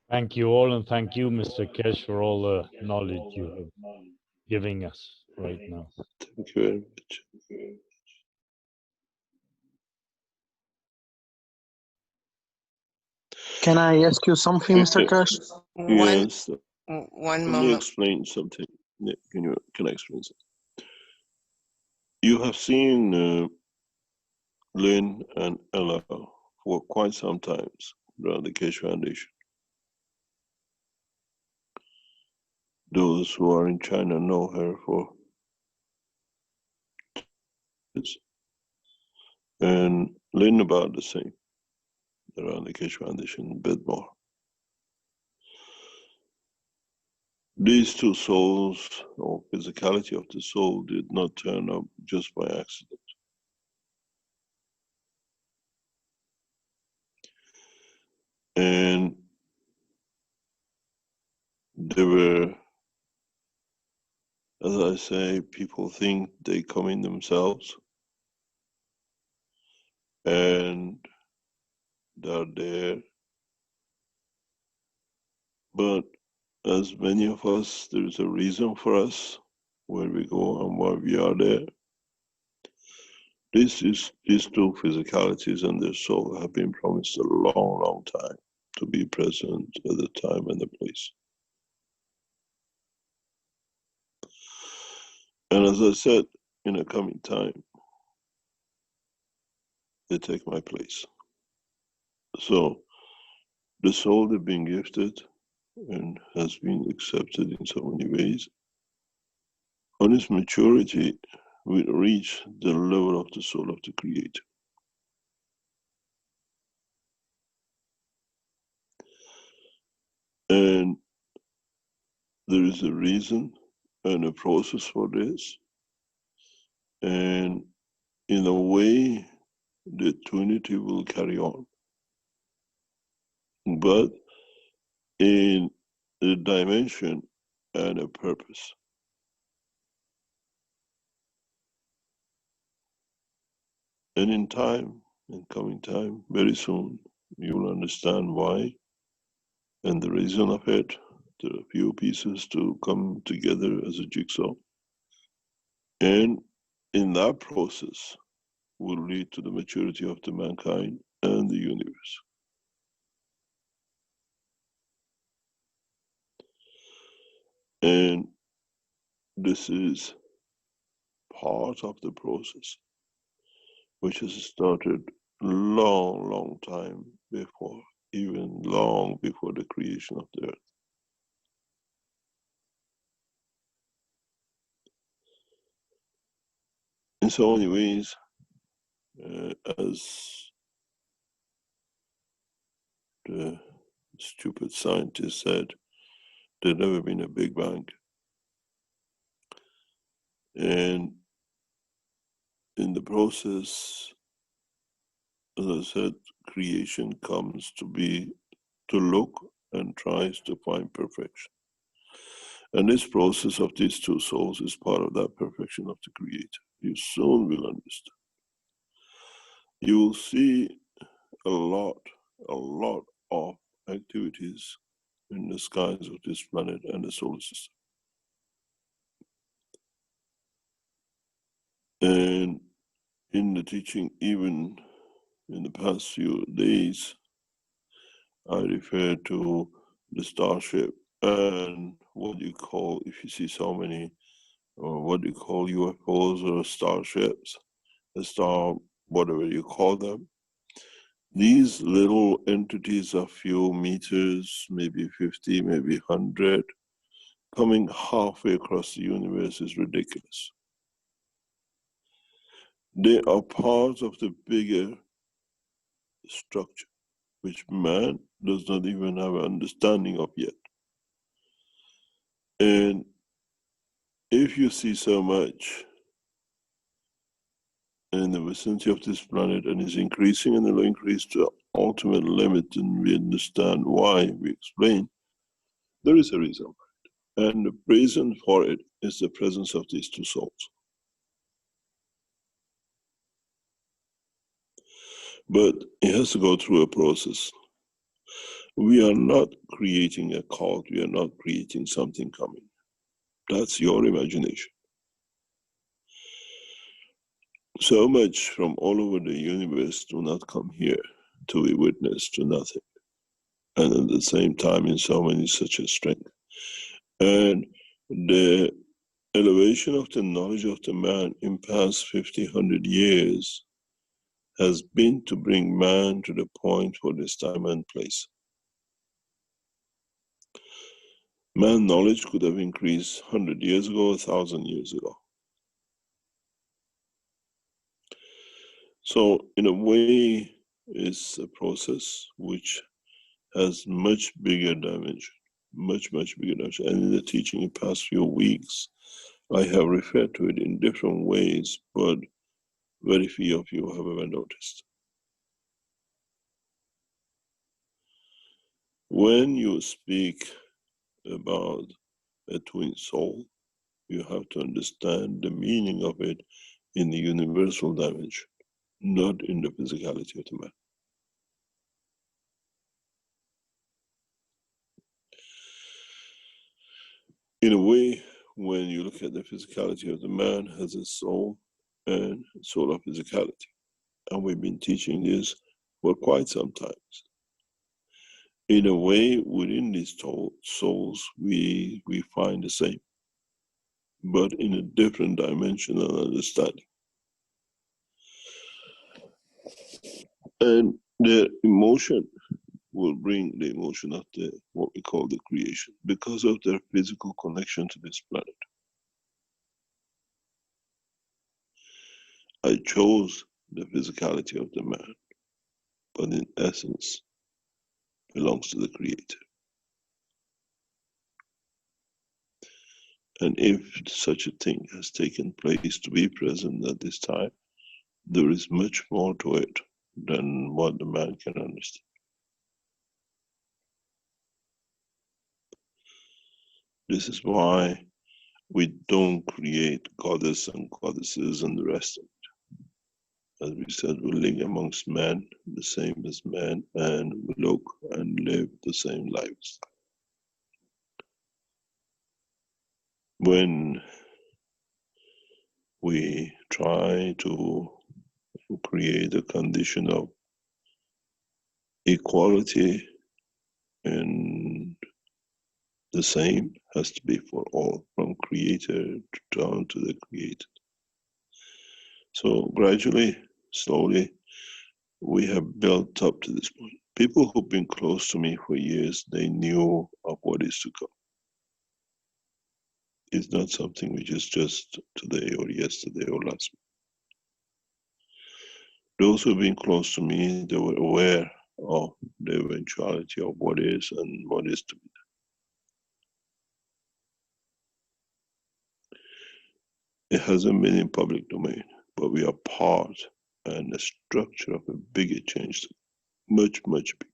Thank you all, and thank you, Mr. Keshe, for all the knowledge you are giving us right now. Thank you very much. Can I ask you something, Mr. Keshe? Yes. One Let me moment. explain something. Can I explain something? You have seen Lynn and Ella for quite some times around the Keshe Foundation. Those who are in China know her for this. And Lynn about the same around the Keshe Foundation in Bedmore. These two souls, or physicality of the soul, did not turn up just by accident. And there were, as I say, people think they come in themselves and they're there. But as many of us, there's a reason for us where we go and why we are there. These two physicalities and their soul have been promised a long, long time to be present at the time and the place. And as I said, in a coming time, they take my place. So the soul they've been gifted and has been accepted in so many ways, on its maturity, will reach the level of the soul of the Creator. And there is a reason and a process for this. And in a way, the Trinity will carry on. But in a dimension and a purpose. And in time, in coming time, very soon, you will understand why and the reason of it. There are a few pieces to come together as a jigsaw. And in that process will lead to the maturity of the mankind and the universe. And this is part of the process, which has started long, long time before, even long before the creation of the earth. In so many ways, as the stupid scientist said, there's never been a Big Bang. And in the process, as I said, creation comes to be, to look and tries to find perfection. And this process of these two souls is part of that perfection of the Creator. You soon will understand. You will see a lot of activities in the skies of this planet and the solar system. And in the teaching, even in the past few days, I refer to the starship and what you call, if you see so many, or what you call UFOs or starships, a star, whatever you call them. These little entities of few meters, maybe 50, maybe 100, coming halfway across the universe is ridiculous. They are part of the bigger structure, which man does not even have an understanding of yet. And if you see so much in the vicinity of this planet and is increasing and it will increase to ultimate limit, and we understand why, we explain, there is a reason. And the reason for it is the presence of these two souls. But it has to go through a process. We are not creating a cult, we are not creating something coming. That's your imagination. So much from all over the universe do not come here to be witness to nothing. And at the same time in so many such a strength. And the elevation of the knowledge of the man in past 50, 100 years has been to bring man to the point for this time and place. Man knowledge could have increased 100 years ago, 1,000 years ago. So in a way, it's a process which has much bigger dimension. much, much bigger dimension. And in the teaching in the past few weeks, I have referred to it in different ways, but very few of you have ever noticed. When you speak about a twin soul, you have to understand the meaning of it in the universal dimension, not in the physicality of the man. In a way, when you look at the physicality of the man as a soul and solar physicality, and we've been teaching this for quite some time. In a way, within these souls, we find the same, but in a different dimension and understanding. And the emotion will bring the emotion of what we call the creation, because of their physical connection to this planet. I chose the physicality of the man, but in essence belongs to the Creator. And if such a thing has taken place to be present at this time, there is much more to it than what the man can understand. This is why we don't create goddess and goddesses and the rest of it. As we said, we live amongst men, the same as men, and we look and live the same lifestyle. When we try to create a condition of equality, and the same has to be for all, from creator down to the created. So gradually, slowly, we have built up to this point. People who've been close to me for years, they knew of what is to come. It's not something which is just today or yesterday or last week. Those who've been close to me, they were aware of the eventuality of what is and what is to be done. It hasn't been in public domain, but we are part and a structure of a bigger change, much, much bigger.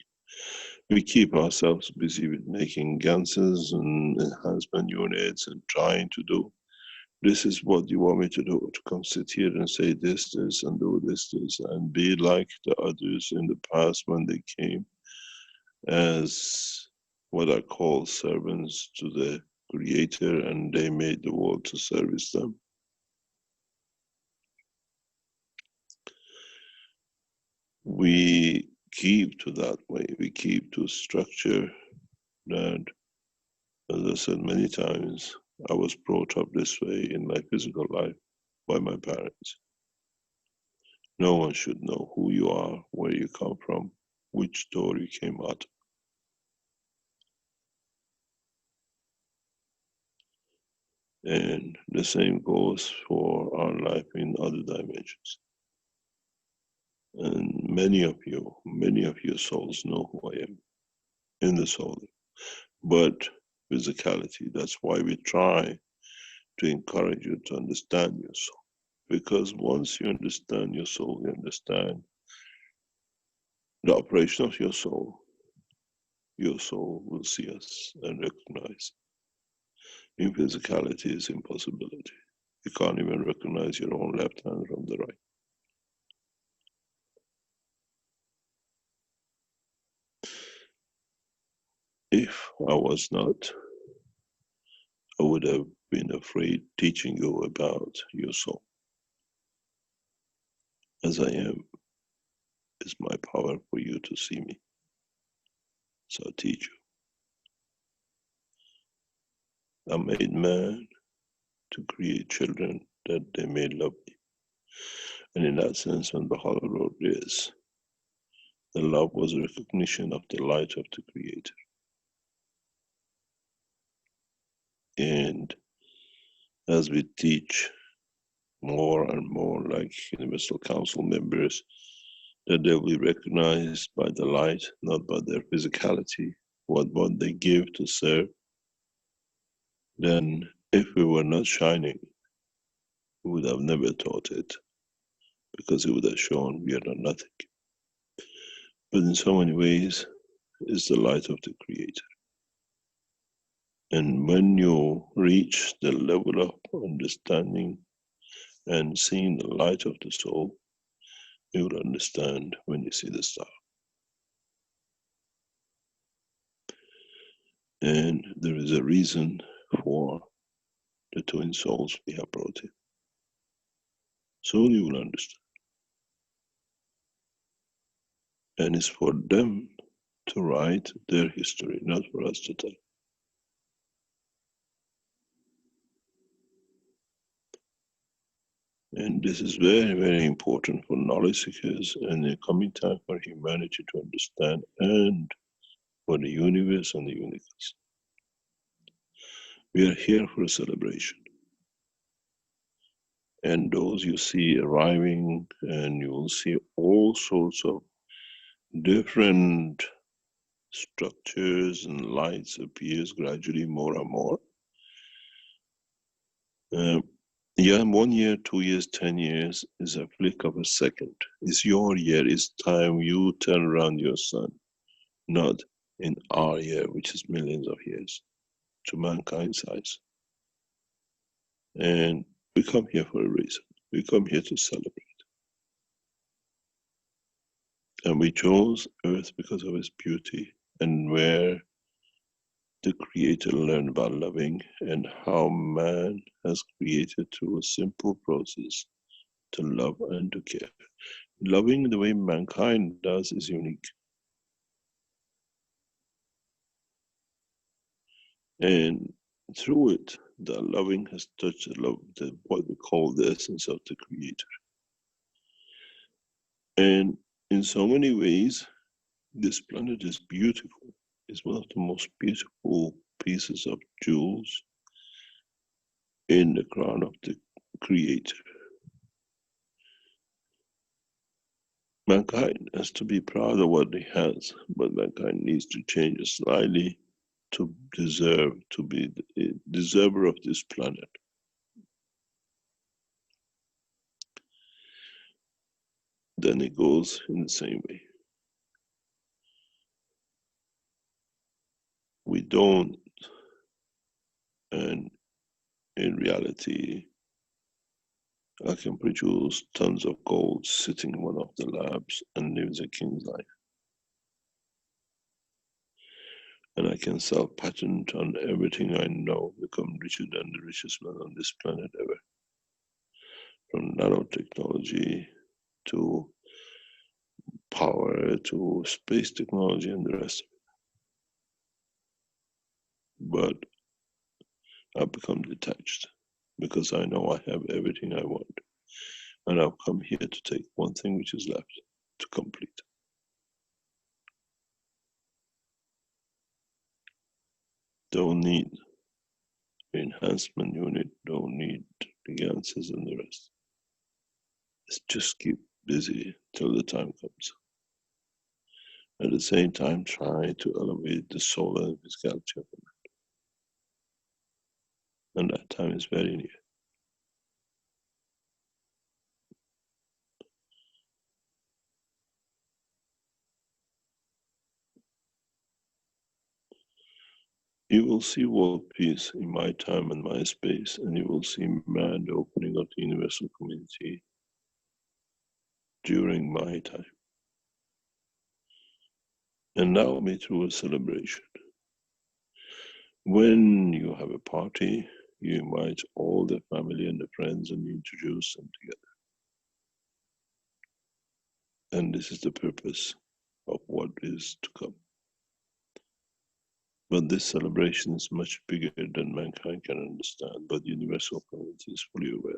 We keep ourselves busy with making ganses and enhancement units and trying to do, this is what you want me to do, to come sit here and say this, and do this, and be like the others in the past when they came as what I call servants to the Creator, and they made the world to service them. We keep to that way, we keep to structure that, as I said many times, I was brought up this way in my physical life by my parents. No one should know who you are, where you come from, which door you came out. And the same goes for our life in other dimensions. And many of your souls know who I am in the soul. But physicality, that's why we try to encourage you to understand your soul. Because once you understand your soul, you understand the operation of your soul will see us and recognize. In physicality is impossibility. You can't even recognize your own left hand from the right. If I was not, I would have been afraid teaching you about your soul. As I am, is my power for you to see me. So I teach you. I made man to create children that they may love me. And in that sense, when Baha'u'llah wrote this, the love was a recognition of the light of the Creator. And as we teach more and more, like Universal Council members, that they will be recognized by the light, not by their physicality, what they give to serve, then if we were not shining, we would have never taught it, because it would have shown we are not nothing. But in so many ways, it's the light of the Creator. And when you reach the level of understanding and seeing the light of the soul, you will understand when you see the star. And there is a reason for the twin souls we have brought in. Soon you will understand. And it's for them to write their history, not for us to tell. And this is very, very important for knowledge seekers and the coming time for humanity to understand, and for the universe and the universe. We are here for a celebration. And those you see arriving, and you will see all sorts of different structures and lights appears gradually more and more. Yeah, 1 year, 2 years, 10 years is a flick of a second. It's your year, it's time you turn around your sun, not in our year, which is millions of years, to mankind's eyes. And we come here for a reason. We come here to celebrate. And we chose Earth because of its beauty, and where the Creator learned about loving, and how man has created through a simple process to love and to care. Loving the way mankind does is unique. And through it, the loving has touched the love, what we call the essence of the Creator. And in so many ways, this planet is beautiful. It's one of the most beautiful pieces of jewels in the crown of the Creator. Mankind has to be proud of what he has, but mankind needs to change slightly to deserve to be the deserver of this planet. Then it goes in the same way. We don't, and in reality, I can produce tons of gold sitting in one of the labs and live a king's life. And I can sell patent on everything I know, become richer than the richest man on this planet ever. From nanotechnology to power to space technology and the rest of it. But I've become detached because I know I have everything I want. And I've come here to take one thing which is left to complete. Don't need enhancement unit, don't need the answers and the rest. Let's just keep busy till the time comes. At the same time, try to elevate the soul and physicality of the man. And that time is very near. You will see world peace in my time and my space, and you will see man the opening of the universal community during my time. And now me through a celebration. When you have a party, you invite all the family and the friends and you introduce them together. And this is the purpose of what is to come. But this celebration is much bigger than mankind can understand, but the universal community is fully aware.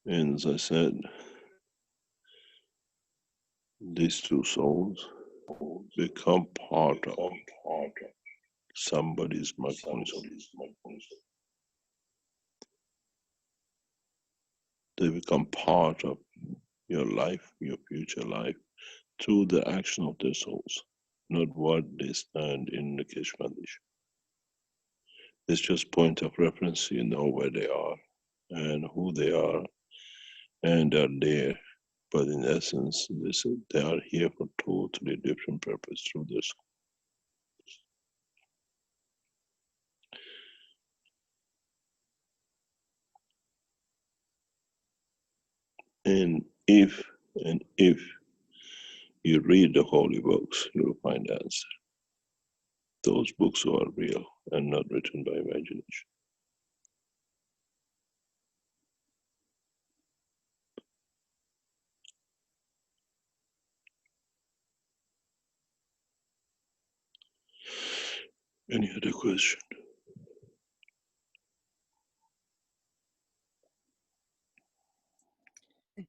And as I said, these two souls become part of somebody's mechanism. They become part of your life, your future life, through the action of their souls, not what they stand in the Keshe Foundation. It's just point of reference, you know where they are and who they are, and they're there. But in essence, they are here for totally different purpose through their soul. And if you read the holy books, you'll find the answer. Those books are real and not written by imagination. Any other question?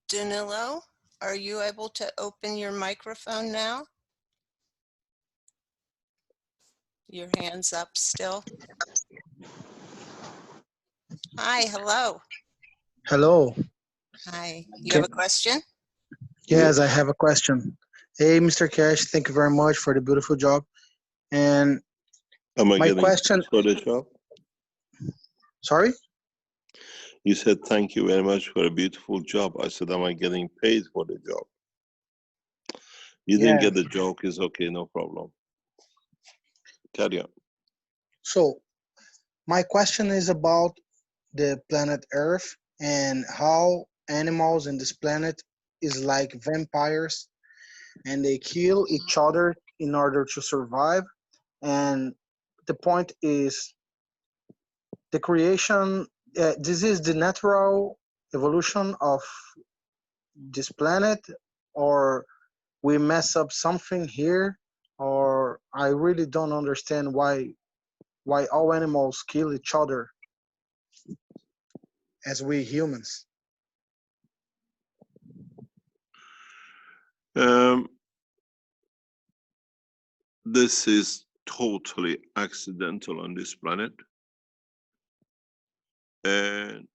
Danilo, are you able to open your microphone now? Your hand's up still. Hi, hello. Hello. Hi, you have a question? Yes, I have a question. Hey, Mr. Keshe, thank you very much for the beautiful job. And Am I my getting question, for the job? sorry? You said thank you very much for a beautiful job. I said, am I getting paid for the job? You didn't Yeah. get the joke, it's okay, no problem. Carry on. So my question is about the planet Earth and how animals in this planet is like vampires and they kill each other in order to survive. And the point is the creation, this is the natural evolution of this planet, or we mess up something here, or I really don't understand why all animals kill each other as we humans. This is totally accidental on this planet. And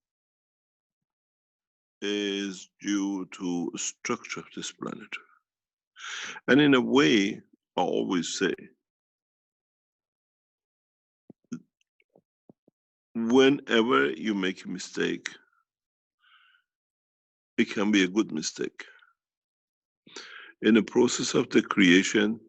is due to structure of this planet. And in a way, I always say, whenever you make a mistake, it can be a good mistake. In the process of the creation,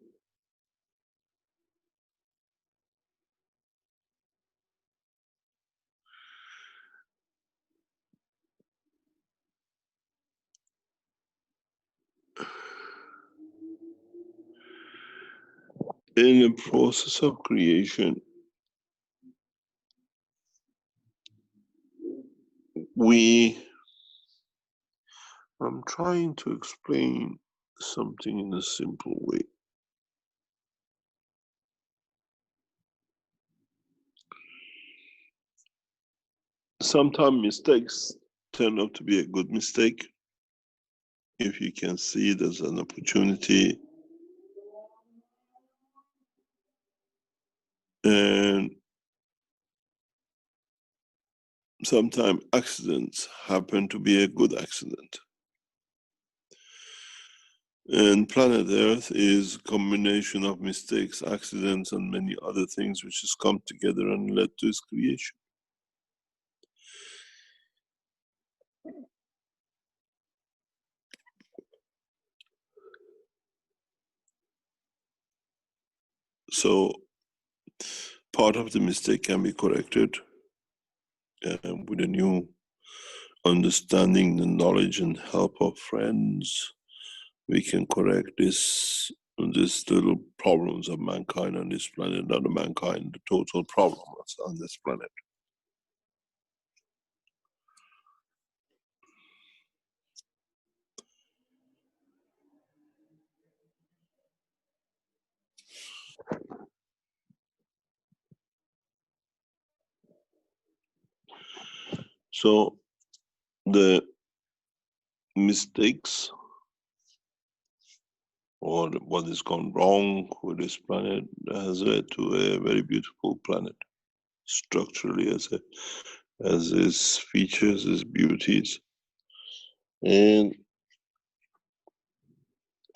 I'm trying to explain something in a simple way. Sometimes mistakes turn out to be a good mistake if you can see it as an opportunity. And sometimes accidents happen to be a good accident. And planet Earth is a combination of mistakes, accidents, and many other things which has come together and led to its creation. So part of the mistake can be corrected with a new understanding, the knowledge and help of friends. We can correct this little problems of mankind on this planet, not the mankind, the total problems on this planet. So the mistakes or what has gone wrong with this planet has led to a very beautiful planet, structurally as its features, its beauties. And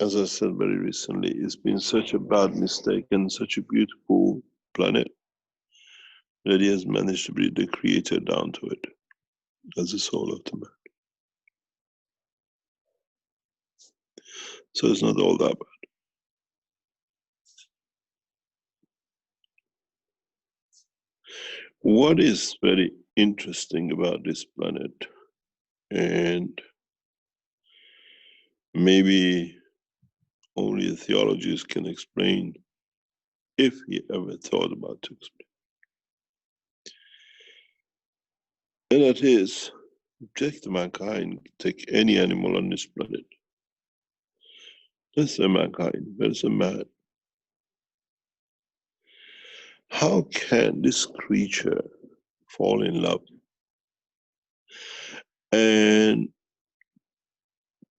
as I said very recently, it's been such a bad mistake and such a beautiful planet that he has managed to bring the creator down to it as the soul of the man. So it's not all that bad. What is very interesting about this planet, and maybe only the theologians can explain, if he ever thought about to explain, and that is, take mankind, take any animal on this planet. Let's say mankind, there's a man. How can this creature fall in love and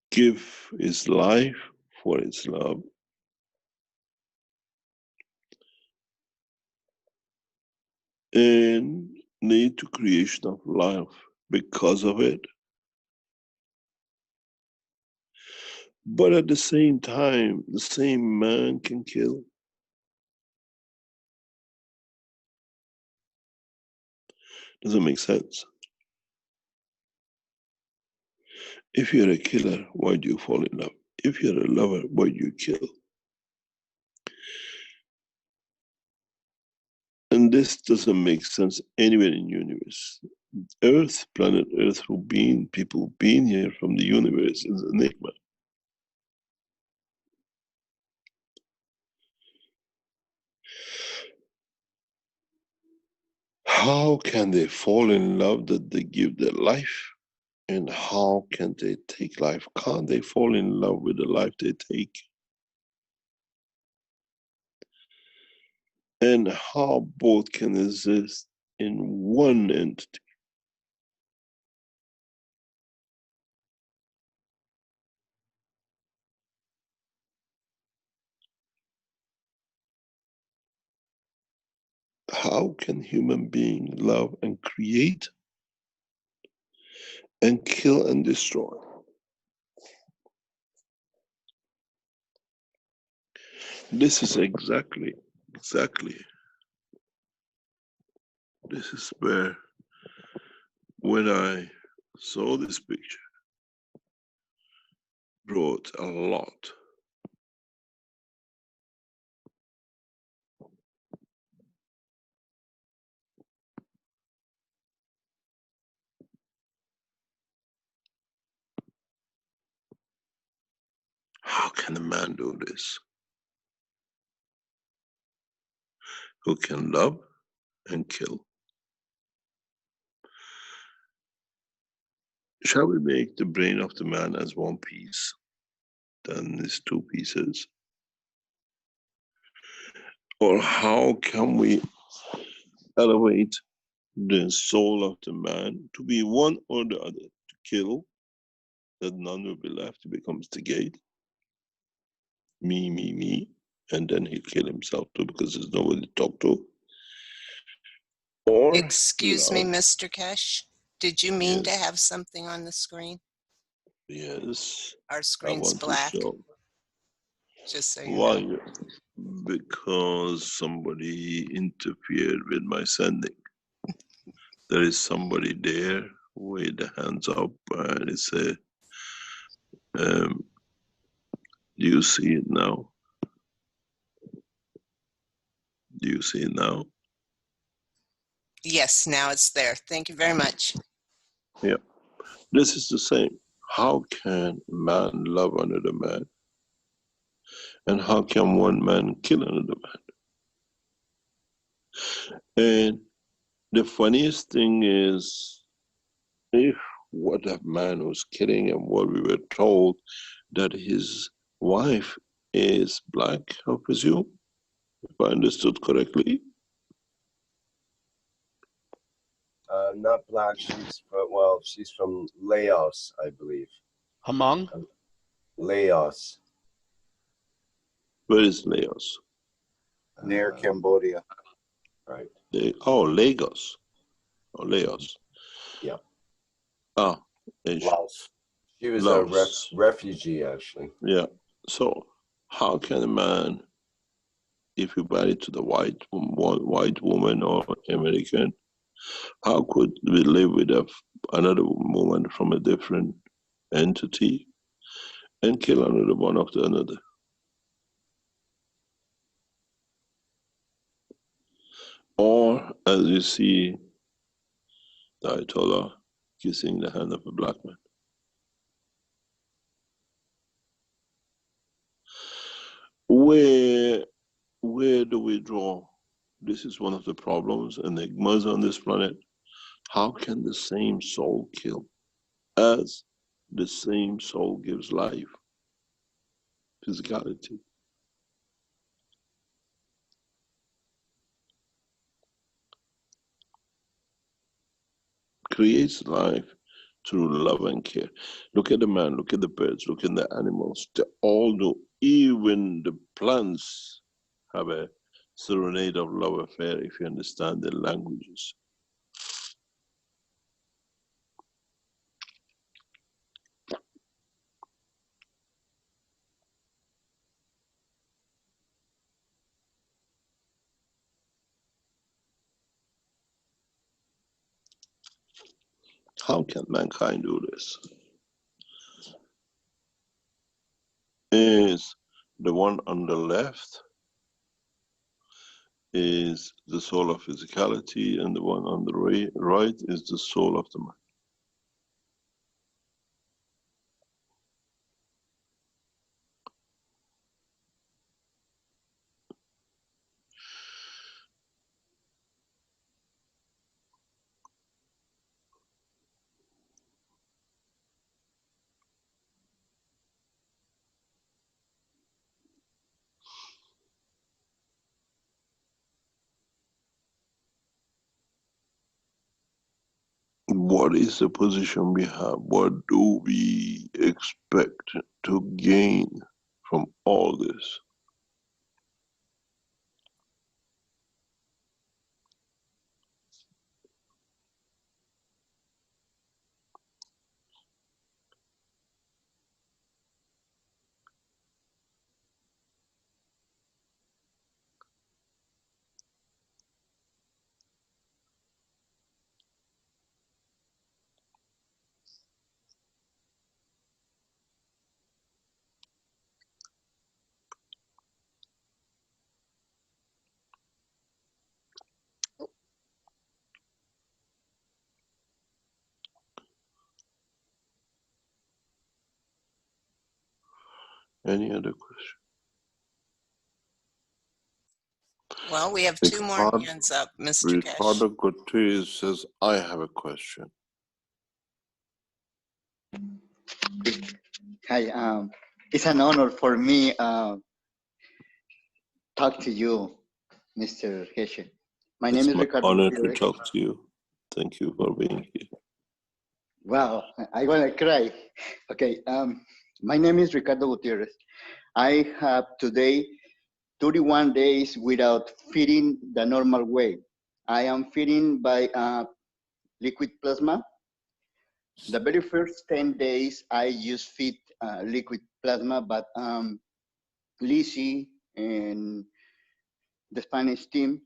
give his life for his love, and lead to creation of life because of it? But at the same time, the same man can kill. Doesn't make sense. If you're a killer, why do you fall in love? If you're a lover, why do you kill? And this doesn't make sense anywhere in the universe. Earth, planet Earth, who been, people been here from the universe is an enigma. How can they fall in love that they give their life? And how can they take life? Can't they fall in love with the life they take? And how both can exist in one entity? How can human beings love and create and kill and destroy? This is exactly, this is where, when I saw this picture, brought a lot. How can a man do this? Who can love and kill? Shall we make the brain of the man as one piece, then it's two pieces? Or how can we elevate the soul of the man to be one or the other, to kill, that none will be left, he becomes the gate, me, and then he'll kill himself too because there's nobody to talk to. Or Excuse me, love. Mr. Keshe. Did you mean to Yes, have something on the screen? yes, Our I screen's want to black, show. just so you know. Why? Because somebody interfered with my sending. There is somebody there with the hands up, and it says, do you see it now? Do you see it now? Yes, now it's there. Thank you very much. Yeah. This is the same. How can a man love another man? And how can one man kill another man? And the funniest thing is, if what a man was killing and what we were told that his wife is black, I presume, if I understood correctly. Not black. She's from Laos, I believe. Among? Laos. Where is Laos? Near Cambodia. Right. Lagos. Oh, Laos. Yeah. Ah, Laos. She was Laos. a refugee, actually. Yeah. So how can a man, if you marry to the white woman or American, how could we live with another woman from a different entity and kill another one after another? Or as you see the Ayatollah kissing the hand of a black man. Where do we draw? This is one of the problems, enigmas on this planet. How can the same soul kill as the same soul gives life? Physicality. Creates life through love and care. Look at the man, look at the birds, look at the animals. They all do. Even the plants have a serenade of love affair if you understand their languages. How can mankind do this? Is the one on the left is the soul of physicality, and the one on the right is the soul of the mind. What is the position we have? What do we expect to gain from all this? Any other question? Well, we have two more hands up, Mr. Keshe. Ricardo Cortez says, I have a question. Hi, it's an honor for me talk to you, Mr. Keshe. My name It's is my Ricardo honor to Gutierrez. talk to you. Thank you for being here. Wow, I want to cry. Okay, my name is Ricardo Gutierrez. I have today 31 days without feeding the normal way. I am feeding by liquid plasma. The very first 10 days, I just feed liquid plasma, but Lizzie and the Spanish team,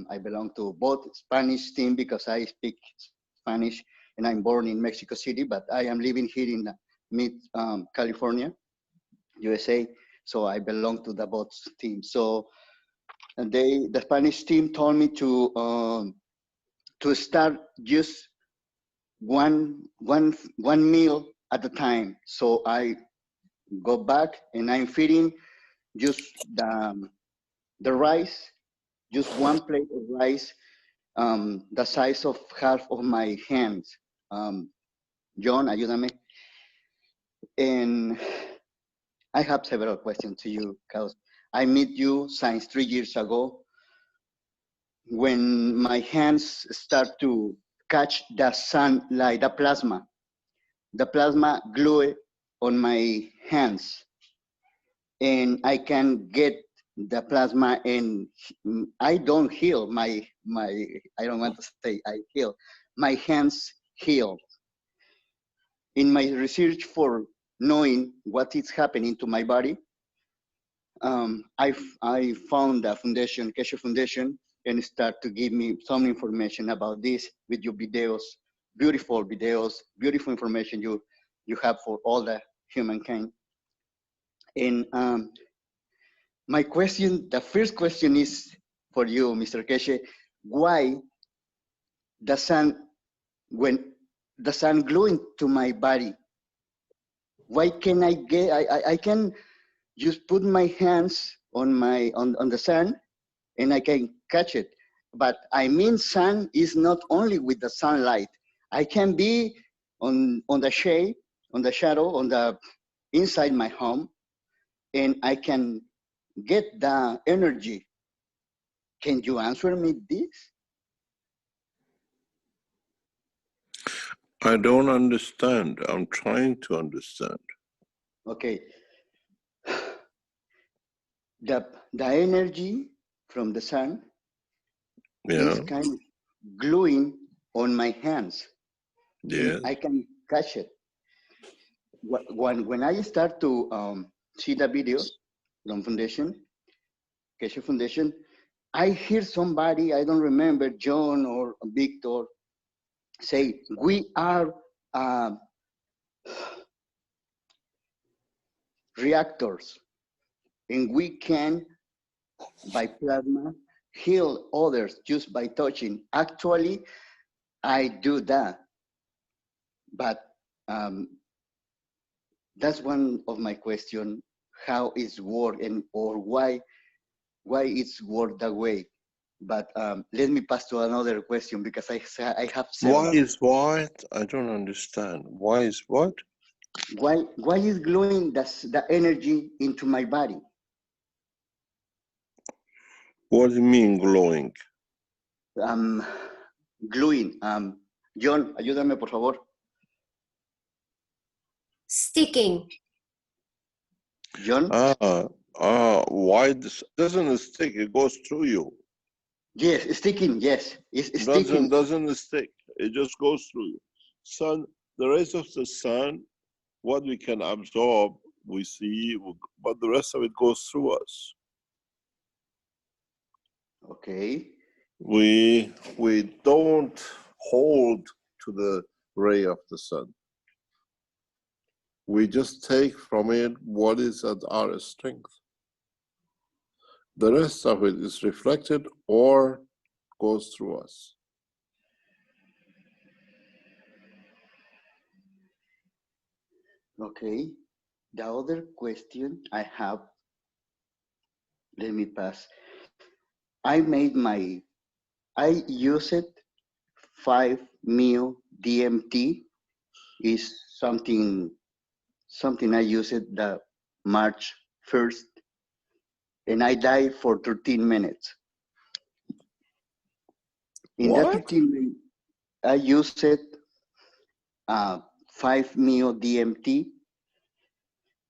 I belong to both Spanish team because I speak Spanish and I'm born in Mexico City, but I am living here in mid California, USA. So I belong to the both team. So the Spanish team told me to start just one meal at a time. So I go back and I'm feeding just the rice, just one plate of rice, the size of half of my hands. John, ayúdame. And I have several questions to you because I met you since 3 years ago when my hands start to catch the sunlight, the plasma. The plasma glue on my hands and I can get the plasma and I don't heal my, I don't want to say I heal, my hands heal. In my research for knowing what is happening to my body, I found the foundation, Keshe Foundation, and start to give me some information about this with your videos, beautiful information you have for all the humankind. And my question, the first question is for you, Mr. Keshe, why the sun, when the sun glowing to my body, why can I can just put my hands on the sun and I can catch it. But I mean, sun is not only with the sunlight. I can be on the shade, on the shadow, on the inside my home, and I can get the energy. Can you answer me this? I don't understand. I'm trying to understand. Okay. The energy from the sun is kind of gluing on my hands. Yeah. I can catch it. When I start to see the video from Foundation, Keshe Foundation, I hear somebody, I don't remember, John or Victor, say, we are reactors, and we can, by plasma, heal others just by touching. Actually, I do that. But that's one of my questions, how it's work and or why it's work that way. But let me pass to another question because I have several. Why is what? I don't understand. Why is what? Why is glowing the energy into my body? What do you mean glowing? Gluing. John, ayúdame por favor. Sticking. John? Why doesn't it stick? It goes through you. Yes, sticking, yes. It's sticking. Doesn't stick. It just goes through you. Sun, the rays of the sun, what we can absorb, we see, but the rest of it goes through us. Okay. We don't hold to the ray of the sun. We just take from it what is at our strength. The rest of it is reflected or goes through us. Okay. The other question I have, let me pass. I use it 5-meo DMT is something I use it the March 1st, and I died for 13 minutes. In What? that 13 minutes, I use it 5-meo DMT.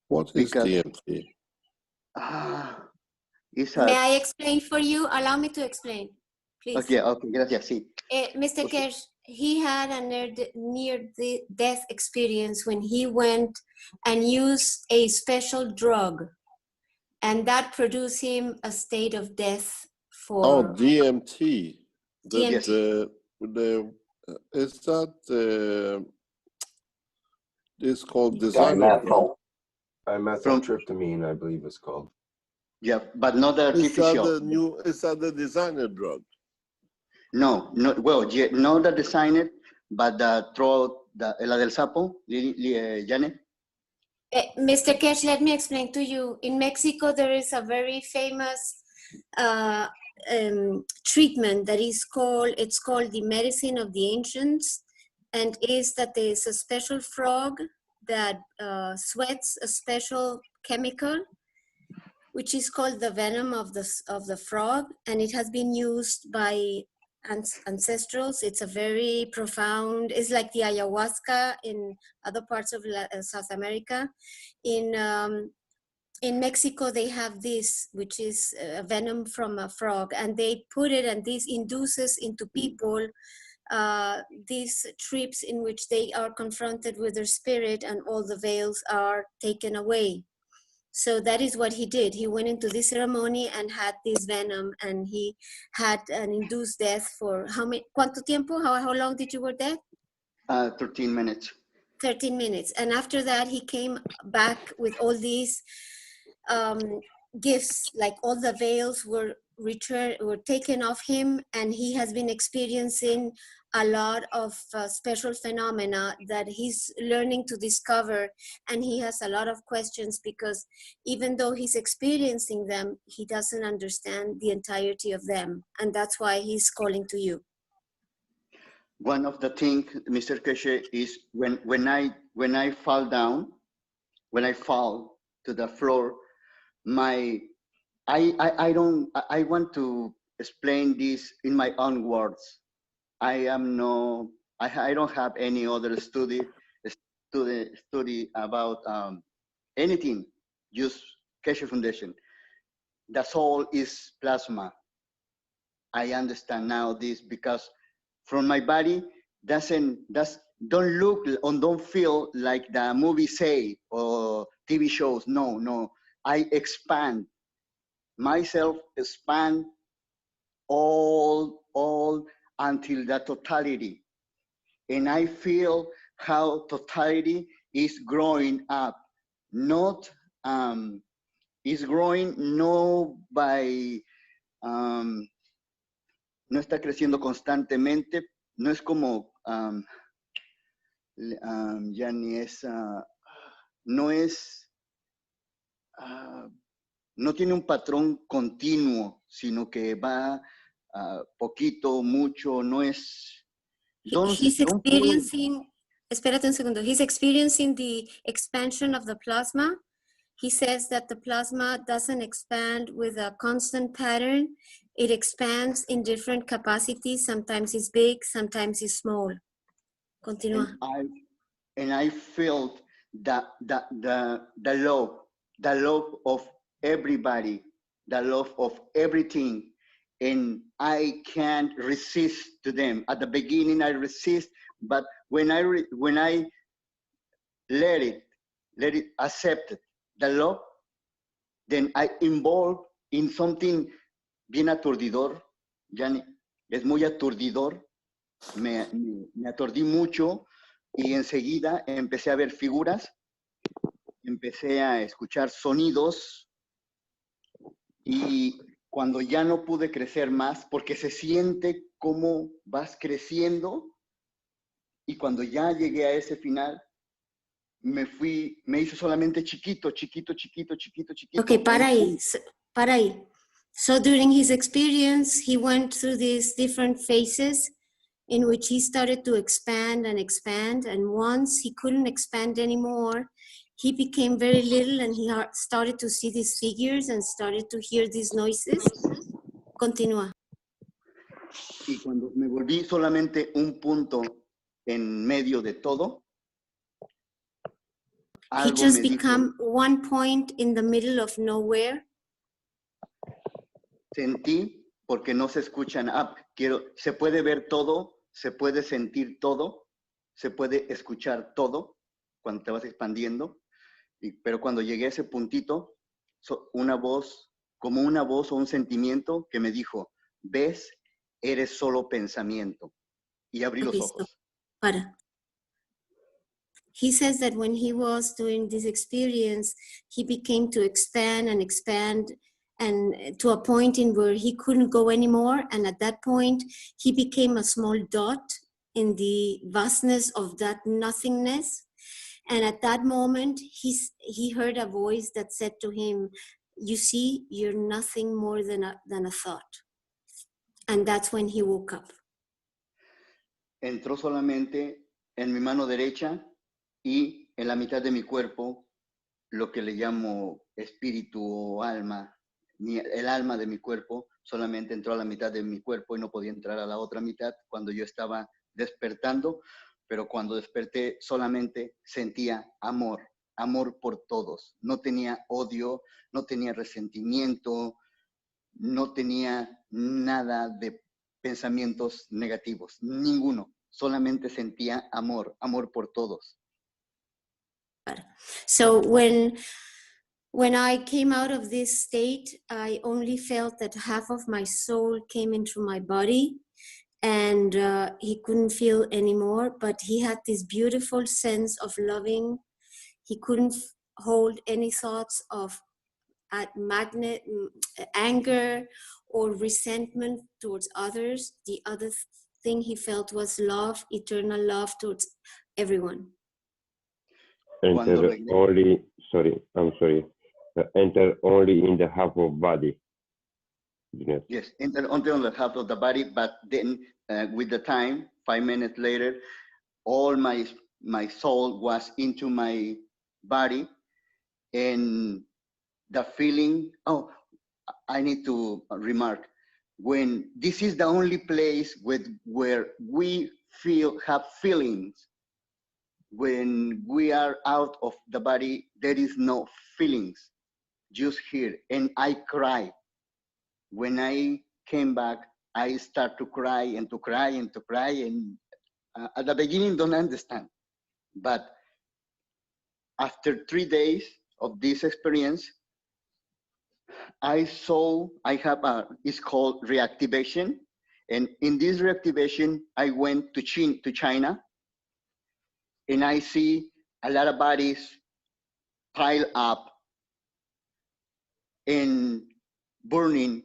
What is DMT? May I explain for you? Allow me to explain, please. Okay, gracias, sí. Mr. Keshe, he had a near-death experience when he went and used a special drug, and that produced him a state of death for... Oh, DMT. DMT. Is that it's called designer drug? Dimethyltryptamine, I believe it's called. Yeah, but not the artificial. Is that the designer drug? No, well, yeah, not the designer, but the la del sapo, Janet. Mr. Keshe, let me explain to you. In Mexico, there is a very famous treatment that is called the medicine of the ancients, and is that there is a special frog that sweats a special chemical, which is called the venom of the frog, and it has been used by ancestrals. It's a very profound, it's like the ayahuasca in other parts of South America. In Mexico, they have this, which is a venom from a frog, and they put it, and this induces into people these trips in which they are confronted with their spirit and all the veils are taken away. So that is what he did. He went into this ceremony and had this venom, and he had an induced death for how many, ¿cuánto tiempo? How long did you were dead? 13 minutes. 13 minutes. And after that, he came back with all these gifts, like all the veils were taken off him, and he has been experiencing a lot of special phenomena that he's learning to discover, and he has a lot of questions because even though he's experiencing them, he doesn't understand the entirety of them, and that's why he's calling to you. One of the things, Mr. Keshe, is when I fall down, when I fall to the floor, I want to explain this in my own words. I don't have any other study about anything, just Keshe Foundation. The soul is plasma. I understand now this because from my body don't look or don't feel like the movies say or TV shows. No. I expand myself, expand all until the totality. And I feel how totality is growing up, not is growing no by no está creciendo constantemente, no es como ya ni es no es no tiene un patrón continuo, sino que va poquito, mucho, no es. He's experiencing, espérate un segundo, he's experiencing the expansion of the plasma. He says that the plasma doesn't expand with a constant pattern. It expands in different capacities. Sometimes it's big, sometimes it's small. Continúa. And I felt the love of everybody, the love of everything, and I can't resist to them. At the beginning, I resist, but when I let it accept the love, then I involve in something bien aturdidor. Yani, es muy aturdidor. Me aturdí mucho y enseguida empecé a ver figuras, empecé a escuchar sonidos y cuando ya no pude crecer más, porque se siente cómo vas creciendo y cuando ya llegué a ese final, me hizo solamente chiquito. Okay, para ahí. So during his experience, he went through these different phases in which he started to expand, and once he couldn't expand anymore, he became very little and he started to see these figures and started to hear these noises. Continúa. Y cuando me volví solamente un punto en medio de todo, he just became one point in the middle of nowhere. Sentí, porque no se escuchan, se puede ver todo, se puede sentir todo, se puede escuchar todo cuando te vas expandiendo, pero cuando llegué a ese puntito, una voz o un sentimiento que me dijo, ves, eres solo pensamiento. Y abrí los ojos. So, para. He says that when he was doing this experience, he became to expand and to a point in where he couldn't go anymore. And at that point, he became a small dot in the vastness of that nothingness. And at that moment, he heard a voice that said to him, you see, you're nothing more than a thought. And that's when he woke up. Entró solamente en mi mano derecha y en la mitad de mi cuerpo, lo que le llamo espíritu o alma. El alma de mi cuerpo solamente entró a la mitad de mi cuerpo y no podía entrar a la otra mitad cuando yo estaba despertando, pero cuando desperté solamente sentía amor por todos. No tenía odio, no tenía resentimiento, no tenía nada de pensamientos negativos, ninguno. Solamente sentía amor, amor por todos. So when I came out of this state, I only felt that half of my soul came into my body, and he couldn't feel anymore, but he had this beautiful sense of loving. He couldn't hold any thoughts of anger or resentment towards others. The other thing he felt was love, eternal love towards everyone. Enter only, sorry, I'm sorry. Enter only in the half of body. Yes, enter only on the half of the body, but then with the time, 5 minutes later, all my soul was into my body, and the feeling, oh, I need to remark, when this is the only place where we have feelings. When we are out of the body, there is no feelings, just here. And I cry. When I came back, I start to cry and to cry and to cry. And at the beginning, don't understand. But after 3 days of this experience, I have it's called reactivation. And in this reactivation, I went to China, and I see a lot of bodies pile up and burning,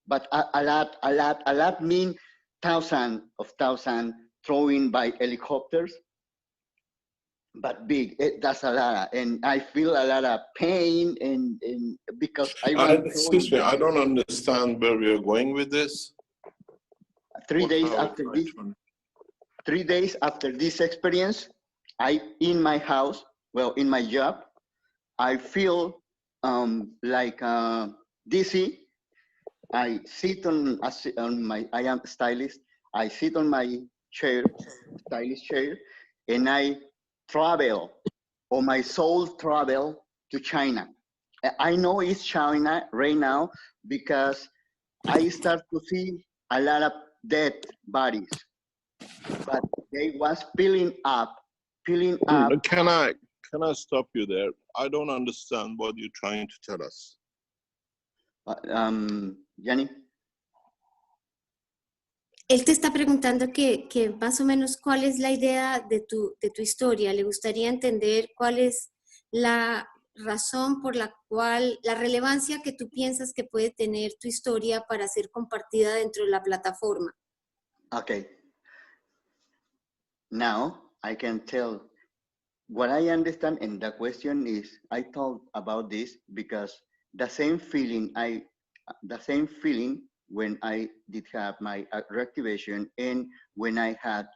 but a lot mean thousands throwing by helicopters, but big, that's a lot. And I feel a lot of pain and because I want excuse me, I don't understand where we are going with this. 3 days after this, 3 days after this experience, in my house, well, in my job, I feel like dizzy. I sit on my, I am stylist. I sit on my chair, stylist chair, and I travel, or my soul travel to China. I know it's China right now because I start to see a lot of dead bodies, but they was peeling up. Can I stop you there? I don't understand what you're trying to tell us. Yanni? Él te está preguntando que más o menos cuál es la idea de tu historia. Le gustaría entender cuál es la razón por la cual, la relevancia que tú piensas que puede tener tu historia para ser compartida dentro de la plataforma. Okay. Now I can tell what I understand, and the question is, I thought about this because the same feeling when I did have my reactivation and when I had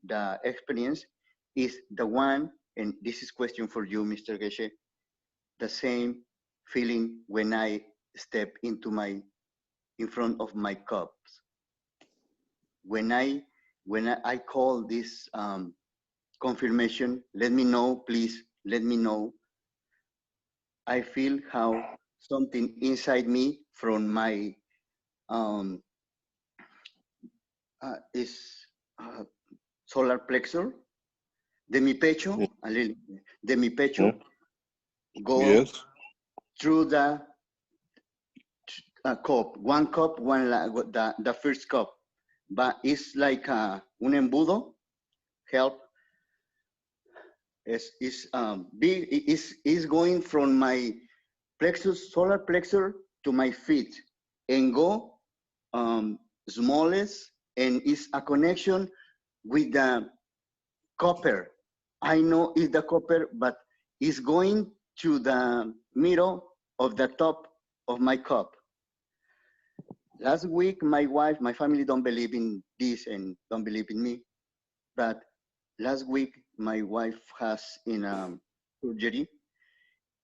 the experience is the one, and this is question for you, Mr. Keshe, the same feeling when I step in front of my cups. When I call this confirmation, let me know, please, let me know. I feel how something inside me from my solar plexus, de mi pecho, go yes. through the cup, the first cup, but it's like un embudo, help. Is going from my solar plexus to my feet and go smallest, and it's a connection with the copper. I know it's the copper, but it's going to the middle of the top of my cup. Last week, my family don't believe in this and don't believe in me, but last week, my wife has in surgery,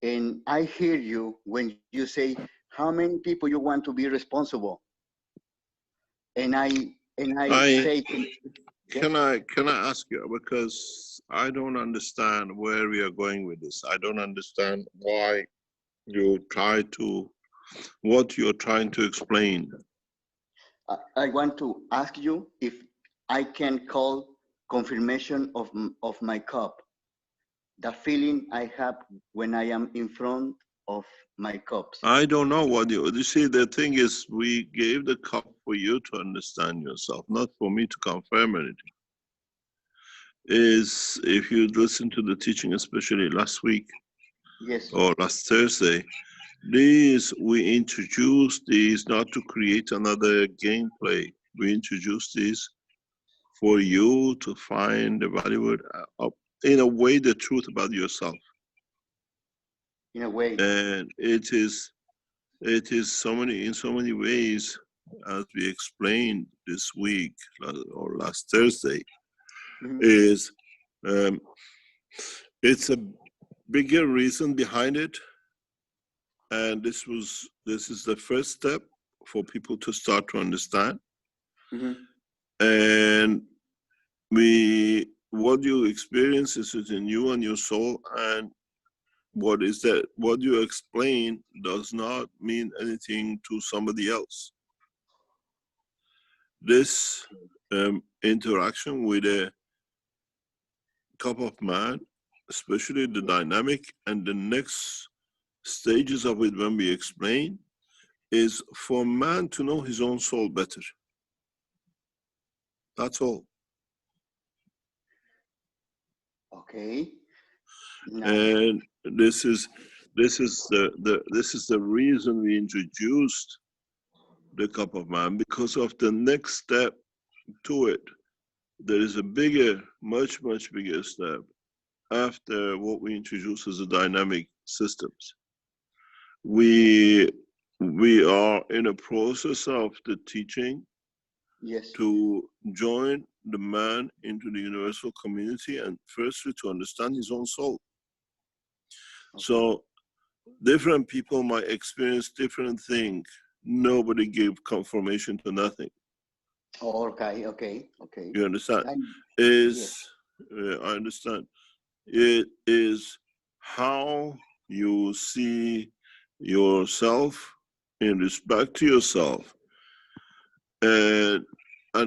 and I hear you when you say how many people you want to be responsible, and I say, can I ask you, because I don't understand where we are going with this. I don't understand why you try to, what you're trying to explain. I want to ask you if I can call confirmation of my cup, the feeling I have when I am in front of my cups. I don't know what you see. The thing is, we gave the cup for you to understand yourself, not for me to confirm anything. Is if you listen to the teaching, especially last week, yes, or last Thursday, these we introduced these not to create another gameplay. We introduced these for you to find the value in a way the truth about yourself. In a way. And it is so many in so many ways, as we explained this week or last Thursday, is it's a bigger reason behind it, and this is the first step for people to start to understand. And what you experience is in you and your soul, and what you explain does not mean anything to somebody else. This interaction with a cup of man, especially the dynamic and the next stages of it when we explain, is for man to know his own soul better. That's all. Okay. And this is the reason we introduced the cup of man, because of the next step to it. There is a bigger, much bigger step after what we introduce as the dynamic systems. We are in a process of the teaching to join the man into the universal community, and firstly to understand his own soul. So different people might experience different things. Nobody gave confirmation to nothing. Okay. You understand? I understand. It is how you see yourself in respect to yourself, and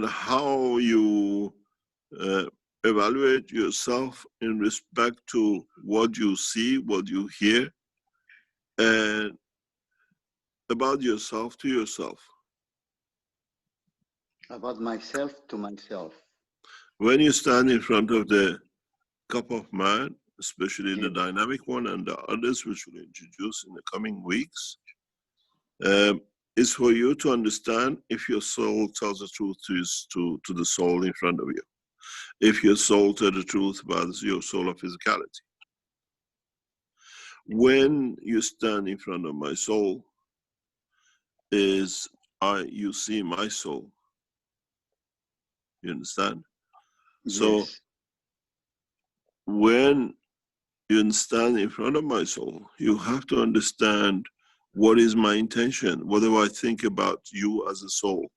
how you evaluate yourself in respect to what you see, what you hear, and about yourself to yourself. About myself to myself. When you stand in front of the cup of man, especially the dynamic one and the others which we'll introduce in the coming weeks, is for you to understand if your soul tells the truth to the soul in front of you. If your soul tells the truth about your soul of physicality. When you stand in front of my soul, you see my soul. You understand? So when you stand in front of my soul, you have to understand what is my intention. What do I think about you as a soul?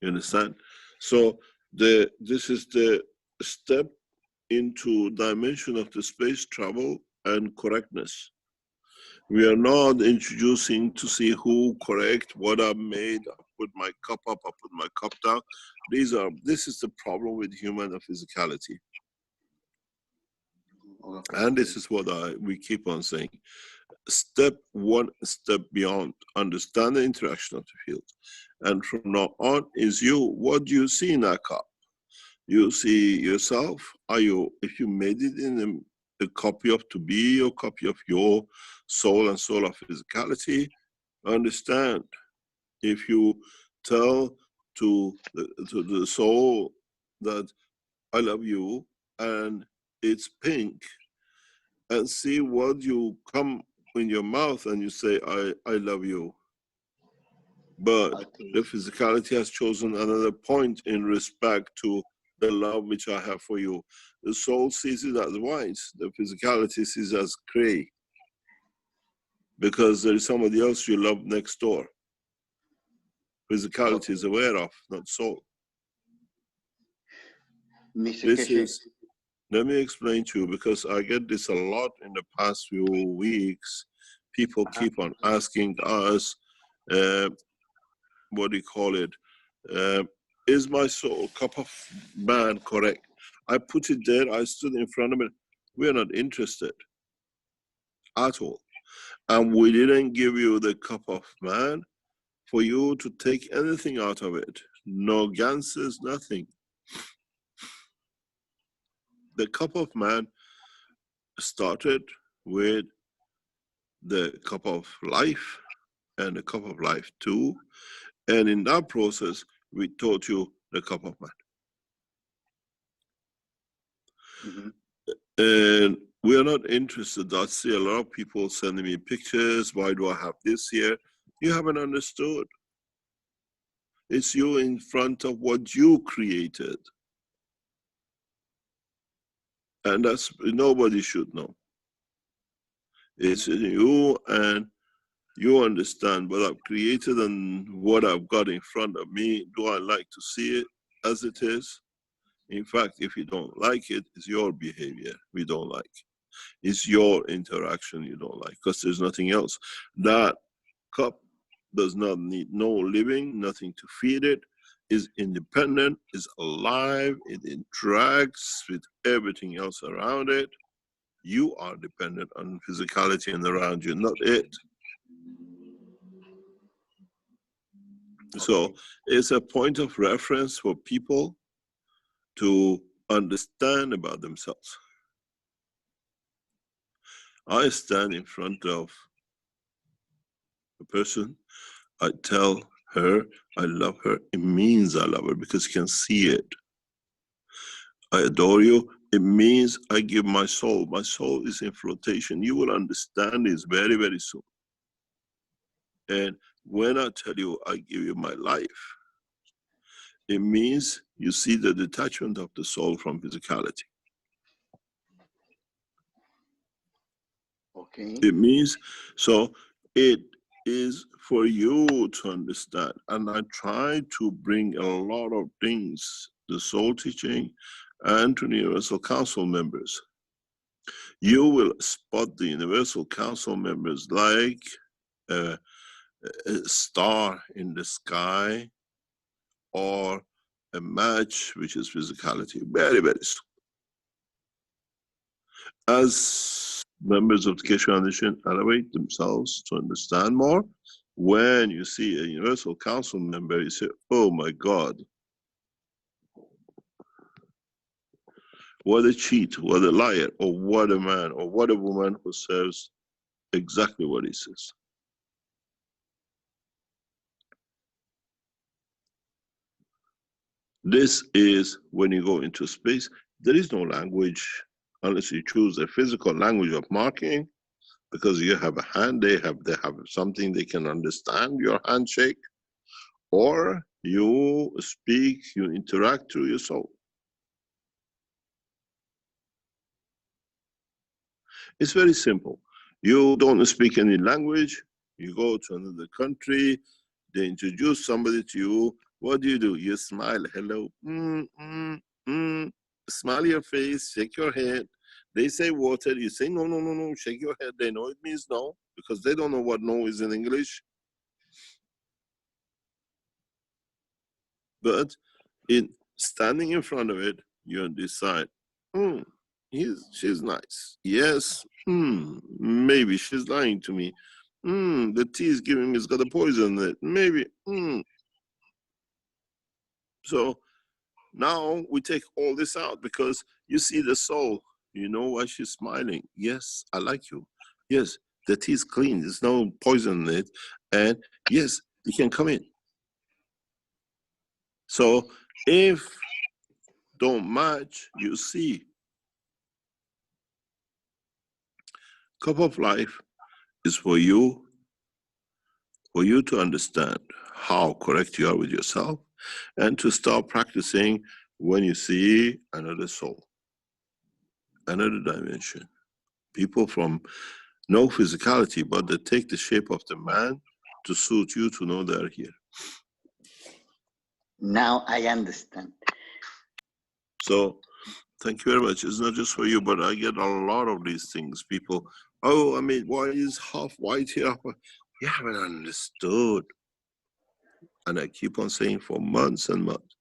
You understand? So this is the step into dimension of the space travel and correctness. We are not introducing to see who correct, what I made. I put my cup up, I put my cup down. This is the problem with human physicality. And this is what we keep on saying. Step one step beyond, understand the interaction of the field. And from now on is you. What do you see in that cup? You see yourself. If you made it in a copy of to be, or copy of your soul and soul of physicality, understand. If you tell to the soul that I love you, and it's pink, and see what you come in your mouth and you say, I love you. But the physicality has chosen another point in respect to the love which I have for you. The soul sees it as white, the physicality sees it as gray. Because there is somebody else you love next door. Physicality is aware of, not soul. Mr. Keshe. Let me explain to you, because I get this a lot in the past few weeks. People keep on asking us, what do you call it? Is my soul cup of man correct? I put it there, I stood in front of it. We are not interested at all. And we didn't give you the cup of man for you to take anything out of it. No ganses, nothing. The cup of man started with the cup of life and the cup of life too. And in that process, we taught you the cup of man. Mm-hmm. And we are not interested. I see a lot of people sending me pictures. Why do I have this here? You haven't understood. It's you in front of what you created. And that's, nobody should know. It's you, and you understand what I've created and what I've got in front of me. Do I like to see it as it is? In fact, if you don't like it, it's your behavior we don't like. It's your interaction you don't like, because there's nothing else. That cup does not need no living, nothing to feed it, is independent, is alive, it interacts with everything else around it. You are dependent on physicality and around you, not it. So it's a point of reference for people to understand about themselves. I stand in front of a person, I tell her I love her. It means I love her because you can see it. I adore you. It means I give my soul. My soul is in flotation. You will understand this very, very soon. And when I tell you I give you my life, it means you see the detachment of the soul from physicality. Okay. It means, so it is for you to understand. And I try to bring a lot of things, the soul teaching and to the Universal Council members. You will spot the Universal Council members like a star in the sky or a match, which is physicality, very, very soon. As members of the Keshe Foundation elevate themselves to understand more, when you see a Universal Council member, you say, oh my God, what a cheat, what a liar, or what a man, or what a woman who serves exactly what he says. This is when you go into space, there is no language unless you choose a physical language of marking, because you have a hand, they have something they can understand, your handshake, or you speak, you interact through your soul. It's very simple. You don't speak any language, you go to another country, they introduce somebody to you, what do? You smile, hello, smile your face, shake your head. They say water, you say no, no, no, no, shake your head. They know it means no, because they don't know what no is in English. But in standing in front of it, you decide, she's nice. Yes, maybe she's lying to me. The tea is giving me, it's got a poison in it. Maybe, So now we take all this out because you see the soul. You know why she's smiling. Yes, I like you. Yes, the tea is clean. There's no poison in it. And yes, you can come in. So if don't match, you see. Cup of life is for you to understand how correct you are with yourself and to start practicing when you see another soul, another dimension. People from no physicality, but they take the shape of the man to suit you to know they're here. Now I understand. So thank you very much. It's not just for you, but I get a lot of these things. People, oh, I mean, why is half white here? You haven't understood. And I keep on saying for months and months,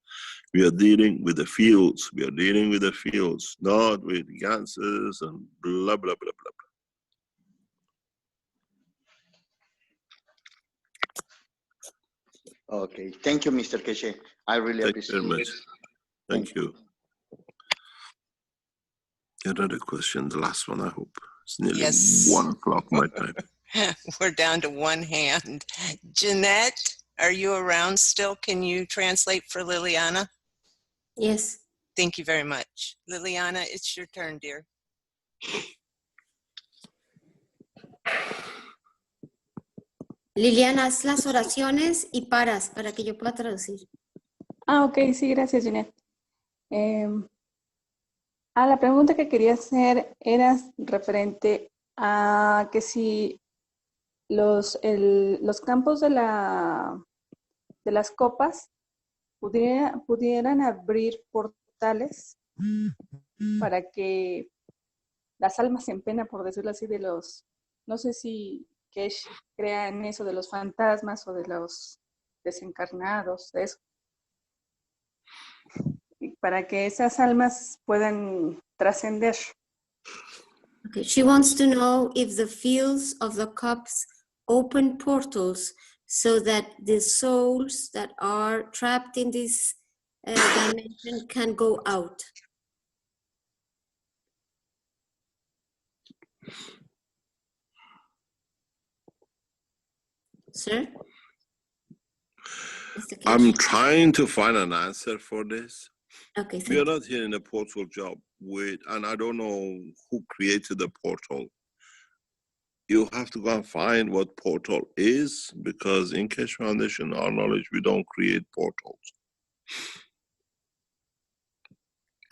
we are dealing with the fields. We are dealing with the fields, not with gases and blah, blah, blah, blah, blah. Okay, thank you, Mr. Keshe. I really Thank you appreciate very it. much. Thank you. Another question, the last one, I hope. It's nearly Yes. 1 o'clock my time. We're down to one hand. Jeanette, are you around still? Can you translate for Liliana? Yes. Thank you very much. Liliana, it's your turn, dear. Liliana, haz las oraciones y paras para que yo pueda traducir. Ah, ok, sí, gracias, Jeanette. La pregunta que quería hacer era referente a que si los campos de las copas pudieran abrir portales para que las almas en pena, por decirlo así, no sé si Keshe crea en eso de los fantasmas o de los desencarnados, de eso, para que esas almas puedan trascender. Okay. She wants to know if the fields of the cups open portals so that the souls that are trapped in this dimension can go out. Sir? I'm trying to find an answer for this. Okay, we are not here in a portal job and I don't know who created the portal. You have to go and find what portal is, because in Keshe Foundation, our knowledge, we don't create portals.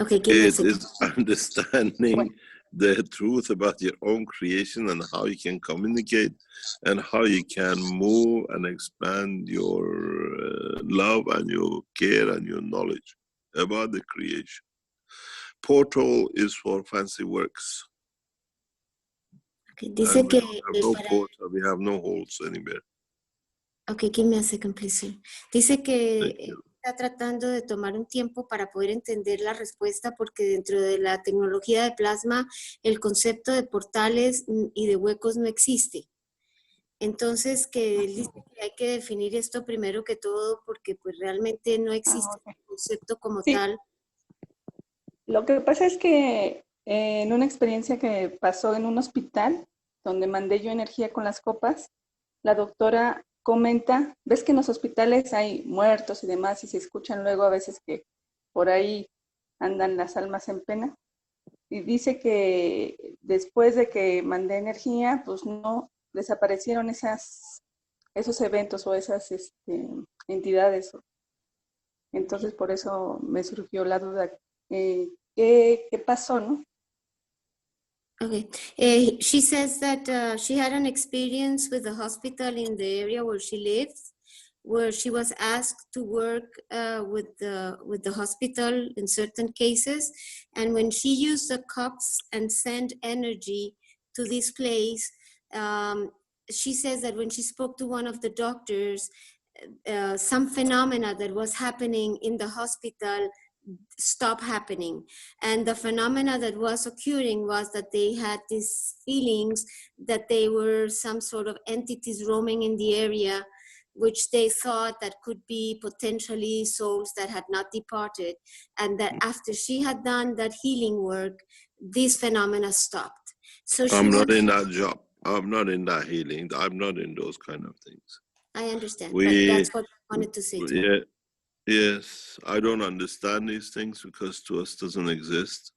Okay, it is understanding the truth about your own creation and how you can communicate and how you can move and expand your love and your care and your knowledge about the creation. Portal is for fancy works. Okay, dice and que we have no holes anywhere. Okay, give me a second, please, sir. Dice que está tratando de tomar un tiempo para poder entender la respuesta, porque dentro de la tecnología de plasma el concepto de portales y de huecos no existe. Entonces, que él dice que hay que definir esto primero que todo, porque pues realmente no existe el concepto como tal. Lo que pasa es que en una experiencia que pasó en un hospital, donde mandé yo energía con las copas, la doctora comenta, ves que en los hospitales hay muertos y demás, y se escuchan luego a veces que por ahí andan las almas en pena. Y dice que después de que mandé energía, pues no desaparecieron esos eventos o esas entidades. Entonces por eso me surgió la duda, ¿qué pasó, no? Okay. She says that she had an experience with the hospital in the area where she lives, where she was asked to work with the hospital in certain cases. And when she used the cups and sent energy to this place, she says that when she spoke to one of the doctors, some phenomena that was happening in the hospital stop happening, and the phenomena that was occurring was that they had these feelings that they were some sort of entities roaming in the area, which they thought that could be potentially souls that had not departed, and that after she had done that healing work, these phenomena stopped. So I'm not in that job. I'm not in that healing. I'm not in those kind of things. I understand, but that's what I wanted to say to you. Yes, I don't understand these things because to us doesn't exist.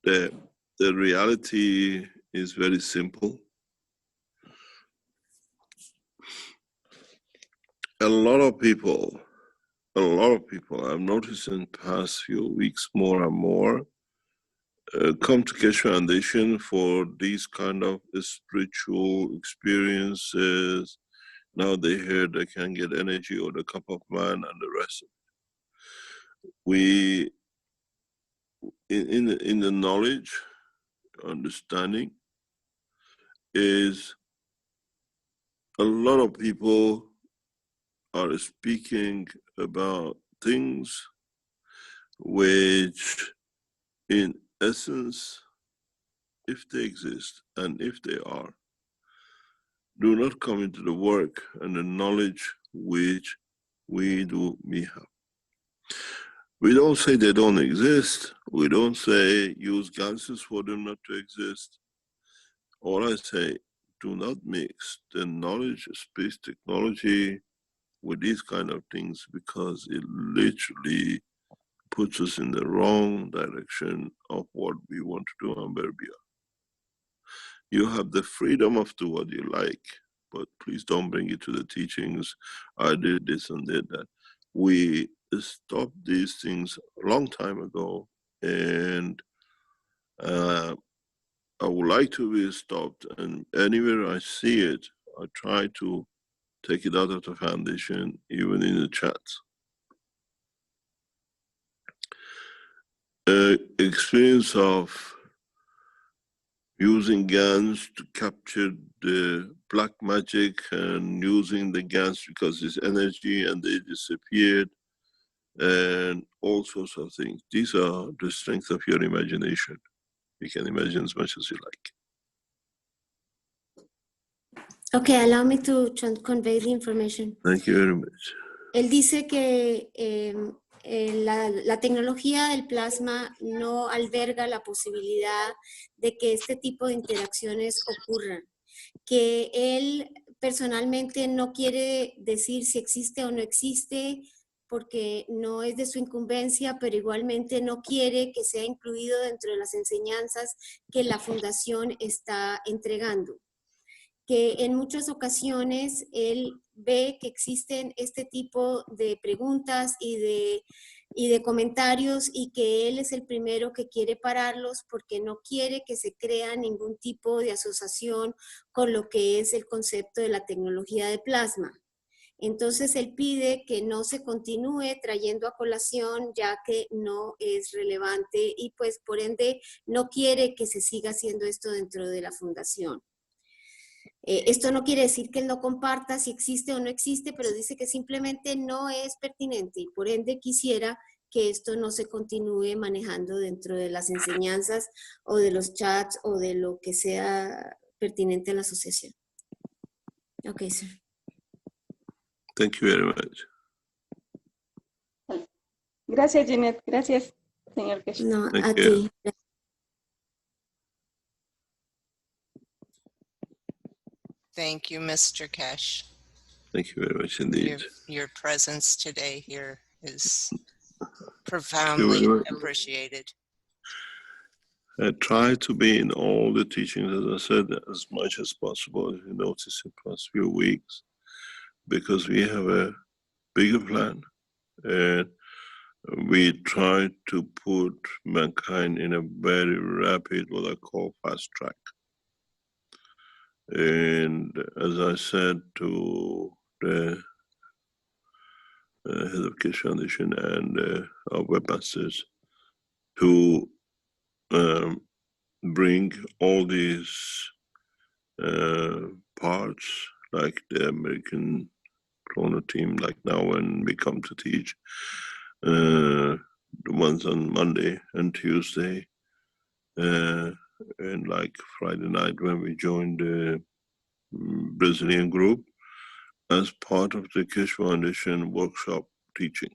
The reality is very simple. A lot of people I've noticed in the past few weeks more and more come to Keshe Foundation for these kind of spiritual experiences. Now they hear they can get energy or the cup of man and the rest of it. We, in the knowledge, understanding, is a lot of people are speaking about things which, in essence, if they exist and if they are, do not come into the work and the knowledge which we have. We don't say they don't exist. We don't say use gases for them not to exist. All I say, do not mix the knowledge of space technology with these kind of things, because it literally puts us in the wrong direction of what we want to do and where we are. You have the freedom of do what you like, but please don't bring it to the teachings. I did this and did that. We stopped these things a long time ago, and I would like to be stopped. And anywhere I see it, I try to take it out of the foundation, even in the chats. Experience of using GANs to capture the black magic and using the GANs because it's energy and they disappeared, and all sorts of things. These are the strength of your imagination. You can imagine as much as you like. Okay, allow me to convey the information. Thank you very much. Él dice que la tecnología del plasma no alberga la posibilidad de que este tipo de interacciones ocurran, que él personalmente no quiere decir si existe o no existe, porque no es de su incumbencia, pero igualmente no quiere que sea incluido dentro de las enseñanzas que la fundación está entregando. Que en muchas ocasiones él ve que existen este tipo de preguntas y de comentarios, y que él es el primero que quiere pararlos porque no quiere que se crea ningún tipo de asociación con lo que es el concepto de la tecnología de plasma. Entonces él pide que no se continúe trayendo a colación, ya que no es relevante, y pues por ende no quiere que se siga haciendo esto dentro de la fundación. Esto no quiere decir que él no comparta si existe o no existe, pero dice que simplemente no es pertinente, y por ende quisiera que esto no se continúe manejando dentro de las enseñanzas o de los chats o de lo que sea pertinente a la asociación. Ok, sir. Thank you very much. Gracias, Jeanette. Gracias, señor Keshe. No, Thank a you. ti. Thank you, Mr. Keshe. Thank you very much indeed. Your presence today here is Thank profoundly you very much. appreciated. I try to be in all the teachings, as I said, as much as possible, as you notice in the past few weeks, because we have a bigger plan, and we try to put mankind in a very rapid, what I call fast track. And as I said to the head of Keshe Foundation and our webmasters, to bring all these parts, like the American chrono team, like now when we come to teach, the ones on Monday and Tuesday, and like Friday night when we joined the Brazilian group, as part of the Keshe Foundation workshop teaching,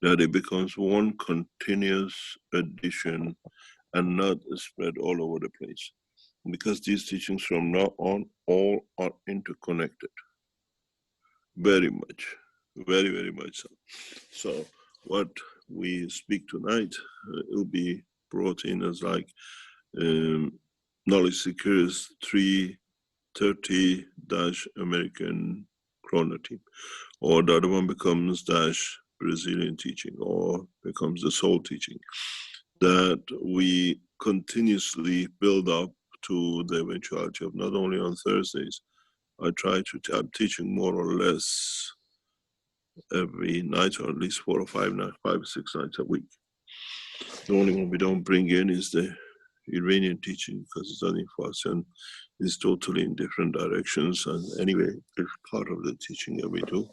that it becomes one continuous addition and not spread all over the place. Because these teachings from now on all are interconnected. Very much, very, very much so. So what we speak tonight will be brought in as like knowledge seekers 330 American chrono team, or the other one becomes Brazilian teaching, or becomes the soul teaching, that we continuously build up to the eventuality of not only on Thursdays. I try to, I'm teaching more or less every night, or at least 4 or 5 or 6 nights a week. The only one we don't bring in is the Iranian teaching, because it's only for us and it's totally in different directions. And anyway, it's part of the teaching that we do.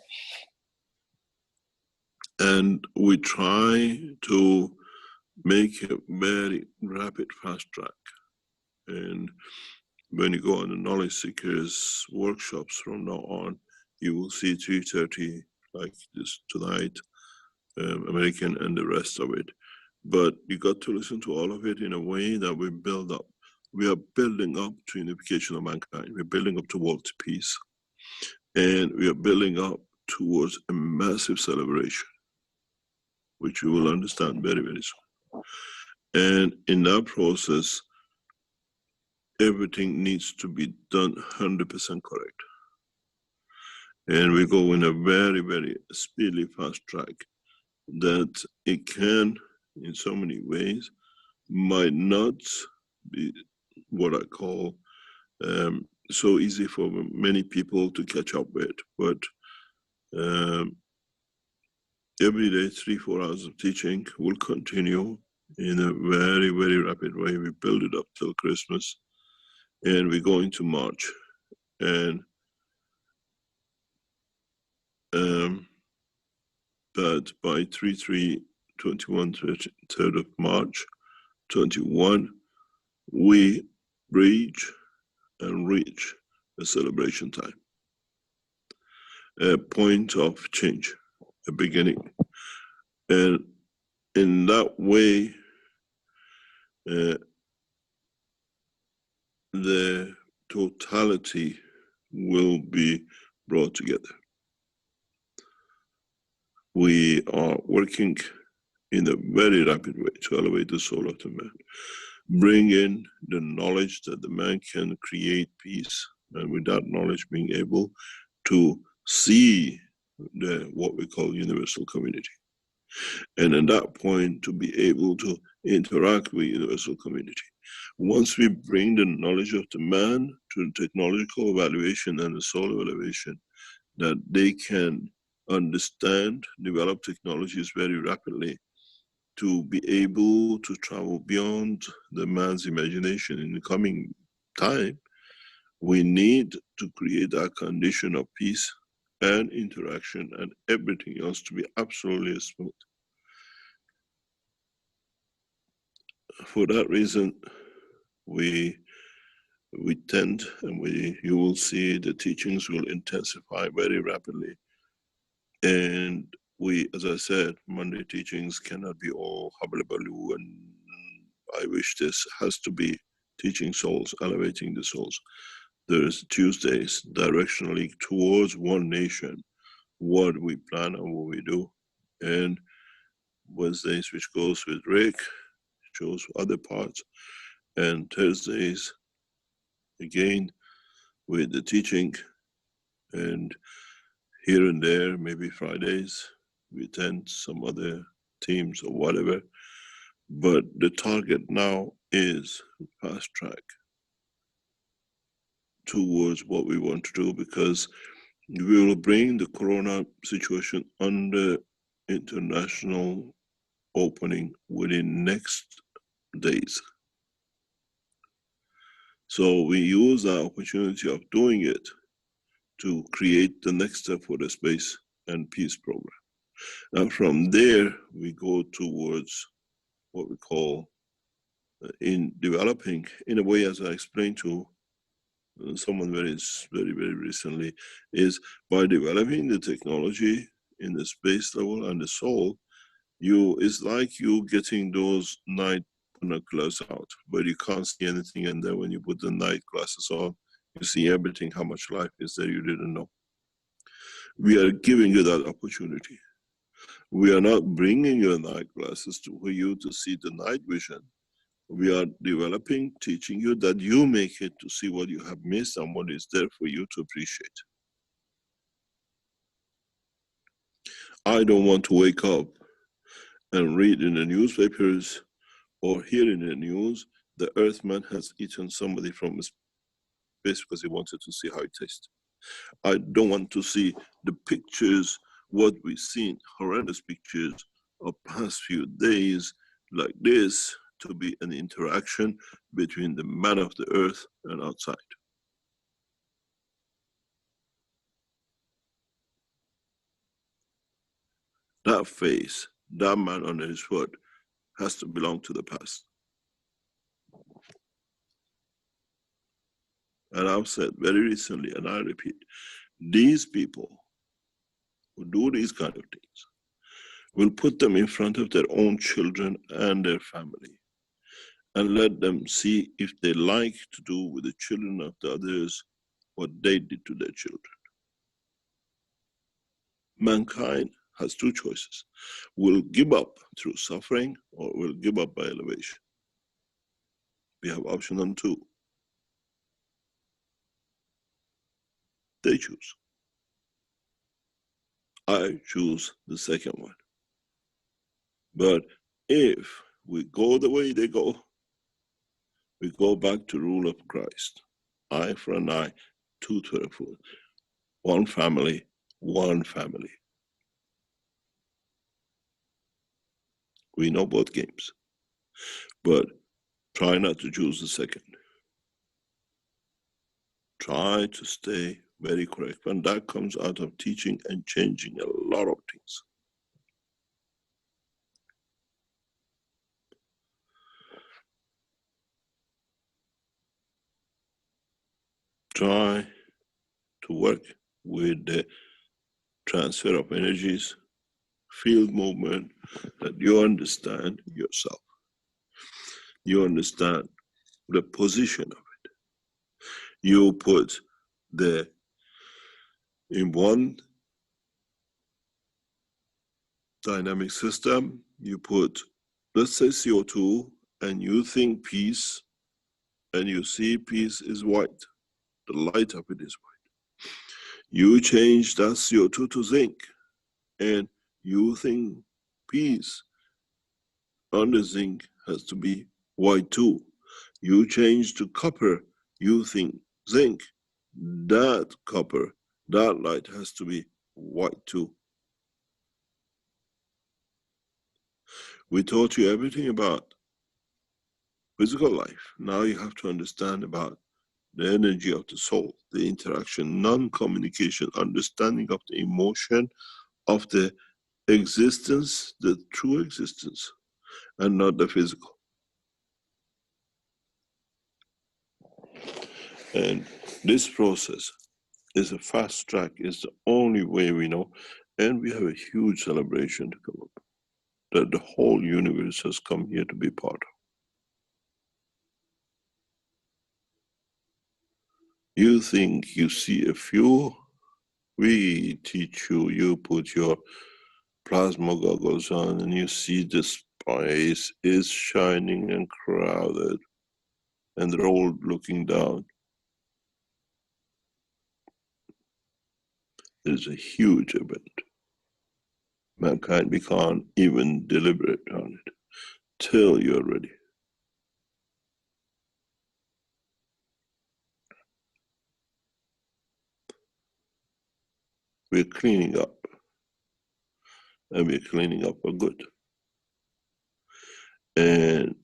And we try to make a very rapid fast track. And when you go on the knowledge seekers workshops from now on, you will see 3:30 like this tonight, American and the rest of it. But you got to listen to all of it in a way that we build up. We are building up to unification of mankind. We're building up towards peace. And we are building up towards a massive celebration, which we will understand very, very soon. And in that process, everything needs to be done 100% correct. And we go in a very, very speedily fast track that it can, in so many ways, might not be what I call so easy for many people to catch up with. But every day, 3-4 hours of teaching will continue in a very, very rapid way. We build it up till Christmas, and we go into March. And that by 3/3/21, 3rd of March 21, we reach a celebration time, a point of change, a beginning. And in that way, the totality will be brought together. We are working in a very rapid way to elevate the soul of the man, bring in the knowledge that the man can create peace, and with that knowledge being able to see what we call universal community. And at that point, to be able to interact with universal community. Once we bring the knowledge of the man to the technological evaluation and the soul elevation, that they can understand, develop technologies very rapidly to be able to travel beyond the man's imagination in the coming time, we need to create that condition of peace and interaction and everything else to be absolutely smooth. For that reason, we tend, and you will see the teachings will intensify very rapidly. And we, as I said, Monday teachings cannot be all hubbub-baloo, and I wish this has to be teaching souls, elevating the souls. There's Tuesdays directionally towards one nation, what we plan and what we do. And Wednesdays, which goes with Rick, shows other parts. And Thursdays, again, with the teaching. And here and there, maybe Fridays, we attend some other teams or whatever. But the target now is fast track towards what we want to do, because we will bring the corona situation under international opening within next days. So we use the opportunity of doing it to create the next step for the space and peace program. And from there, we go towards what we call in developing, in a way, as I explained to someone very, very recently, is by developing the technology in the space level and the soul, it's like you getting those night binoculars out, but you can't see anything, and then when you put the night glasses on, you see everything, how much life is there you didn't know. We are giving you that opportunity. We are not bringing you night glasses for you to see the night vision. We are developing, teaching you that you make it to see what you have missed and what is there for you to appreciate. I don't want to wake up and read in the newspapers or hear in the news the Earthman has eaten somebody from his space because he wanted to see how it tastes. I don't want to see the pictures, what we've seen, horrendous pictures of past few days like this, to be an interaction between the man of the earth and outside. that face, that man under his foot has to belong to the past. And I've said very recently, and I repeat, these people who do these kind of things will put them in front of their own children and their family and let them see if they like to do with the children of the others what they did to their children. Mankind has two choices. We'll give up through suffering or we'll give up by elevation. We have option on two. They choose. I choose the second one. But if we go the way they go, we go back to rule of Christ. Eye for an eye, tooth for a tooth. One family, one family. We know both games, but try not to choose the second. Try to stay very correct. And that comes out of teaching and changing a lot of things. Try to work with the transfer of energies, field movement, that you understand yourself. You understand the position of it. You put in one dynamic system, you put, let's say CO2, and you think peace, and you see peace is white. The light of it is white. You change that CO2 to zinc, and you think peace under zinc has to be white too. You change to copper, you think zinc, that copper, that light has to be white too. We taught you everything about physical life. Now you have to understand about the energy of the soul, the interaction, non-communication, understanding of the emotion of the existence, the true existence, and not the physical. And this process is a fast track, it's the only way we know, and we have a huge celebration to come up, that the whole universe has come here to be part of. You think you see a few, we teach you, you put your plasma goggles on and you see the space is shining and crowded and they're all looking down. There's a huge event. Mankind, we can't even deliberate on it till you're ready. We're cleaning up, and we're cleaning up for good. And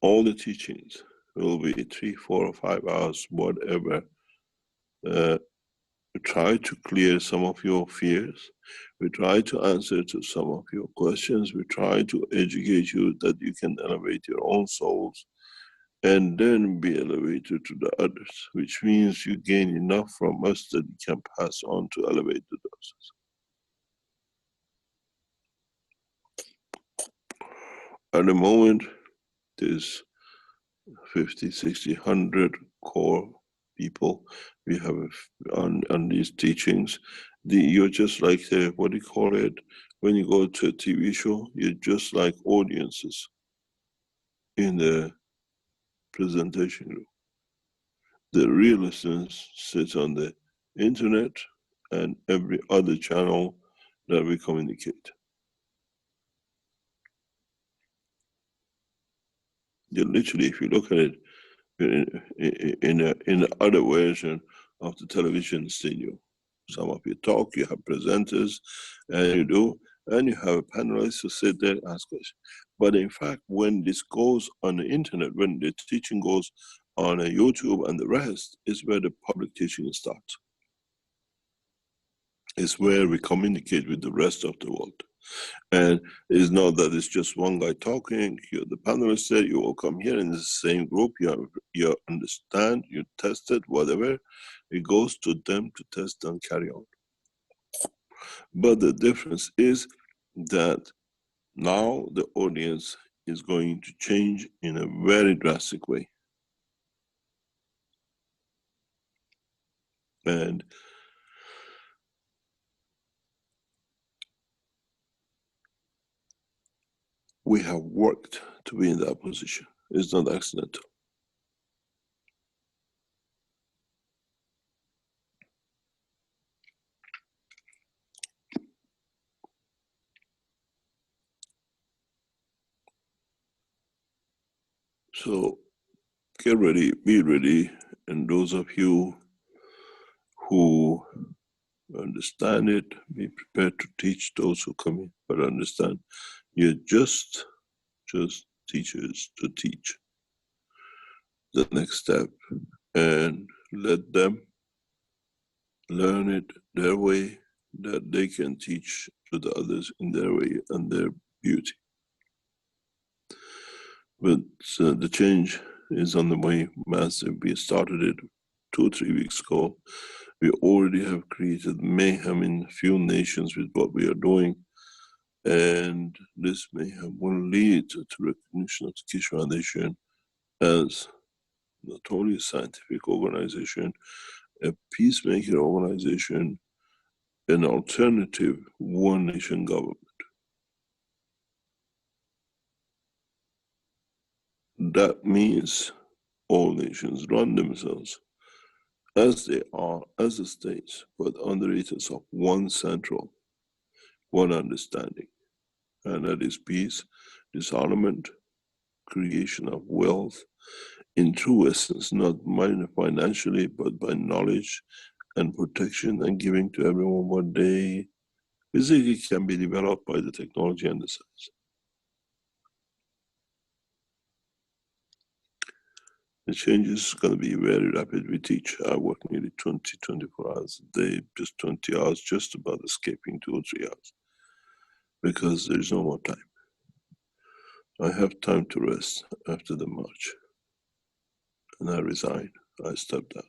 all the teachings will be 3, 4, or 5 hours, whatever. We try to clear some of your fears. We try to answer to some of your questions. We try to educate you that you can elevate your own souls and then be elevated to the others, which means you gain enough from us that you can pass on to elevate the others. At the moment, there's 50, 60, 100 core people we have on these teachings. You're just like the, what do you call it? When you go to a TV show, you're just like audiences in the presentation room. The real essence sits on the internet and every other channel that we communicate. You literally, if you look at it in the other version of the television studio, some of you talk, you have presenters, and you do, and you have panelists who sit there and ask questions. But in fact, when this goes on the internet, when the teaching goes on YouTube and the rest, is where the public teaching starts. It's where we communicate with the rest of the world. And it's not that it's just one guy talking. The panelist said, you all come here in the same group, you understand, you test it, whatever. It goes to them to test and carry on. But the difference is that now the audience is going to change in a very drastic way. And we have worked to be in that position. It's not accidental. So get ready, be ready, and those of you who understand it, be prepared to teach those who come in, but understand you're just teachers to teach the next step and let them learn it their way, that they can teach to the others in their way and their beauty. But the change is on the way, massive. We started it 2 or 3 weeks ago. We already have created mayhem in a few nations with what we are doing. And this mayhem will lead to recognition of the Keshe Foundation as not only a scientific organization, a peacemaker organization, an alternative one nation government. That means all nations run themselves as they are, as a state, but under the aegis of one central, one understanding, and that is peace, disarmament, creation of wealth, in true essence, not financially, but by knowledge and protection and giving to everyone what they physically can be developed by the technology and the science. The change is going to be very rapid. We teach, I work nearly 24 hours a day, just 20 hours, just about escaping 2 or 3 hours, because there's no more time. I have time to rest after the march, and I resign, I stepped out.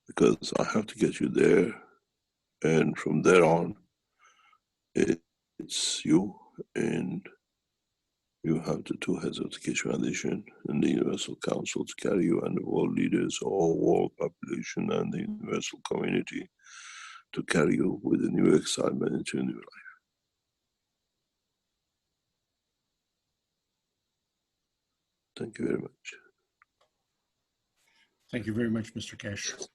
Because I have to get you there, and from there on, it's you, and you have the 2 heads of the Keshe Foundation and the Universal Council to carry you, and the world leaders, all world population, and the universal community to carry you with a new excitement into a new life. Thank you very much. Thank you very much, Mr. Keshe.